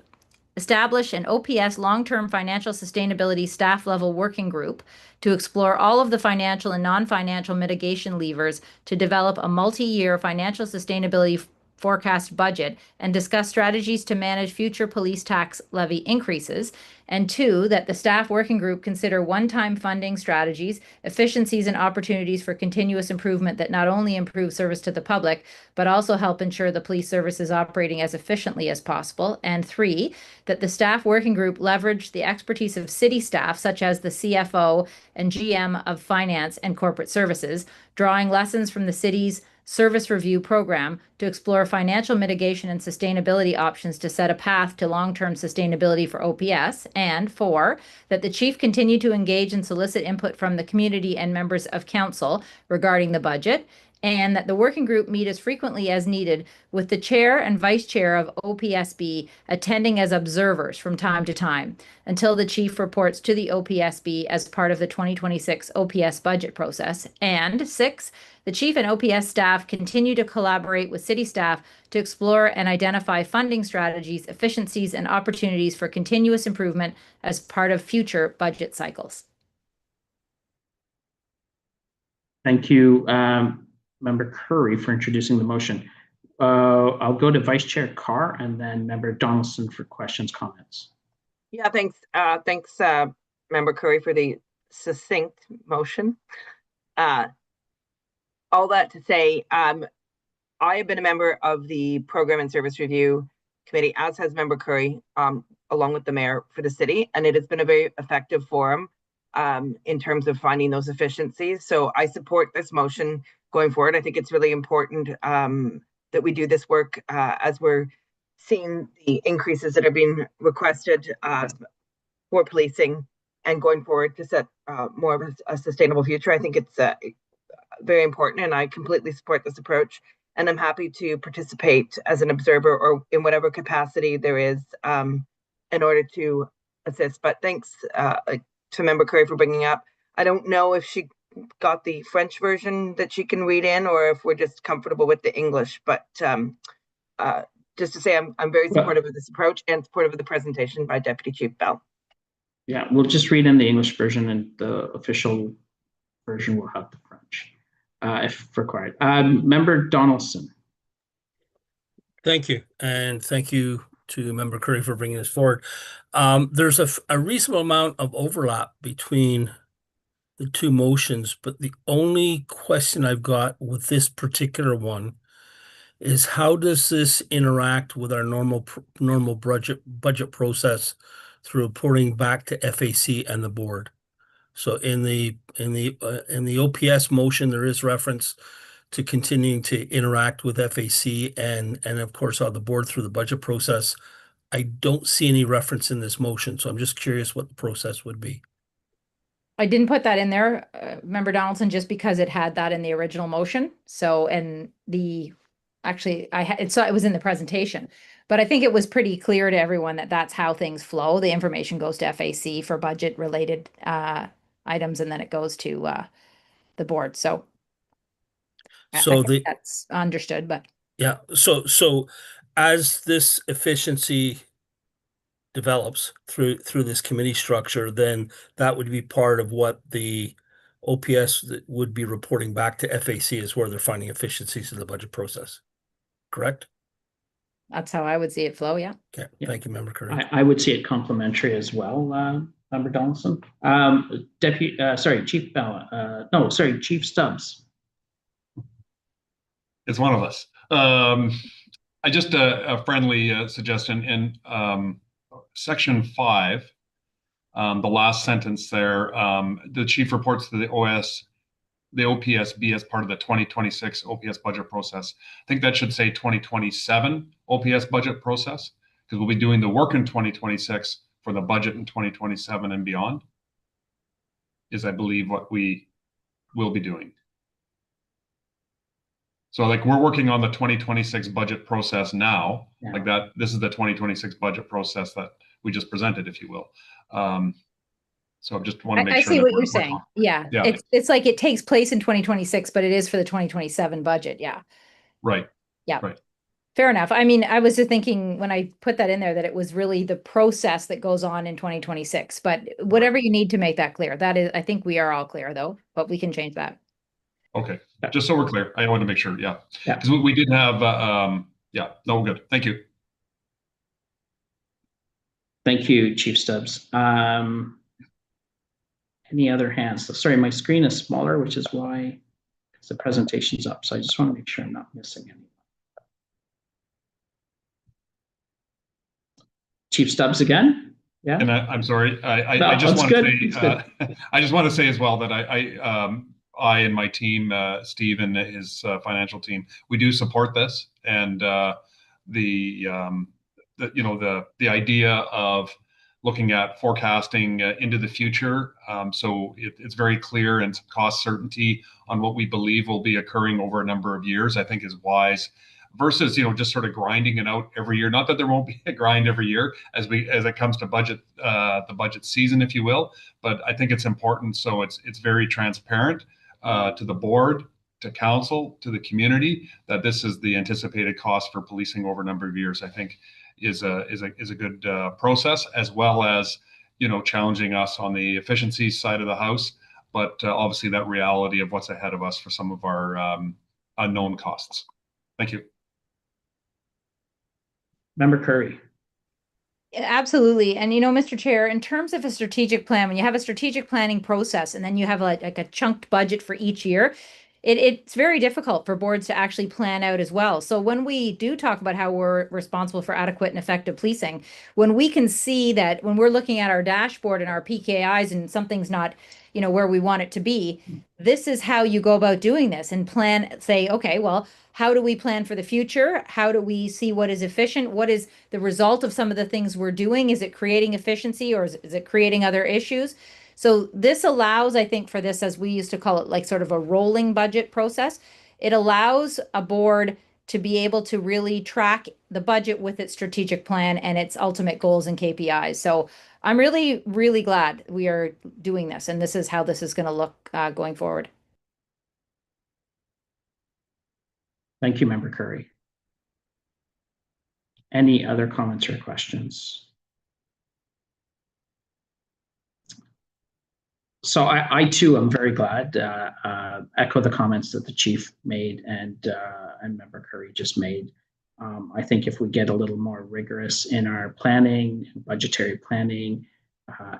establish an OPS long-term financial sustainability staff level working group to explore all of the financial and non-financial mitigation levers to develop a multi-year financial sustainability forecast budget and discuss strategies to manage future police tax levy increases. And two, that the staff working group consider one-time funding strategies, efficiencies, and opportunities for continuous improvement that not only improve service to the public, but also help ensure the police service is operating as efficiently as possible. And three, that the staff working group leverage the expertise of city staff, such as the CFO and GM of Finance and Corporate Services, drawing lessons from the city's service review program to explore financial mitigation and sustainability options to set a path to long-term sustainability for OPS. And four, that the chief continue to engage and solicit input from the community and members of council regarding the budget, and that the working group meet as frequently as needed, with the chair and vice chair of OPSB attending as observers from time to time until the chief reports to the OPSB as part of the 2026 OPS budget process. And six, the chief and OPS staff continue to collaborate with city staff to explore and identify funding strategies, efficiencies, and opportunities for continuous improvement as part of future budget cycles. Thank you, Member Curry, for introducing the motion. I'll go to Vice Chair Carr and then Member Donaldson for questions, comments. Yeah, thanks. Thanks, Member Curry, for the succinct motion. All that to say, I have been a member of the Program and Service Review Committee, as has Member Curry, along with the Mayor for the city, and it has been a very effective forum in terms of finding those efficiencies. So I support this motion going forward. I think it's really important that we do this work as we're seeing the increases that are being requested for policing and going forward to set more of a sustainable future. I think it's very important, and I completely support this approach. And I'm happy to participate as an observer or in whatever capacity there is in order to assist. But thanks to Member Curry for bringing up. I don't know if she got the French version that she can read in, or if we're just comfortable with the English. But just to say, I'm very supportive of this approach and supportive of the presentation by Deputy Chief Bell. Yeah, we'll just read in the English version, and the official version will have the French, if required. Member Donaldson. Thank you, and thank you to Member Curry for bringing this forward. There's a reasonable amount of overlap between the two motions, but the only question I've got with this particular one is, how does this interact with our normal budget process through reporting back to FAC and the board? So in the OPS motion, there is reference to continuing to interact with FAC and of course on the board through the budget process. I don't see any reference in this motion, so I'm just curious what the process would be. I didn't put that in there, Member Donaldson, just because it had that in the original motion. So, and actually it was in the presentation, but I think it was pretty clear to everyone that that's how things flow. The information goes to FAC for budget related items, and then it goes to the board. So that's understood, but yeah. So as this efficiency develops through this committee structure, then that would be part of what the OPS would be reporting back to FAC, is where they're finding efficiencies in the budget process. Correct? That's how I would see it flow. Yeah. Okay, thank you, Member Curry. I would see it complementary as well, Member Donaldson. Chief Stubbs. It's one of us. I just a friendly suggestion in section 5, the last sentence there. The chief reports to the OPSB as part of the 2026 OPS budget process. I think that should say 2027 OPS budget process, because we'll be doing the work in 2026 for the budget in 2027 and beyond, is I believe what we will be doing. So like we're working on the 2026 budget process now, like that. This is the 2026 budget process that we just presented, if you will. So I just want to make sure. I see what you're saying. Yeah. It's like it takes place in 2026, but it is for the 2027 budget. Yeah. Right. Yeah. Right. Fair enough. I mean, I was just thinking when I put that in there that it was really the process that goes on in 2026, but whatever you need to make that clear. That is, I think we are all clear though, but we can change that. Okay. Just so we're clear. I want to make sure. Yeah. Because we did have, no, good. Thank you. Thank you, Chief Stubbs. Any other hands? So, sorry, my screen is smaller, which is why the presentation's up. So I just want to make sure I'm not missing anyone. Chief Stubbs again? Yeah. And I'm sorry. I just want to say, I just want to say as well that I and my team, Steve and his financial team, we do support this, and the idea of looking at forecasting into the future. So it's very clear and some cost certainty on what we believe will be occurring over a number of years, I think is wise, versus, just sort of grinding it out every year. Not that there won't be a grind every year as it comes to budget, the budget season, if you will, but I think it's important. So it's very transparent to the board, to council, to the community, that this is the anticipated cost for policing over a number of years. I think is a good process, as well as challenging us on the efficiency side of the house, but obviously that reality of what's ahead of us for some of our unknown costs. Thank you. Member Curry. Absolutely. And Mr. Chair, in terms of a strategic plan, when you have a strategic planning process and then you have like a chunked budget for each year, it's very difficult for boards to actually plan out as well. So when we do talk about how we're responsible for adequate and effective policing, when we can see that when we're looking at our dashboard and our PKIs and something's not, where we want it to be, this is how you go about doing this and plan, say, okay, well, how do we plan for the future? How do we see what is efficient? What is the result of some of the things we're doing? Is it creating efficiency, or is it creating other issues? So this allows, I think, for this, as we used to call it, like sort of a rolling budget process, it allows a board to be able to really track the budget with its strategic plan and its ultimate goals and KPIs. So I'm really, really glad we are doing this, and this is how this is going to look going forward. Thank you, Member Curry. Any other comments or questions? So I too am very glad, echo the comments that the chief made and Member Curry just made. I think if we get a little more rigorous in our planning, budgetary planning,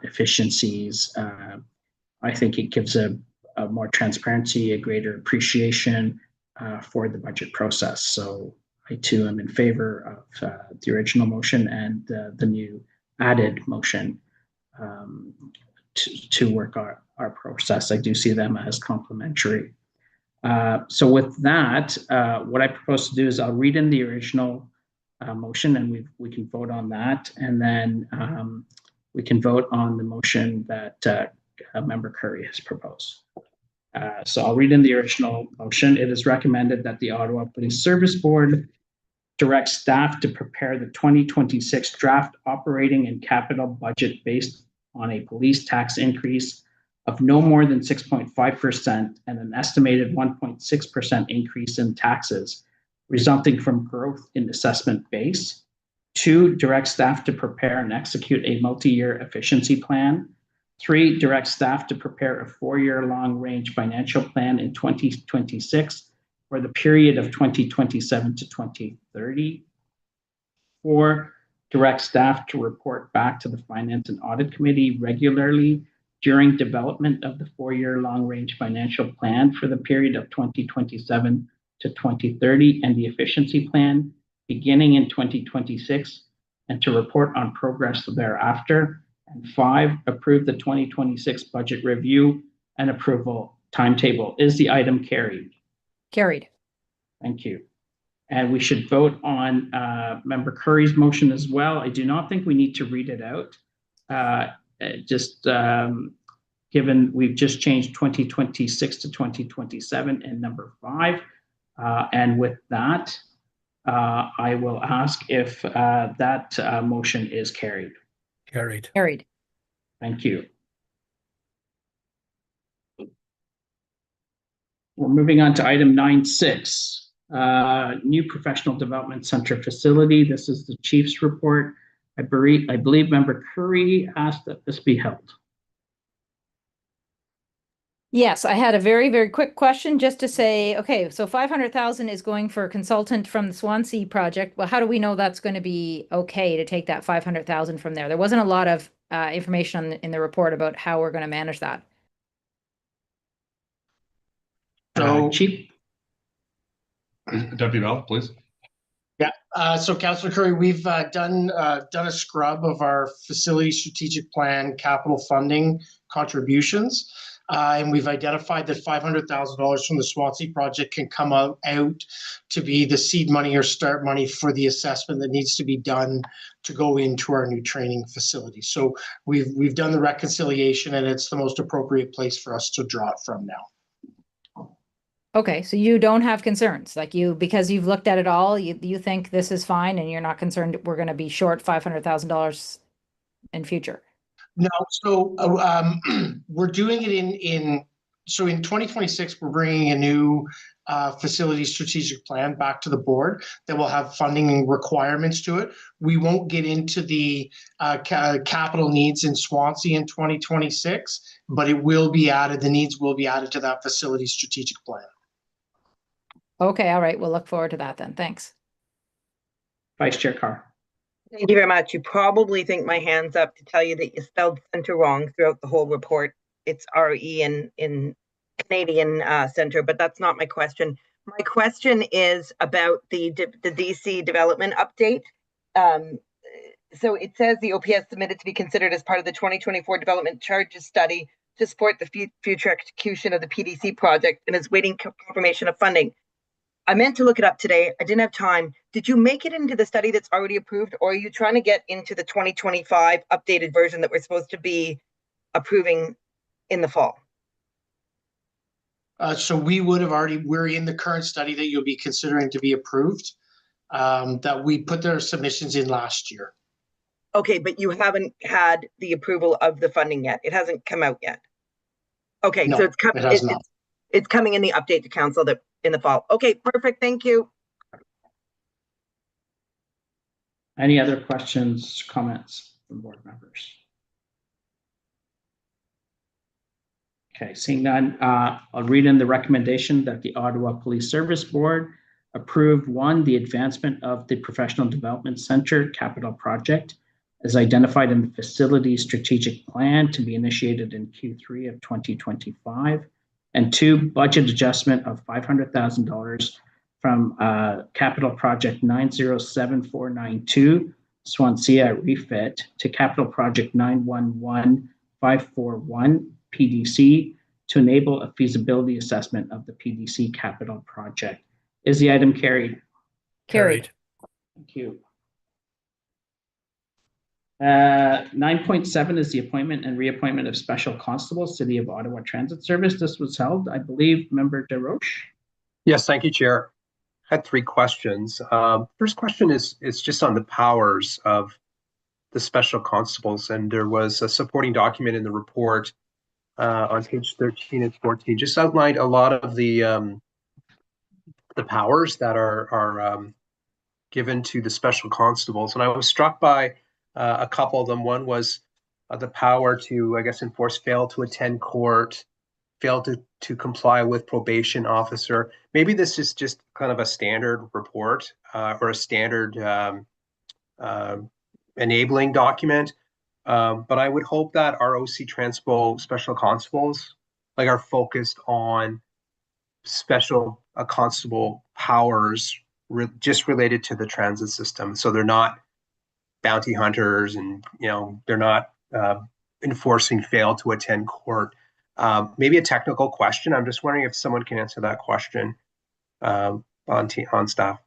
efficiencies, I think it gives a more transparency, a greater appreciation for the budget process. So I too am in favor of the original motion and the new added motion to work our process. I do see them as complementary. So with that, what I propose to do is I'll read in the original motion, and we can vote on that, and then we can vote on the motion that Member Curry has proposed. So I'll read in the original motion. It is recommended that the Ottawa Police Service Board direct staff to prepare the 2026 draft operating and capital budget based on a police tax increase of no more than 6.5% and an estimated 1.6% increase in taxes resulting from growth in assessment base. 2, direct staff to prepare and execute a multi-year efficiency plan. 3, direct staff to prepare a 4-year long-range financial plan in 2026 for the period of 2027 to 2030. 4, direct staff to report back to the Finance and Audit Committee regularly during development of the 4-year long-range financial plan for the period of 2027 to 2030 and the efficiency plan beginning in 2026, and to report on progress thereafter. And 5, approve the 2026 budget review and approval timetable. Is the item carried? Carried. Thank you. And we should vote on Member Curry's motion as well. I do not think we need to read it out. Given we've just changed 2026 to 2027 and number 5. And with that, I will ask if that motion is carried. Carried. Carried. Thank you. We're moving on to item 9.6, new professional development center facility. This is the chief's report. I believe Member Curry asked that this be held. Yes, I had a very, very quick question just to say, okay, so 500,000 is going for a consultant from the Swansea project. Well, how do we know that's going to be okay to take that 500,000 from there? There wasn't a lot of information in the report about how we're going to manage that. So, Chief. Deputy Bell, please. Yeah. So, Councillor Curry, we've done a scrub of our facility strategic plan capital funding contributions. And we've identified that $500,000 from the Swansea project can come out to be the seed money or start money for the assessment that needs to be done to go into our new training facility. So we've done the reconciliation, and it's the most appropriate place for us to draw it from now. Okay, so you don't have concerns, because you've looked at it all, you think this is fine and you're not concerned we're going to be short $500,000 in future? No, so we're doing it so in 2026, we're bringing a new facility strategic plan back to the board that will have funding requirements to it. We won't get into the capital needs in Swansea in 2026, but it will be added, the needs will be added to that facility strategic plan. Okay, all right, we'll look forward to that then, thanks. Vice Chair Carr. Thank you very much. You probably think my hand's up to tell you that you spelled center wrong throughout the whole report. It's RE in Canadian center, but that's not my question. My question is about the DC development update. So it says the OPS submitted to be considered as part of the 2024 development charges study to support the future execution of the PDC project and is waiting confirmation of funding. I meant to look it up today. I didn't have time. Did you make it into the study that's already approved, or are you trying to get into the 2025 updated version that we're supposed to be approving in the fall? So we're in the current study that you'll be considering to be approved, that we put their submissions in last year. Okay, but you haven't had the approval of the funding yet. It hasn't come out yet. Okay, no, so it's coming. It's coming in the update to council in the fall. Okay, perfect. Thank you. Any other questions, comments from board members? Okay, seeing none, I'll read in the recommendation that the Ottawa Police Service Board approve 1, the advancement of the Professional Development Center capital project as identified in the facility strategic plan to be initiated in Q3 of 2025. And 2, budget adjustment of $500,000 from capital project 907492, Swansea refit, to capital project 911541, PDC, to enable a feasibility assessment of the PDC capital project. Is the item carried? Carried. Thank you. 9.7 is the appointment and reappointment of special constables, City of Ottawa Transit Service. This was held, I believe, Member DesRoches. Yes, thank you, Chair. I had 3 questions. First question is just on the powers of the special constables, and there was a supporting document in the report on page 13 and 14, just outlined a lot of the powers that are given to the special constables, and I was struck by a couple of them. One was the power to, I guess, enforce fail to attend court, fail to comply with probation officer. Maybe this is just kind of a standard report or a standard enabling document. But I would hope that our OC Transpo special constables are focused on special constable powers just related to the transit system. So they're not bounty hunters, and they're not enforcing fail to attend court. Maybe a technical question. I'm just wondering if someone can answer that question on staff.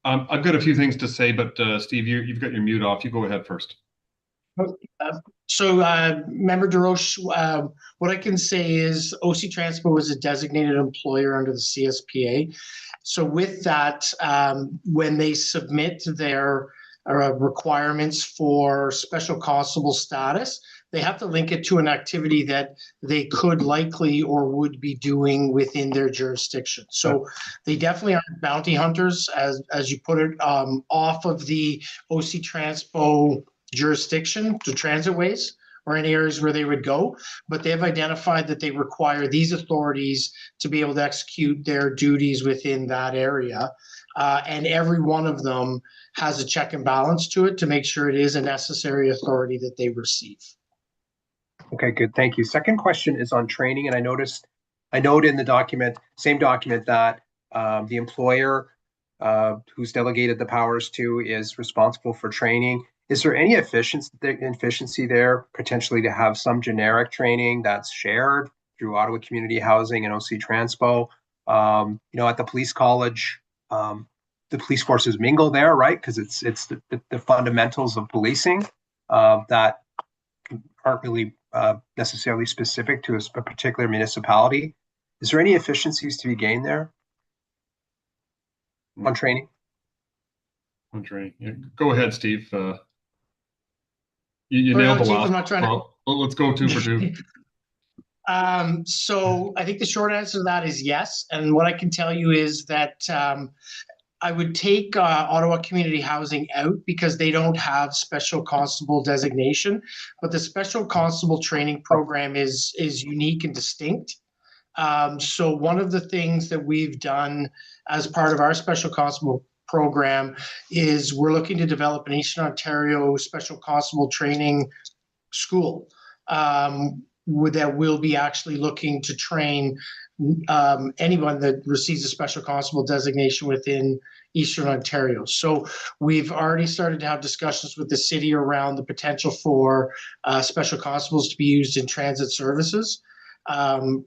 I've got a few things to say, but Steve, you've got your mute off. You go ahead first. So, Member DeRoche, what I can say is OC Transpo is a designated employer under the CSPA. So with that, when they submit their requirements for special constable status, they have to link it to an activity that they could likely or would be doing within their jurisdiction. So they definitely aren't bounty hunters, as you put it, off of the OC Transpo jurisdiction to transitways or any areas where they would go, but they've identified that they require these authorities to be able to execute their duties within that area. And every one of them has a check and balance to it to make sure it is a necessary authority that they receive. Okay, good. Thank you. Second question is on training. And I note in the document, same document, that the employer who's delegated the powers to is responsible for training. Is there any efficiency there potentially to have some generic training that's shared through Ottawa Community Housing and OC Transpo? At the police college, the police forces mingle there, right? Because it's the fundamentals of policing that aren't really necessarily specific to a particular municipality. Is there any efficiencies to be gained there on training? On training. Yeah. Go ahead, Steve. You nailed the last. I'm not trying to... Let's go 2 for 2. So I think the short answer to that is yes. And what I can tell you is that I would take Ottawa Community Housing out because they don't have special constable designation, but the special constable training program is unique and distinct. So one of the things that we've done as part of our special constable program is we're looking to develop an Eastern Ontario special constable training school that will be actually looking to train anyone that receives a special constable designation within Eastern Ontario. So we've already started to have discussions with the city around the potential for special constables to be used in transit services,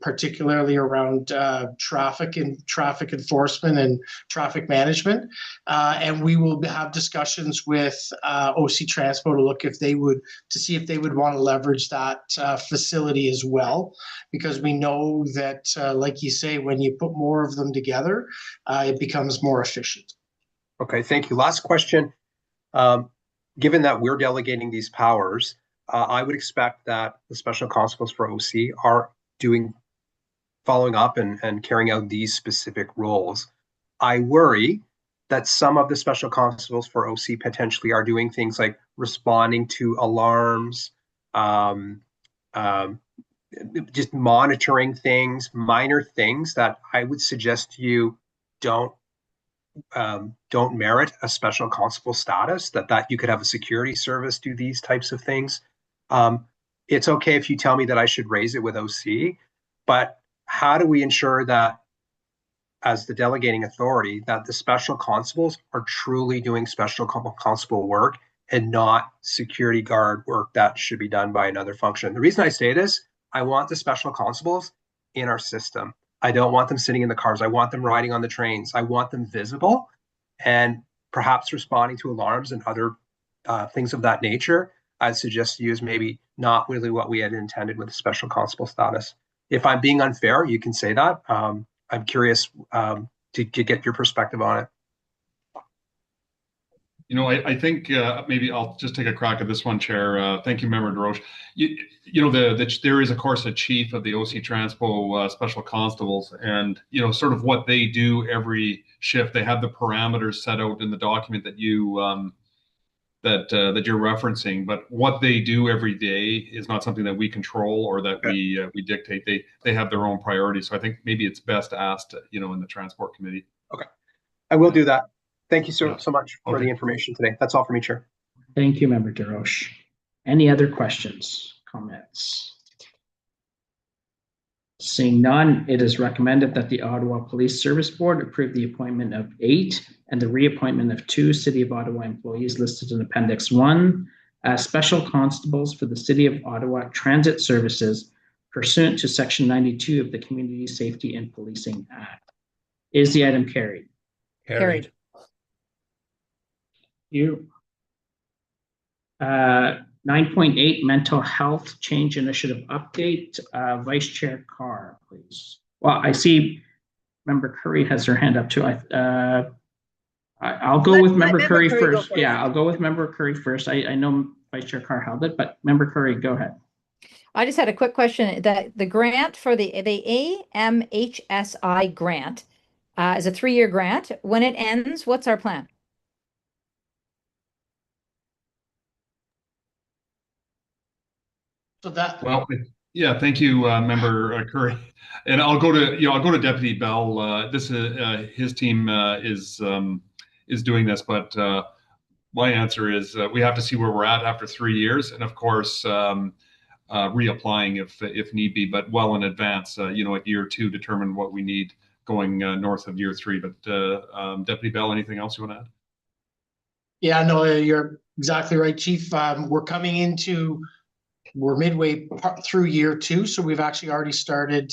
particularly around traffic enforcement and traffic management. And we will have discussions with OC Transpo to see if they would want to leverage that facility as well, because we know that, like you say, when you put more of them together, it becomes more efficient. Okay, thank you. Last question. Given that we're delegating these powers, I would expect that the special constables for OC are following up and carrying out these specific roles. I worry that some of the special constables for OC potentially are doing things like responding to alarms, just monitoring things, minor things that I would suggest to you don't merit a special constable status, that you could have a security service do these types of things. It's okay if you tell me that I should raise it with OC, but how do we ensure that, as the delegating authority, that the special constables are truly doing special constable work and not security guard work that should be done by another function? The reason I say this, I want the special constables in our system. I don't want them sitting in the cars. I want them riding on the trains. I want them visible and perhaps responding to alarms and other things of that nature. I'd suggest to you is maybe not really what we had intended with the special constable status. If I'm being unfair, you can say that. I'm curious to get your perspective on it. I think maybe I'll just take a crack at this one, Chair. Thank you, Member DeRoche. There is, of course, a chief of the OC Transpo Special Constables, and sort of what they do every shift. They have the parameters set out in the document that you that you're referencing, but what they do every day is not something that we control or that we dictate. They have their own priorities. So I think maybe it's best asked, in the Transport Committee. Okay, I will do that. Thank you so, Yeah. so much for Okay. the information today. That's all for me, Chair. Thank you, Member DeRoche. Any other questions, comments? Seeing none, it is recommended that the Ottawa Police Service Board approve the appointment of 8 and the reappointment of 2 City of Ottawa employees listed in Appendix 1 as special constables for the City of Ottawa Transit Services pursuant to Section 92 of the Community Safety and Policing Act. Is the item carried? Carried. You. 9.8 mental health change initiative update. Vice Chair Carr, please. Well, I see Member Curry has her hand up too. I'll go with Member Curry first. Yeah, I'll go with Member Curry first. I know Vice Chair Carr held it, but Member Curry, go ahead. I just had a quick question. That the grant for the AMHSI grant is a 3-year grant. When it ends, what's our plan? So that, Well, yeah, thank you, Member Curry. And I'll go to Deputy Bell. This is his team is doing this, but my answer is we have to see where we're at after 3 years, and of course reapplying if need be, but well in advance. At year 2, determine what we need going north of year 3. But Deputy Bell, anything else you want to add? yeah, no, you're exactly right, Chief. We're midway through year 2, so we've actually already started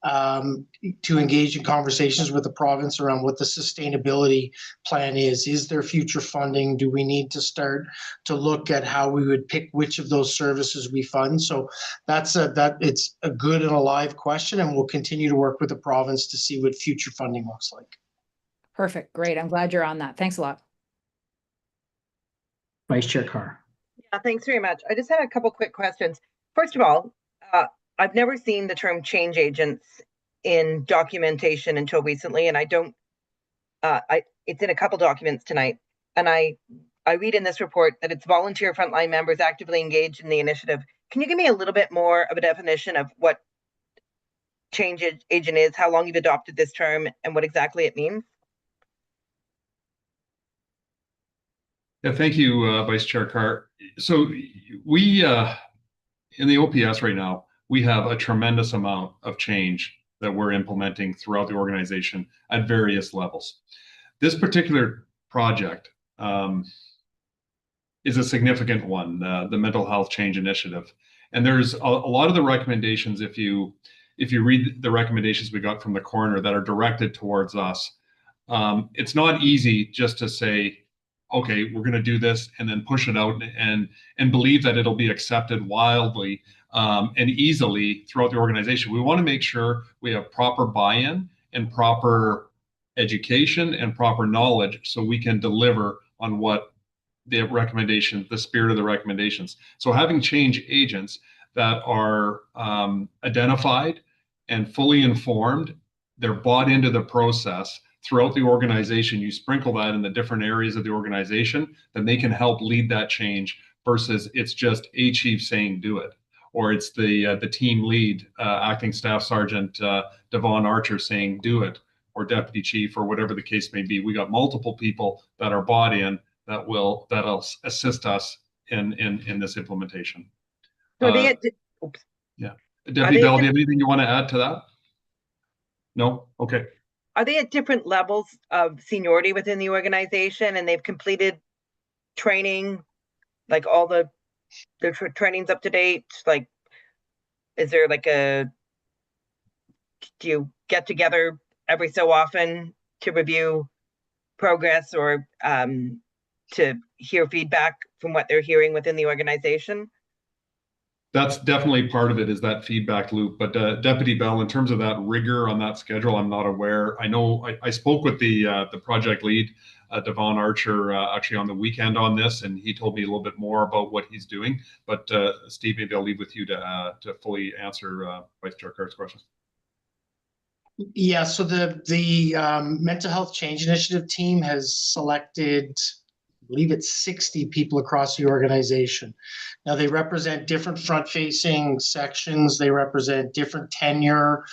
to engage in conversations with the province around what the sustainability plan is. Is there future funding? Do we need to start to look at how we would pick which of those services we fund? So it's a good and a live question, and we'll continue to work with the province to see what future funding looks like. Perfect. Great. I'm glad you're on that. Thanks a lot. Vice Chair Carr. Yeah, thanks very much. I just had a couple quick questions. First of all, I've never seen the term change agents in documentation until recently, and I don't. It's in a couple documents tonight, and I read in this report that it's volunteer frontline members actively engaged in the initiative. Can you give me a little bit more of a definition of what change agent is, how long you've adopted this term, and what exactly it means? Yeah, thank you, Vice Chair Carr. So we, in the OPS right now, we have a tremendous amount of change that we're implementing throughout the organization at various levels. This particular project is a significant one, the Mental Health Change Initiative. And there's a lot of the recommendations, if you read the recommendations we got from the coroner that are directed towards us, it's not easy just to say, okay, we're going to do this and then push it out and believe that it'll be accepted wildly and easily throughout the organization. We want to make sure we have proper buy-in and proper education and proper knowledge so we can deliver on what the recommendation, the spirit of the recommendations. So having change agents that are identified and fully informed, they're bought into the process throughout the organization, you sprinkle that in the different areas of the organization, then they can help lead that change versus it's just a chief saying do it, or it's the team lead, acting staff sergeant Devon Archer saying do it, or deputy chief, or whatever the case may be. We got multiple people that are bought in that'll assist us in this implementation. So yeah, Deputy Bell, do you have anything you want to add to that? No? Okay. Are they at different levels of seniority within the organization, and they've completed training, like all their training's up to date? Like, is there like do you get together every so often to review progress or to hear feedback from what they're hearing within the organization? That's definitely part of it, is that feedback loop. But Deputy Bell, in terms of that rigor on that schedule, I'm not aware. I know I spoke with the project lead, Devon Archer, actually on the weekend on this, and he told me a little bit more about what he's doing. But Steve, maybe I'll leave with you to fully answer Vice Chair Carr's question. Yeah, so the Mental Health Change Initiative team has selected believe it's 60 people across the organization. Now, they represent different front-facing sections. They represent different tenure.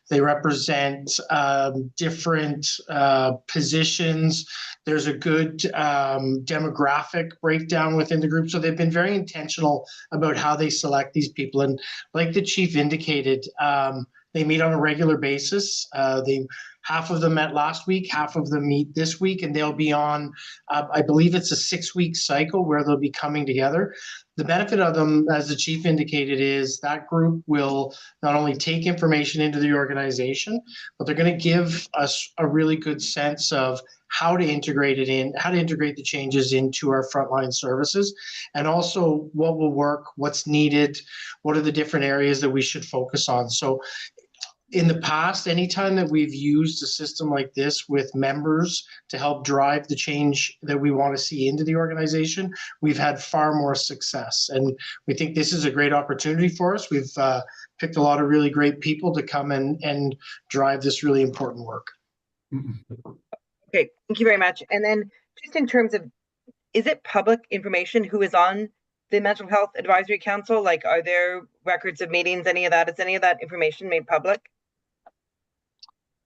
They represent different positions. There's a good demographic breakdown within the group. So they've been very intentional about how they select these people. And like the chief indicated, they meet on a regular basis. Half of them met last week, half of them meet this week, and they'll be on, I believe it's a 6-week cycle where they'll be coming together. The benefit of them, as the chief indicated, is that group will not only take information into the organization, but they're going to give us a really good sense of how to integrate it in, how to integrate the changes into our frontline services, and also what will work, what's needed, what are the different areas that we should focus on. So in the past, anytime that we've used a system like this with members to help drive the change that we want to see into the organization, we've had far more success. And we think this is a great opportunity for us. We've picked a lot of really great people to come and drive this really important work. Okay, thank you very much. And then just in terms of, is it public information who is on the Mental Health Advisory Council? Like, are there records of meetings, any of that? Is any of that information made public?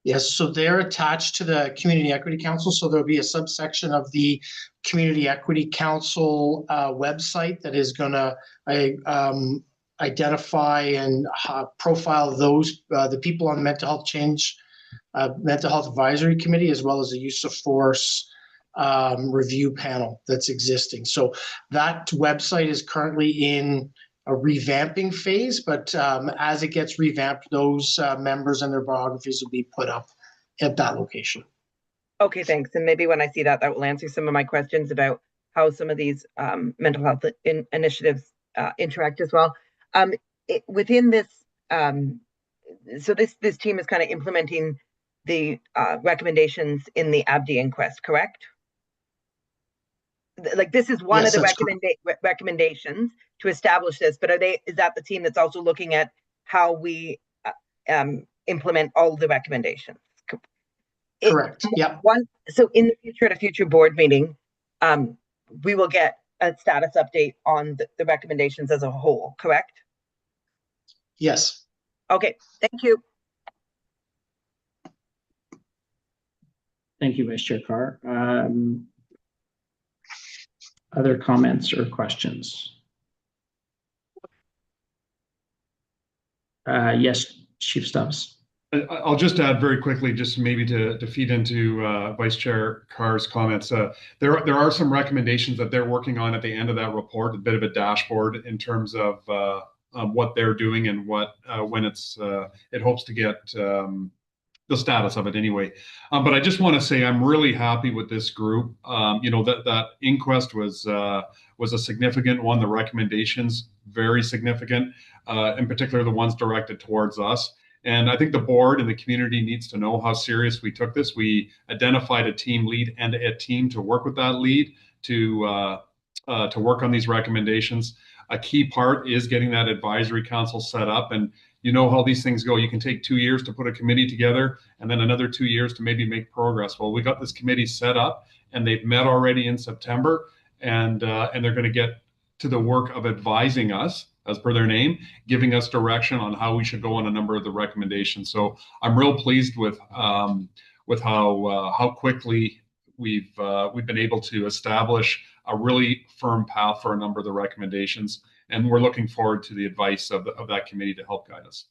Yes, so they're attached to the Community Equity Council. So there'll be a subsection of the Community Equity Council website that is going to identify and profile those the people on the mental health change, mental health advisory committee, as well as the use of force review panel that's existing. So that website is currently in a revamping phase, but as it gets revamped, those members and their biographies will be put up at that location. Okay, thanks. And maybe when I see that, that will answer some of my questions about how some of these mental health initiatives interact as well. Within this, so this team is kind of implementing the recommendations in the ABDI inquest, correct? Like, this is one Yes, of the recommendations to establish this, but is that the team that's also looking at how we implement all of the recommendations? Correct. Yeah. So in the future, at a future board meeting, we will get a status update on the recommendations as a whole, correct? Yes. Okay, thank you. Thank you, Vice Chair Carr. Other comments or questions? Yes, Chief Stubbs. I'll just add very quickly, just maybe to feed into Vice Chair Carr's comments. There are some recommendations that they're working on at the end of that report, a bit of a dashboard in terms of what they're doing and what when it hopes to get the status of it anyway. But I just want to say I'm really happy with this group. That inquest was a significant one. The recommendations, very significant, in particular the ones directed towards us. And I think the board and the community needs to know how serious we took this. We identified a team lead and a team to work with that lead to work on these recommendations. A key part is getting that advisory council set up. And you know how these things go. You can take 2 years to put a committee together and then another 2 years to maybe make progress. Well, we got this committee set up and they've met already in September, and they're going to get to the work of advising us, as per their name, giving us direction on how we should go on a number of the recommendations. So I'm real pleased with how quickly we've been able to establish a really firm path for a number of the recommendations, and we're looking forward to the advice of that committee to help guide us.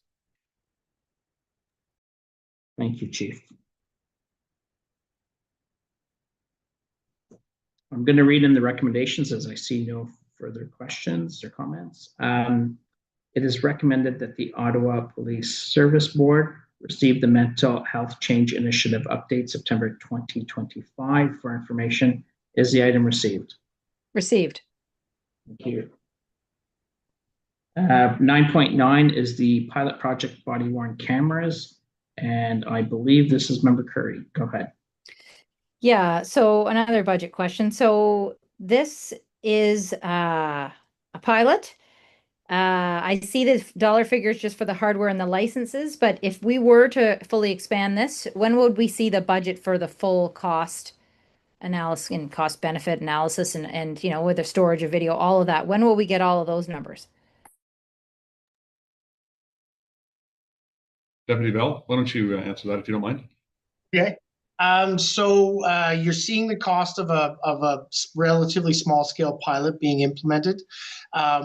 Thank you, Chief. I'm going to read in the recommendations as I see no further questions or comments. It is recommended that the Ottawa Police Service Board receive the Mental Health Change Initiative update September 2025 for information. Is the item received? Received. Thank you. 9.9 is the pilot project body-worn cameras, and I believe this is Member Curry. Go ahead. Yeah, so another budget question. So this is a pilot. I see the dollar figures just for the hardware and the licenses, but if we were to fully expand this, when would we see the budget for the full cost analysis and cost benefit analysis and, you know, with the storage of video, all of that? When will we get all of those numbers? Deputy Bell, why don't you answer that if you don't mind? Okay. So you're seeing the cost of a relatively small scale pilot being implemented.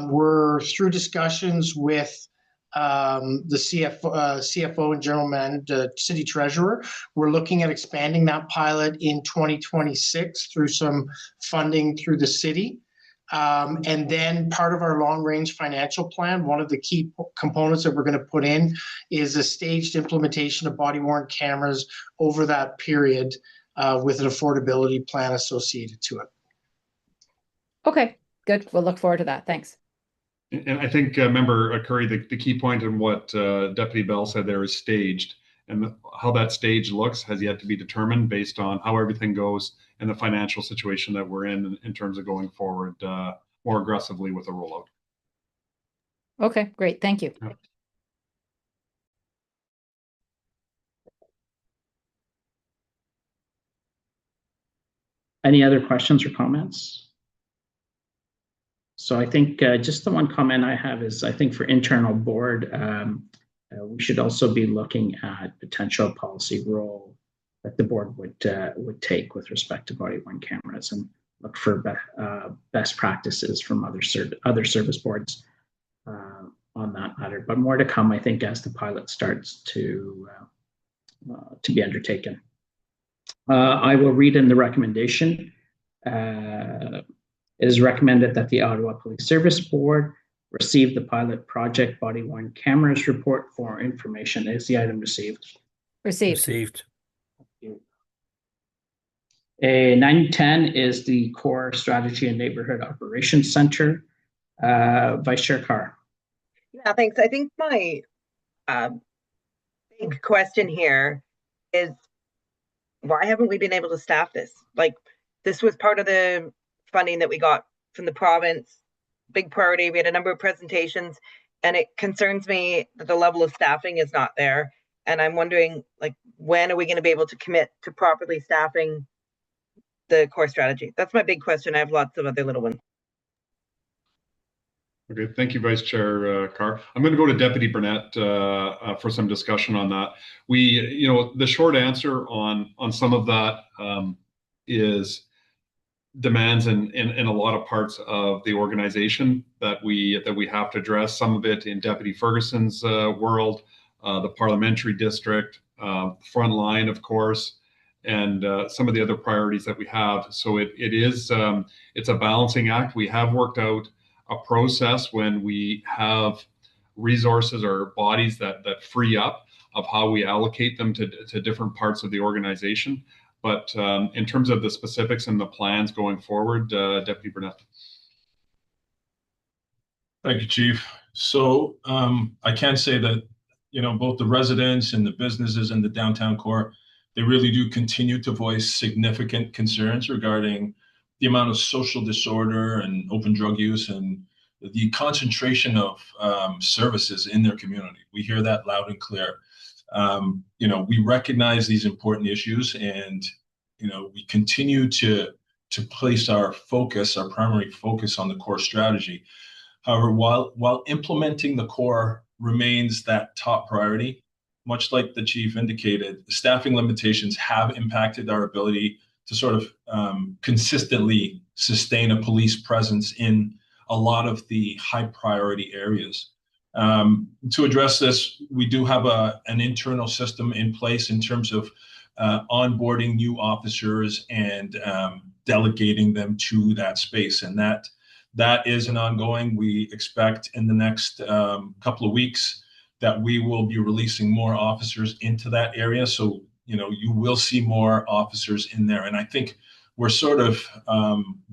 We're through discussions with the CFO and general manager, city treasurer. We're looking at expanding that pilot in 2026 through some funding through the city. And then part of our long-range financial plan, one of the key components that we're going to put in is a staged implementation of body-worn cameras over that period with an affordability plan associated to it. Okay, good. We'll look forward to that. Thanks. And I think, Member Curry, the key point in what Deputy Bell said there is staged. And how that stage looks has yet to be determined based on how everything goes and the financial situation that we're in terms of going forward more aggressively with the rollout. Okay, great. Thank you. Yeah. Any other questions or comments? So I think just the one comment I have is I think for internal board, we should also be looking at potential policy role that the board would take with respect to body-worn cameras and look for best practices from other service boards on that matter. But more to come, I think, as the pilot starts to be undertaken. I will read in the recommendation. It is recommended that the Ottawa Police Service Board receive the pilot project body-worn cameras report for information. Is the item received? Received. Received. 910 is the Core Strategy and Neighborhood Operations Center. Vice Chair Carr. Yeah, thanks. I think my big question here is, why haven't we been able to staff this? Like, this was part of the funding that we got from the province, big priority. We had a number of presentations, and it concerns me that the level of staffing is not there. And I'm wondering, like, when are we going to be able to commit to properly staffing the core strategy? That's my big question. I have lots of other little ones. Okay, thank you, Vice Chair Carr. I'm going to go to Deputy Burnett for some discussion on that. The short answer on some of that is demands in a lot of parts of the organization that we have to address. Some of it in Deputy Ferguson's world, the parliamentary district, frontline, of course, and some of the other priorities that we have. So it's a balancing act. We have worked out a process when we have resources or bodies that free up of how we allocate them to different parts of the organization. But in terms of the specifics and the plans going forward, Deputy Burnett. Thank you, Chief. So I can say that, both the residents and the businesses in the downtown core, they really do continue to voice significant concerns regarding the amount of social disorder and open drug use and the concentration of services in their community. We hear that loud and clear. We recognize these important issues, and we continue to place our primary focus on the core strategy. However, while implementing the core remains that top priority, much like the chief indicated, staffing limitations have impacted our ability to sort of consistently sustain a police presence in a lot of the high priority areas. To address this, we do have an internal system in place in terms of onboarding new officers and delegating them to that space. And that is an ongoing. We expect in the next couple of weeks that we will be releasing more officers into that area. So, you will see more officers in there. And I think we're sort of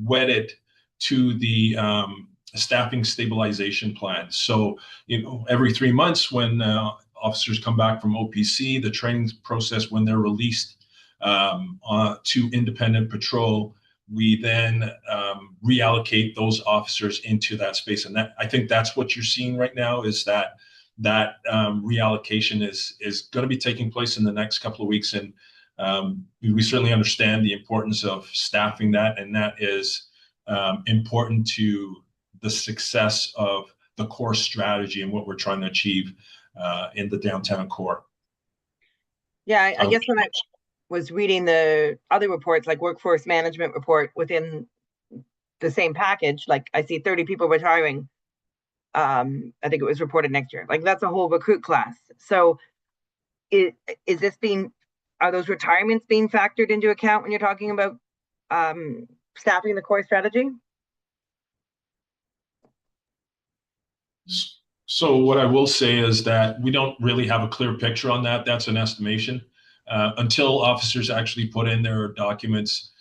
wedded to the staffing stabilization plan. So, every 3 months when officers come back from OPC, the training process, when they're released to independent patrol, we then reallocate those officers into that space. And I think that's what you're seeing right now, is that reallocation is going to be taking place in the next couple of weeks. And We certainly understand the importance of staffing that, and that is important to the success of the core strategy and what we're trying to achieve in the downtown core. Yeah, I guess when I was reading the other reports, like workforce management report within the same package, like I see 30 people retiring. I think it was reported next year. Like that's a whole recruit class. So are those retirements being factored into account when you're talking about staffing the core strategy? So what I will say is that we don't really have a clear picture on that. That's an estimation. Until officers actually put in their documents,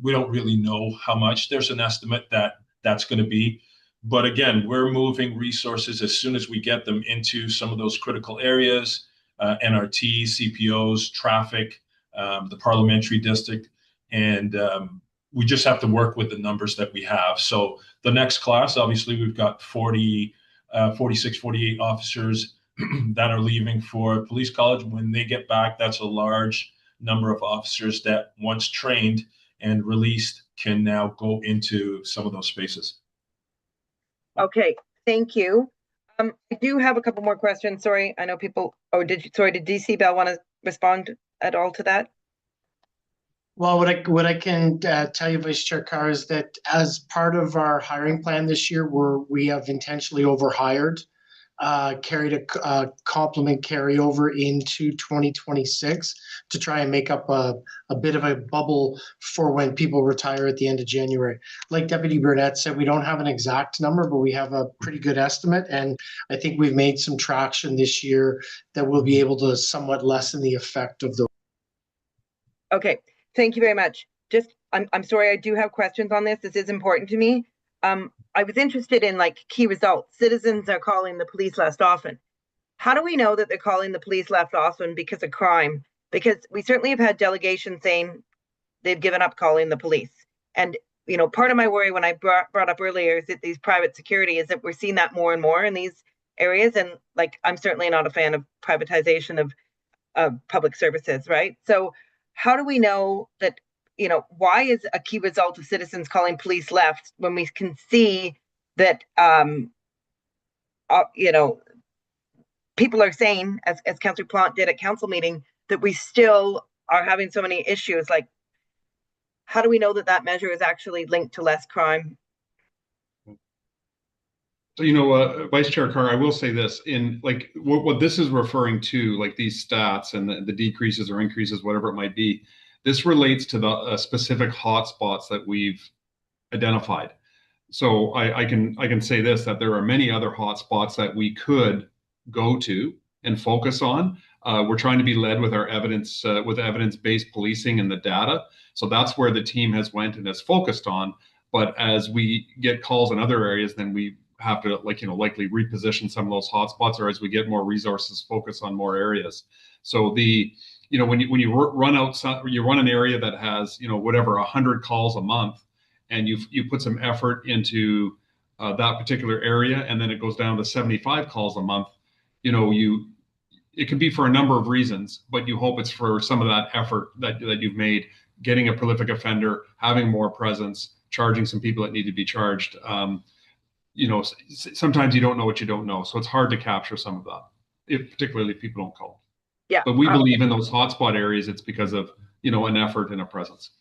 we don't really know how much. There's an estimate that that's going to be. But again, we're moving resources as soon as we get them into some of those critical areas, NRT, CPOs, traffic, the parliamentary district, and we just have to work with the numbers that we have. So the next class, obviously, we've got 46, 48 officers that are leaving for police college. When they get back, that's a large number of officers that once trained and released can now go into some of those spaces. Okay, thank you. I do have a couple more questions. Sorry, I know people, did DC Bell want to respond at all to that? Well, what I can tell you, Vice Chair Carr, is that as part of our hiring plan this year, we have intentionally overhired, carried a complement carryover into 2026 to try and make up a bit of a bubble for when people retire at the end of January. Like Deputy Burnett said, we don't have an exact number, but we have a pretty good estimate, and I think we've made some traction this year that will be able to somewhat lessen the effect of the. Okay. Thank you very much. I'm sorry, I do have questions on this. This is important to me. I was interested in like key results. Citizens are calling the police less often. How do we know that they're calling the police less often because of crime? Because we certainly have had delegations saying they've given up calling the police. And, part of my worry when I brought up earlier is that these private security is that we're seeing that more and more in these areas. And like, I'm certainly not a fan of privatization of public services, right? So how do we know that, why is a key result of citizens calling police left when we can see that, people are saying, as Councillor Plante did at council meeting, that we still are having so many issues? Like, how do we know that measure is actually linked to less crime? So, Vice Chair Carr, I will say this, in like what this is referring to, like these stats and the decreases or increases, whatever it might be, this relates to the specific hotspots that we've identified. So I can say this, that there are many other hotspots that we could go to and focus on. We're trying to be led with our evidence, with evidence-based policing and the data. So that's where the team has went and has focused on. But as we get calls in other areas, then we have to likely reposition some of those hotspots, or as we get more resources, focus on more areas. So when you run an area that has whatever 100 calls a month, and you put some effort into that particular area, and then it goes down to 75 calls a month, it could be for a number of reasons, but you hope it's for some of that effort that you've made, getting a prolific offender, having more presence, charging some people that need to be charged. Sometimes you don't know what you don't know. So it's hard to capture some of that, particularly if people don't call. Yeah. But we believe in those hotspot areas, it's because of, an effort and a presence.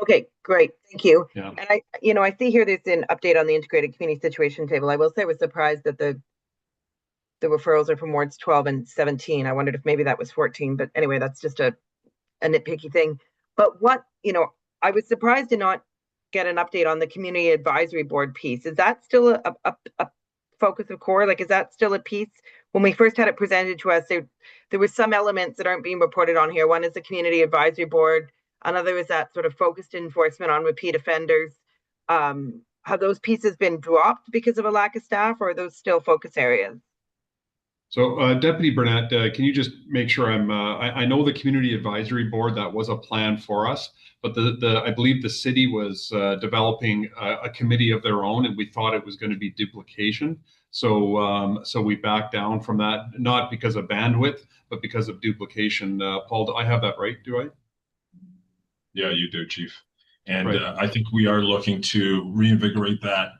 Okay, great. Thank you. Yeah. And I see here there's an update on the integrated community situation table. I will say I was surprised that the referrals are from wards 12 and 17. I wondered if maybe that was 14, but anyway, that's just a nitpicky thing. But I was surprised to not get an update on the community advisory board piece. Is that still a focus of core? Like, is that still a piece? When we first had it presented to us, there were some elements that aren't being reported on here. One is the community advisory board. Another is that sort of focused enforcement on repeat offenders. Have those pieces been dropped because of a lack of staff, or are those still focus areas? So Deputy Burnett, can you just make sure I know the community advisory board, that was a plan for us, but I believe the city was developing a committee of their own, and we thought it was going to be duplication. So we backed down from that, not because of bandwidth, but because of duplication. Paul, do I have that right? Do I? Yeah, you do, Chief. And Right. I think we are looking to reinvigorate that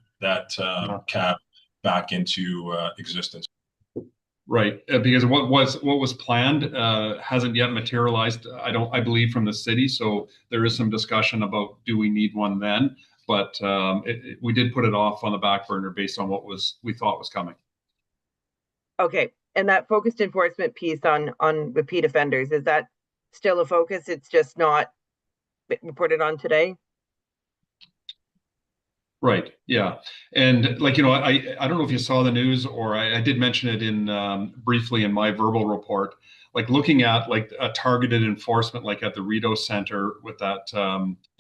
cab back into existence. Right, because what was planned hasn't yet materialized. I believe from the city. So there is some discussion about do we need one then? But we did put it off on the back burner based on what we thought was coming. Okay, and that focused enforcement piece on repeat offenders, is that still a focus? It's just not reported on today? Right. Yeah. And like, I don't know if you saw the news, or I did mention it in briefly in my verbal report, like looking at like a targeted enforcement, like at the Rideau Center with that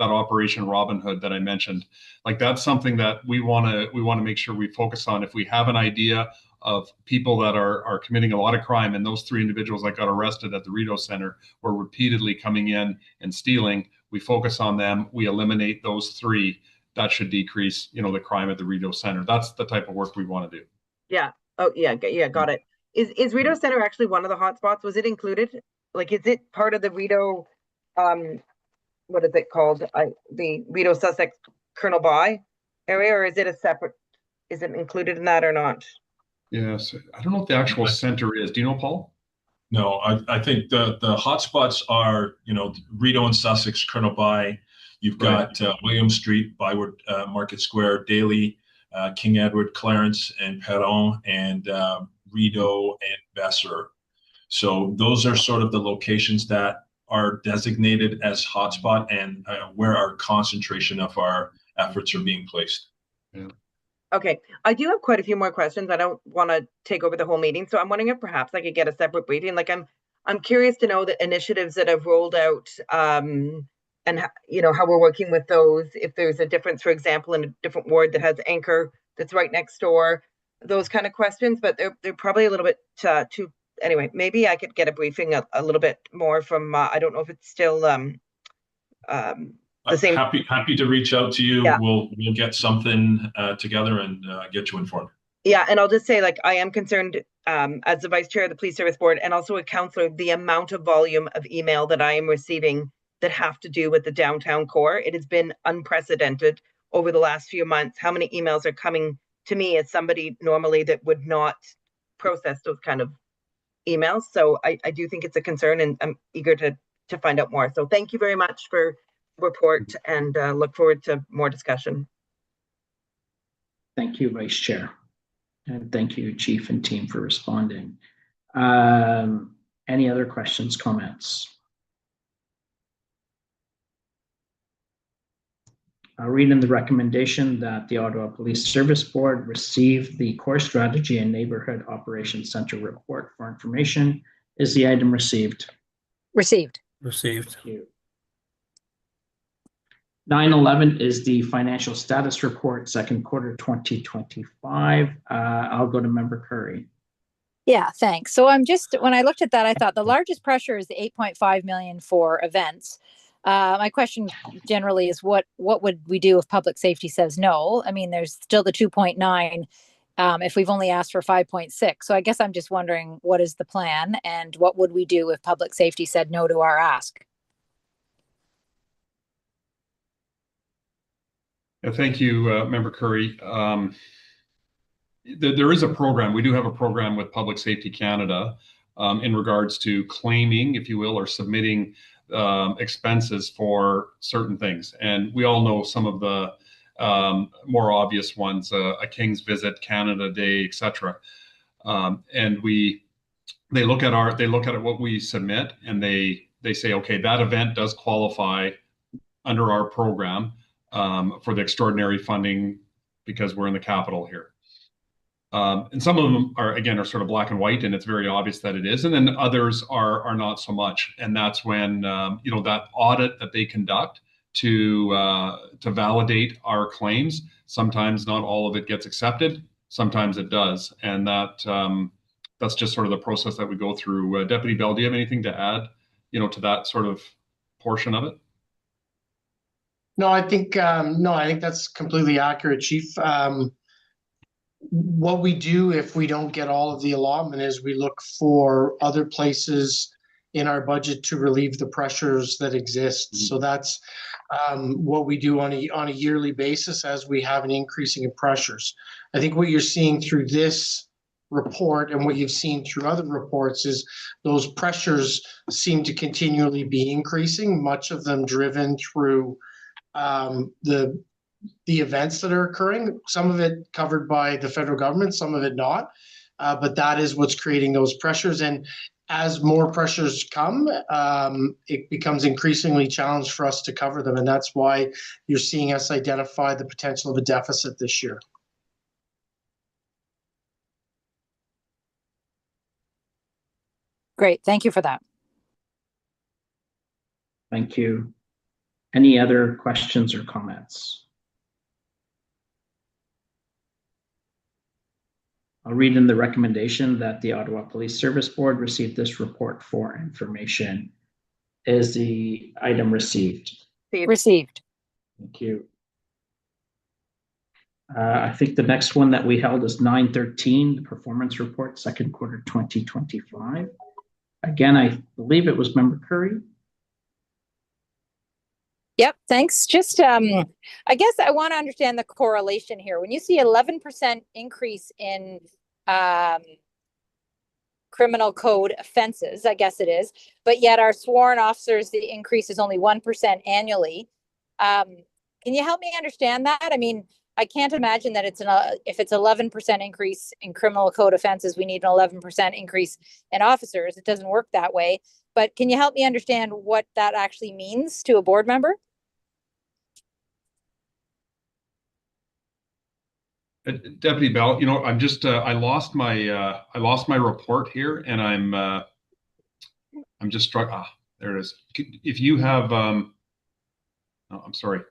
Operation Robin Hood that I mentioned. Like that's something that we want to make sure we focus on. If we have an idea of people that are committing a lot of crime, and those 3 individuals that got arrested at the Rideau Center were repeatedly coming in and stealing, we focus on them, we eliminate those 3. That should decrease, the crime at the Rideau Center. That's the type of work we want to do. Yeah. Oh, yeah. Yeah. Got it. Is Rideau Center actually one of the hotspots? Was it included? Like, is it part of the Rideau? What is it called? The Rideau Sussex Colonel By area, or is it a separate? Is it included in that or not? Yes. I don't know what the actual center is. Do you know, Paul? No, I think the hotspots are, Rideau and Sussex, Colonel By. You've got William Street, Byward Market Square, Daly, King Edward, Clarence, and Perron, and Rideau and Besser. So those are sort of the locations that are designated as hotspot and where our concentration of our efforts are being placed. Yeah. Okay, I do have quite a few more questions. I don't want to take over the whole meeting, so I'm wondering if perhaps I could get a separate briefing. Like, I'm curious to know the initiatives that have rolled out, and how we're working with those. If there's a difference, for example, in a different ward that has Anchor that's right next door, those kind of questions. But they're probably a little bit too. Anyway, maybe I could get a briefing a little bit more from. I don't know if it's still the same. Happy to reach out to you. Yeah. We'll get something together and get you informed. Yeah, and I'll just say, like, I am concerned as the vice chair of the police service board and also a councillor, the amount of volume of email that I am receiving that have to do with the downtown core. It has been unprecedented over the last few months. How many emails are coming to me as somebody normally that would not process those kind of emails? So I do think it's a concern, and I'm eager to find out more. So thank you very much for the report, and look forward to more discussion. Thank you, Vice Chair. And thank you, Chief and team, for responding. Any other questions, comments? I'll read in the recommendation that the Ottawa Police Service Board receive the Core Strategy and Neighborhood Operations Center report for information. Is the item received? Received. Received. Thank you. 9/11 is the financial status report, second quarter 2025. I'll go to Member Curry. Yeah, thanks. So when I looked at that, I thought the largest pressure is the 8.5 million for events. My question generally is what would we do if public safety says no? I mean, there's still the 2.9 if we've only asked for 5.6. So I guess I'm just wondering, what is the plan, and what would we do if public safety said no to our ask? Thank you, Member Curry. There is a program. We do have a program with Public Safety Canada in regards to claiming, if you will, or submitting expenses for certain things. And we all know some of the more obvious ones, a King's Visit, Canada Day, etc. And they look at what we submit, and they say, okay, that event does qualify under our program for the extraordinary funding because we're in the capital here. And some of them are sort of black and white, and it's very obvious that it is. And then others are not so much. And that's when, that audit that they conduct to validate our claims, sometimes not all of it gets accepted, sometimes it does. And that's just sort of the process that we go through. Deputy Bell, do you have anything to add, to that sort of portion of it? No, I think that's completely accurate, Chief. What we do if we don't get all of the allotment is we look for other places in our budget to relieve the pressures that exist. So that's what we do on a yearly basis as we have an increasing in pressures. I think what you're seeing through this report and what you've seen through other reports is those pressures seem to continually be increasing, much of them driven through the events that are occurring, some of it covered by the federal government, some of it not. But that is what's creating those pressures. And as more pressures come, it becomes increasingly challenged for us to cover them. And that's why you're seeing us identify the potential of a deficit this year. Great. Thank you for that. Thank you. Any other questions or comments? I'll read in the recommendation that the Ottawa Police Service Board receive this report for information. Is the item received? Received. Thank you. I think the next one that we held is 913, the performance report, second quarter 2025. Again, I believe it was Member Curry. Yep, thanks. Just, I guess I want to understand the correlation here. When you see 11% increase in criminal code offenses, I guess it is, but yet our sworn officers, the increase is only 1% annually. Can you help me understand that? I mean, I can't imagine that if it's 11% increase in criminal code offenses, we need an 11% increase in officers. It doesn't work that way. But can you help me understand what that actually means to a board member? Deputy Bell, you know, I'm just I lost my report here, and I'm just struck. There it is. If you have, oh, I'm sorry.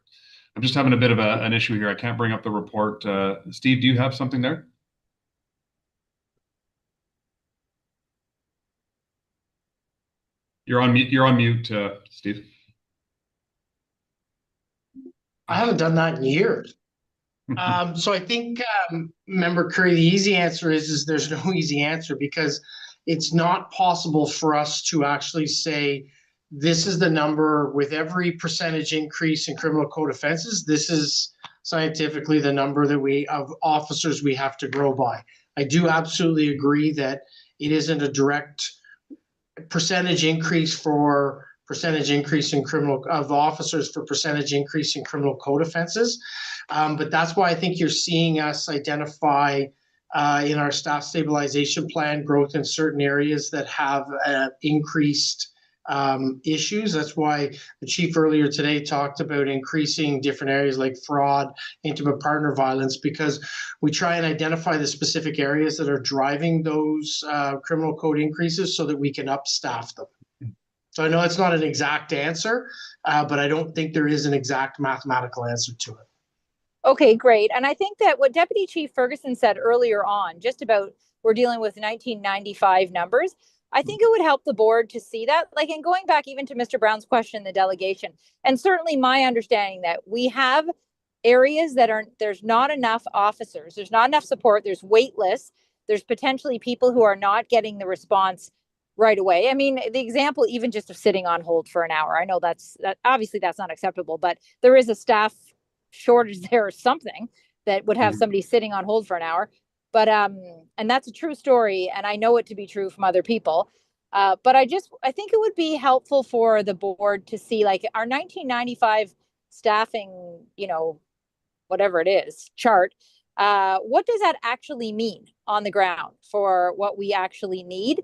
I'm just having a bit of an issue here. I can't bring up the report. Steve, do you have something there? You're on mute. You're on mute, Steve. I haven't done that in years. So I think, Member Curry, the easy answer is there's no easy answer, because it's not possible for us to actually say, this is the number with every percentage increase in criminal code offenses. This is scientifically the number that of officers we have to grow by. I do absolutely agree that it isn't a direct percentage increase for percentage increase in of officers for percentage increase in criminal code offenses. But that's why I think you're seeing us identify in our staff stabilization plan growth in certain areas that have increased issues. That's why the chief earlier today talked about increasing different areas like fraud, intimate partner violence, because we try and identify the specific areas that are driving those criminal code increases so that we can upstaff them. So I know it's not an exact answer, but I don't think there is an exact mathematical answer to it. Okay, great. And I think that what Deputy Chief Ferguson said earlier on, just about we're dealing with 1995 numbers, I think it would help the board to see that, like, and going back even to Mr. Brown's question in the delegation, and certainly my understanding that we have areas that there's not enough officers, there's not enough support, there's wait lists, there's potentially people who are not getting the response right away. I mean, the example even just of sitting on hold for an hour, I know that obviously that's not acceptable, but there is a staff shortage there or something that would have somebody sitting on hold for an hour. But and that's a true story, and I know it to be true from other people. But I think it would be helpful for the board to see, like, our 1995 staffing, you know, whatever it is, chart. What does that actually mean on the ground for what we actually need?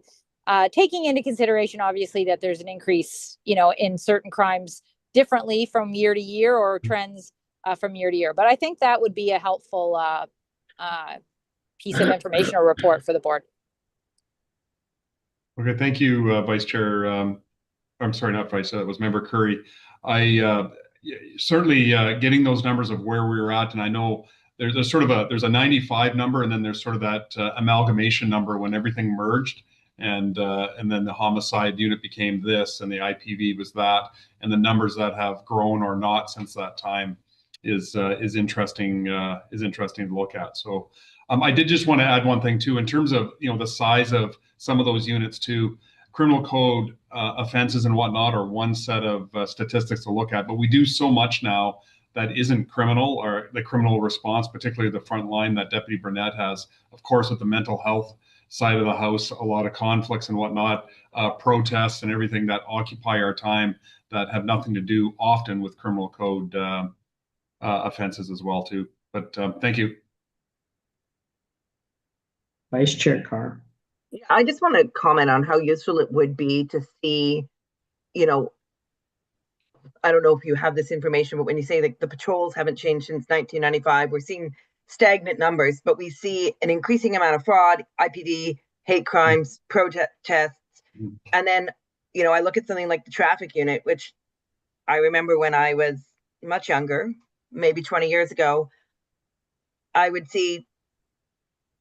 Taking into consideration, obviously, that there's an increase, you know, in certain crimes differently from year to year, or trends from year to year. But I think that would be a helpful piece of information or report for the board. Okay, thank you, Vice Chair. I'm sorry, not Vice. That was Member Curry. I certainly getting those numbers of where we were at, and I know there's sort of there's a 95 number, and then there's sort of that amalgamation number when everything merged, and then the homicide unit became this, and the IPV was that, and the numbers that have grown or not since that time is interesting to look at. So I did just want to add one thing too, in terms of, you know, the size of some of those units too. criminal code offenses and whatnot are one set of statistics to look at, but we do so much now that isn't criminal, or the criminal response, particularly the front line that Deputy Burnett has. Of course, with the mental health side of the house, a lot of conflicts and whatnot, protests and everything that occupy our time that have nothing to do often with criminal code offenses as well too. But thank you. Vice Chair Carr. I just want to comment on how useful it would be to see, you know, I don't know if you have this information, but when you say that the patrols haven't changed since 1995, we're seeing stagnant numbers, but we see an increasing amount of fraud, IPD, hate crimes, protests. And then, you know, I look at something like the traffic unit, which I remember when I was much younger, maybe 20 years ago, I would see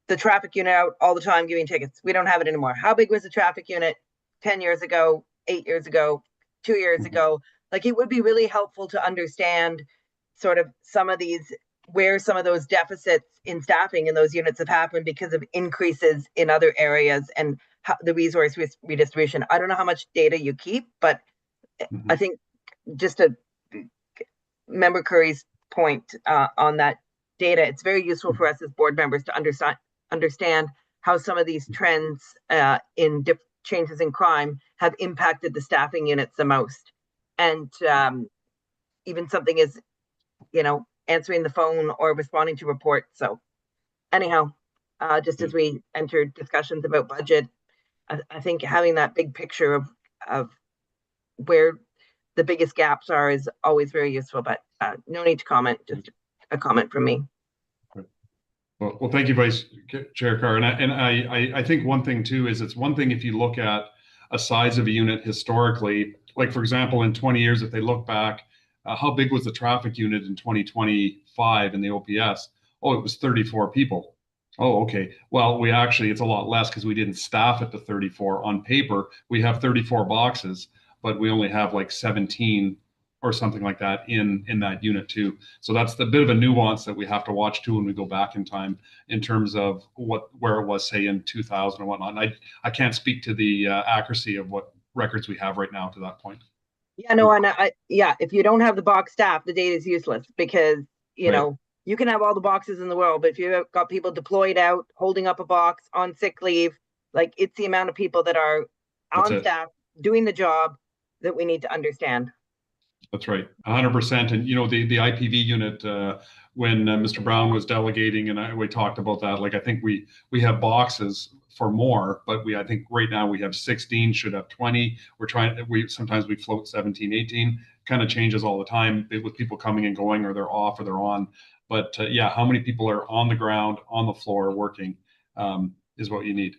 the traffic unit out all the time giving tickets. We don't have it anymore. How big was the traffic unit 10 years ago, 8 years ago, 2 years ago? Like, it would be really helpful to understand sort of some of these, where some of those deficits in staffing in those units have happened because of increases in other areas and how the resource redistribution. I don't know how much data you keep, but I think just to Member Curry's point on that data, it's very useful for us as board members to understand how some of these trends in changes in crime have impacted the staffing units the most. And even something is, you know, answering the phone or responding to reports. So anyhow, just as we enter discussions about budget, I think having that big picture of where the biggest gaps are is always very useful, but no need to comment, just a comment from me. Well, thank you, Vice Chair Carr. And I think one thing too is, it's one thing if you look at a size of a unit historically, like for example, in 20 years, if they look back, how big was the traffic unit in 2025 in the OPS? Oh, it was 34 people. Oh, okay. Well, it's a lot less because we didn't staff it to 34. On paper, we have 34 boxes, but we only have like 17 or something like that in that unit too. So that's the bit of a nuance that we have to watch too when we go back in time in terms of where it was, say, in 2000 and whatnot. And I can't speak to the accuracy of what records we have right now to that point. Yeah, no, and if you don't have the box staff, the data is useless because, you know, you can have all the boxes in the world, but if you've got people deployed out, holding up a box, on sick leave, like, it's the amount of people that are on staff doing the job that we need to understand. That's right, 100%. And, you know, the IPV unit, when Mr. Brown was delegating, and we talked about that, like, I think we have boxes for more, but I think right now we have 16, should have 20. Sometimes we float 17, 18, kind of changes all the time with people coming and going, or they're off or they're on. But yeah, how many people are on the ground, on the floor working is what you need.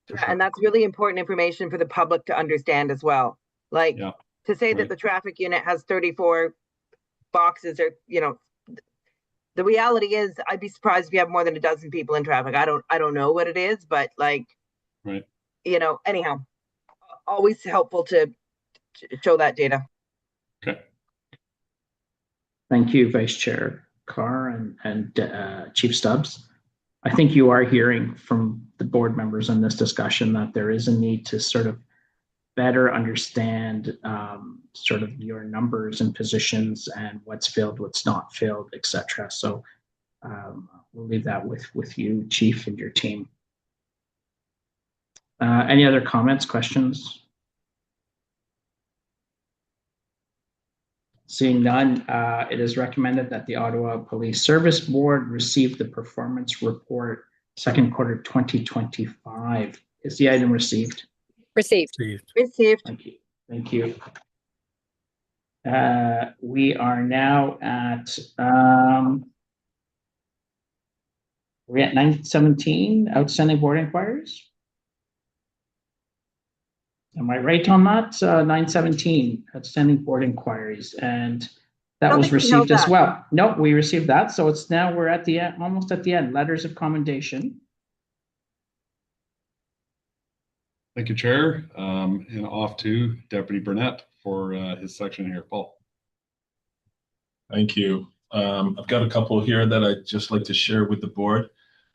Sure. And that's really important information for the public to understand as well. Like, to say that the traffic unit has 34 boxes, or, you know, the reality is, I'd be surprised if you have more than a dozen people in traffic. I don't know what it is, but like, you know, anyhow, always helpful to show that data. Okay. Thank you, Vice Chair Carr and Chief Stubbs. I think you are hearing from the board members in this discussion that there is a need to sort of better understand sort of your numbers and positions and what's filled, what's not filled, etc. So we'll leave that with you, Chief, and your team. Any other comments, questions? Seeing none, it is recommended that the Ottawa Police Service Board receive the performance report second quarter 2025. Is the item received? Received. Received. Thank you. Thank you. We are now at we're at 917 outstanding board inquiries. Am I right on that? 917 outstanding board inquiries, and that was received as well. No, we received that, so it's now we're at the end, almost at the end. Letters of commendation. Thank you, Chair. And off to Deputy Burnett for his section here. Paul. Thank you. I've got a couple here that I'd just like to share with the board.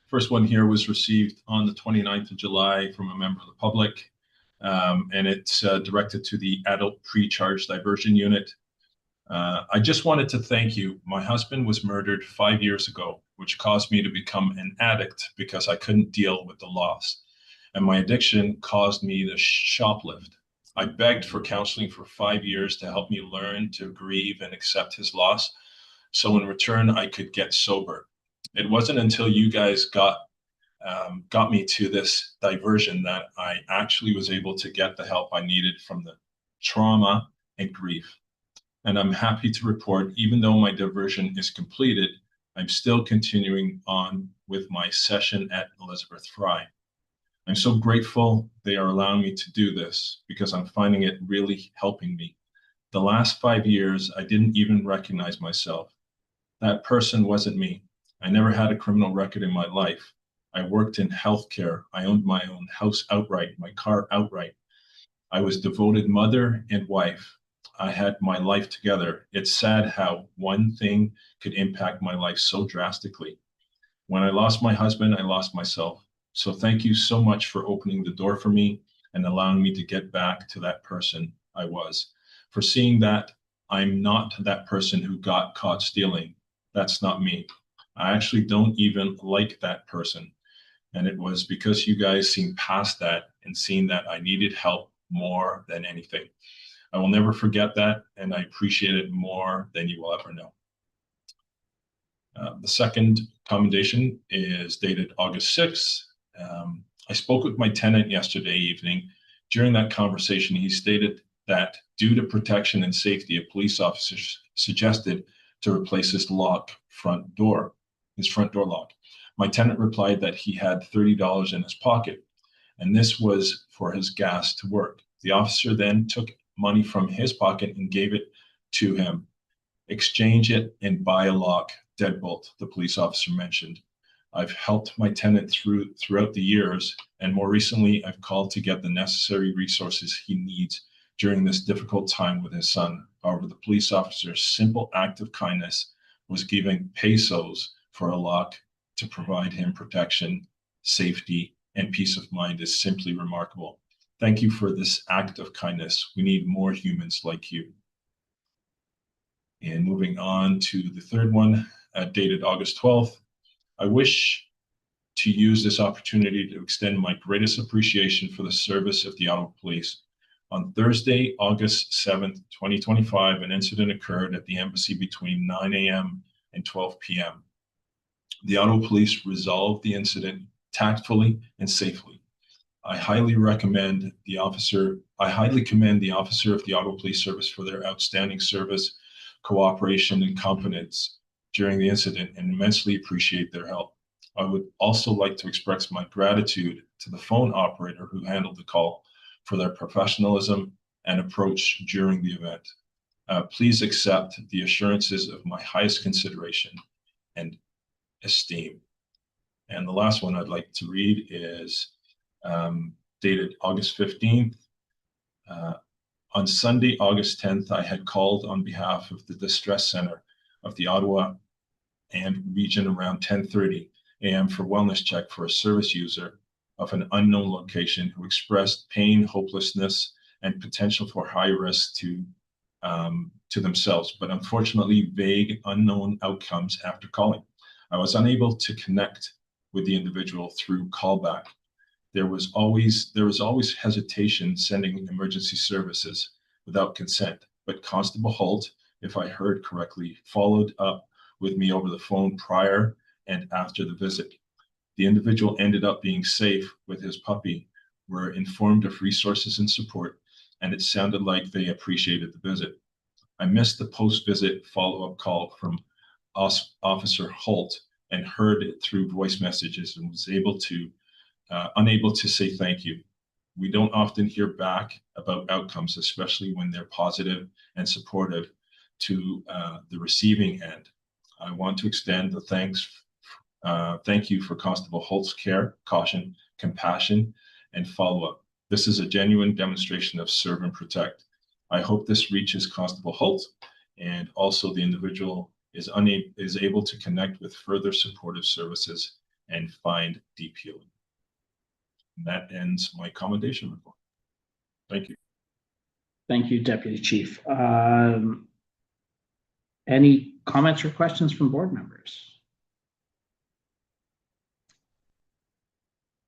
First one here was received on the 29th of July from a member of the public. and it's directed to the Adult Pre-Charge Diversion Unit. I just wanted to thank you. My husband was murdered 5 years ago, which caused me to become an addict because I couldn't deal with the loss. And my addiction caused me to shoplift. I begged for counseling for 5 years to help me learn to grieve and accept his loss. So in return, I could get sober. It wasn't until you guys got me to this diversion that I actually was able to get the help I needed from the trauma and grief. And I'm happy to report, even though my diversion is completed, I'm still continuing on with my session at Elizabeth Fry. I'm so grateful they are allowing me to do this because I'm finding it really helping me. The last 5 years, I didn't even recognize myself. That person wasn't me. I never had a criminal record in my life. I worked in healthcare. I owned my own house outright, my car outright. I was devoted mother and wife. I had my life together. It's sad how one thing could impact my life so drastically. When I lost my husband, I lost myself. So thank you so much for opening the door for me and allowing me to get back to that person I was. For seeing that I'm not that person who got caught stealing. That's not me. I actually don't even like that person. And it was because you guys seen past that and seen that I needed help more than anything. I will never forget that, and I appreciate it more than you will ever know. The second commendation is dated August 6th. I spoke with my tenant yesterday evening. During that conversation, he stated that due to protection and safety, a police officer suggested to replace his front door lock. My tenant replied that he had $30 in his pocket, and this was for his gas to work. The officer then took money from his pocket and gave it to him. Exchange it and buy a lock, deadbolt, the police officer mentioned. I've helped my tenant throughout the years, and more recently, I've called to get the necessary resources he needs during this difficult time with his son. However, the police officer's simple act of kindness was giving pesos for a lock to provide him protection, safety, and peace of mind is simply remarkable. Thank you for this act of kindness. We need more humans like you. And moving on to the third one, dated August 12th. I wish to use this opportunity to extend my greatest appreciation for the service of the Ottawa Police. On Thursday, August 7th, 2025, an incident occurred at the embassy between 9 a.m. and 12 p.m. The Ottawa Police resolved the incident tactfully and safely. I highly commend the officer of the Ottawa Police Service for their outstanding service, cooperation, and competence during the incident and immensely appreciate their help. I would also like to express my gratitude to the phone operator who handled the call for their professionalism and approach during the event. Please accept the assurances of my highest consideration and esteem. And the last one I'd like to read is dated August 15th. On Sunday, August 10th, I had called on behalf of the Distress Center of the Ottawa and region around 10:30 a.m. for wellness check for a service user of an unknown location who expressed pain, hopelessness, and potential for high risk to themselves, but unfortunately vague, unknown outcomes after calling. I was unable to connect with the individual through callback. There was always hesitation sending emergency services without consent, but Constable Holt, if I heard correctly, followed up with me over the phone prior and after the visit. The individual ended up being safe with his puppy, were informed of resources and support, and it sounded like they appreciated the visit. I missed the post-visit follow-up call from Officer Holt and heard it through voice messages and was unable to say thank you. We don't often hear back about outcomes, especially when they're positive and supportive to the receiving end. I want to extend the thank you for Constable Holt's care, caution, compassion, and follow-up. This is a genuine demonstration of serve and protect. I hope this reaches Constable Holt and also the individual is able to connect with further supportive services and find deep healing. And that ends my commendation report. Thank you. Thank you, Deputy Chief. Any comments or questions from board members?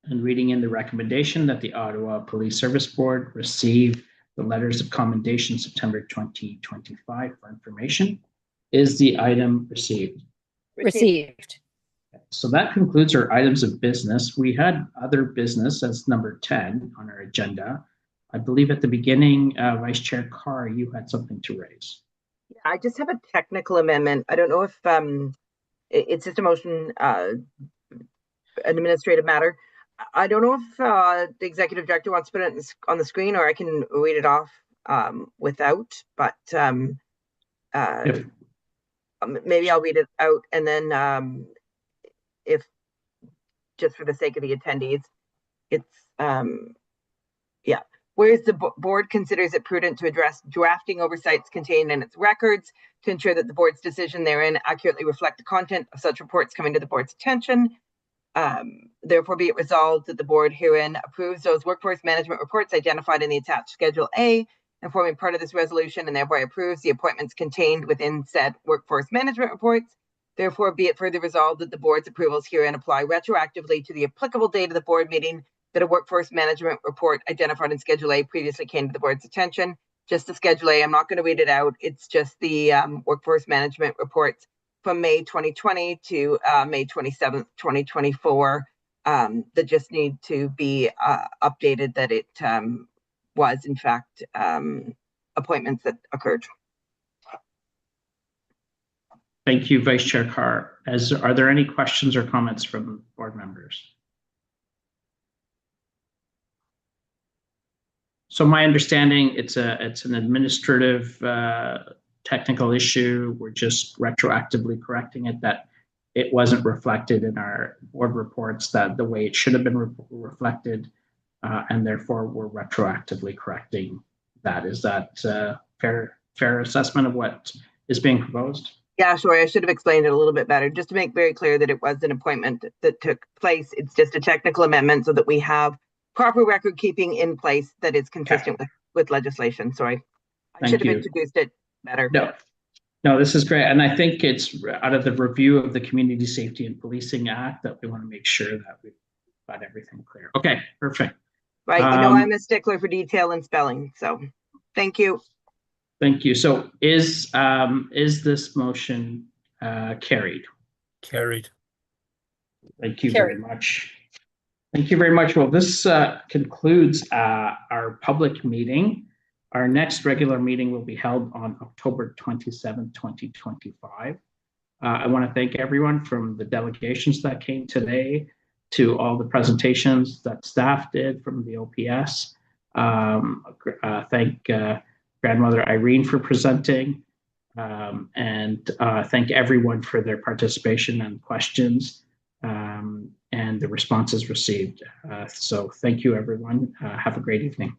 And reading in the recommendation that the Ottawa Police Service Board receive the letters of commendation September 2025 for information. Is the item received? Received. So that concludes our items of business. We had other business as number 10 on our agenda. I believe at the beginning, Vice Chair Carr, you had something to raise. I just have a technical amendment. I don't know if it's just a motion, an administrative matter. I don't know if the executive director wants to put it on the screen, or I can read it off without, but maybe I'll read it out, and then if just for the sake of the attendees, it's yeah. Whereas the board considers it prudent to address drafting oversights contained in its records to ensure that the board's decision therein accurately reflect the content of such reports coming to the board's attention. Therefore, be it resolved that the board herein approves those workforce management reports identified in the attached Schedule A and forming part of this resolution, and thereby approves the appointments contained within said workforce management reports. Therefore, be it further resolved that the board's approvals herein apply retroactively to the applicable date of the board meeting that a workforce management report identified in Schedule A previously came to the board's attention. Just the Schedule A, I'm not going to read it out. It's just the workforce management reports from May 2020 to May 27th, 2024 that just need to be updated, that it was in fact appointments that occurred. Thank you, Vice Chair Carr. Are there any questions or comments from board members? So my understanding, it's an administrative technical issue. We're just retroactively correcting it, that it wasn't reflected in our board reports that the way it should have been reflected, and therefore we're retroactively correcting that. Is that fair assessment of what is being proposed? Yeah, sorry, I should have explained it a little bit better. Just to make very clear that it was an appointment that took place. It's just a technical amendment so that we have proper record keeping in place that is consistent with legislation. Sorry, I should have introduced it better. No, this is great. And I think it's out of the review of the Community Safety and Policing Act that we want to make sure that we've got everything clear. Okay, perfect. Right, you know, I'm a stickler for detail and spelling, so thank you. Thank you. So is this motion carried? Carried. Thank you very much. Thank you very much. Well, this concludes our public meeting. Our next regular meeting will be held on October 27, 2025. I want to thank everyone from the delegations that came today to all the presentations that staff did from the OPS. Thank Grandmother Irene for presenting, and thank everyone for their participation and questions and the responses received. So thank you, everyone. Have a great evening.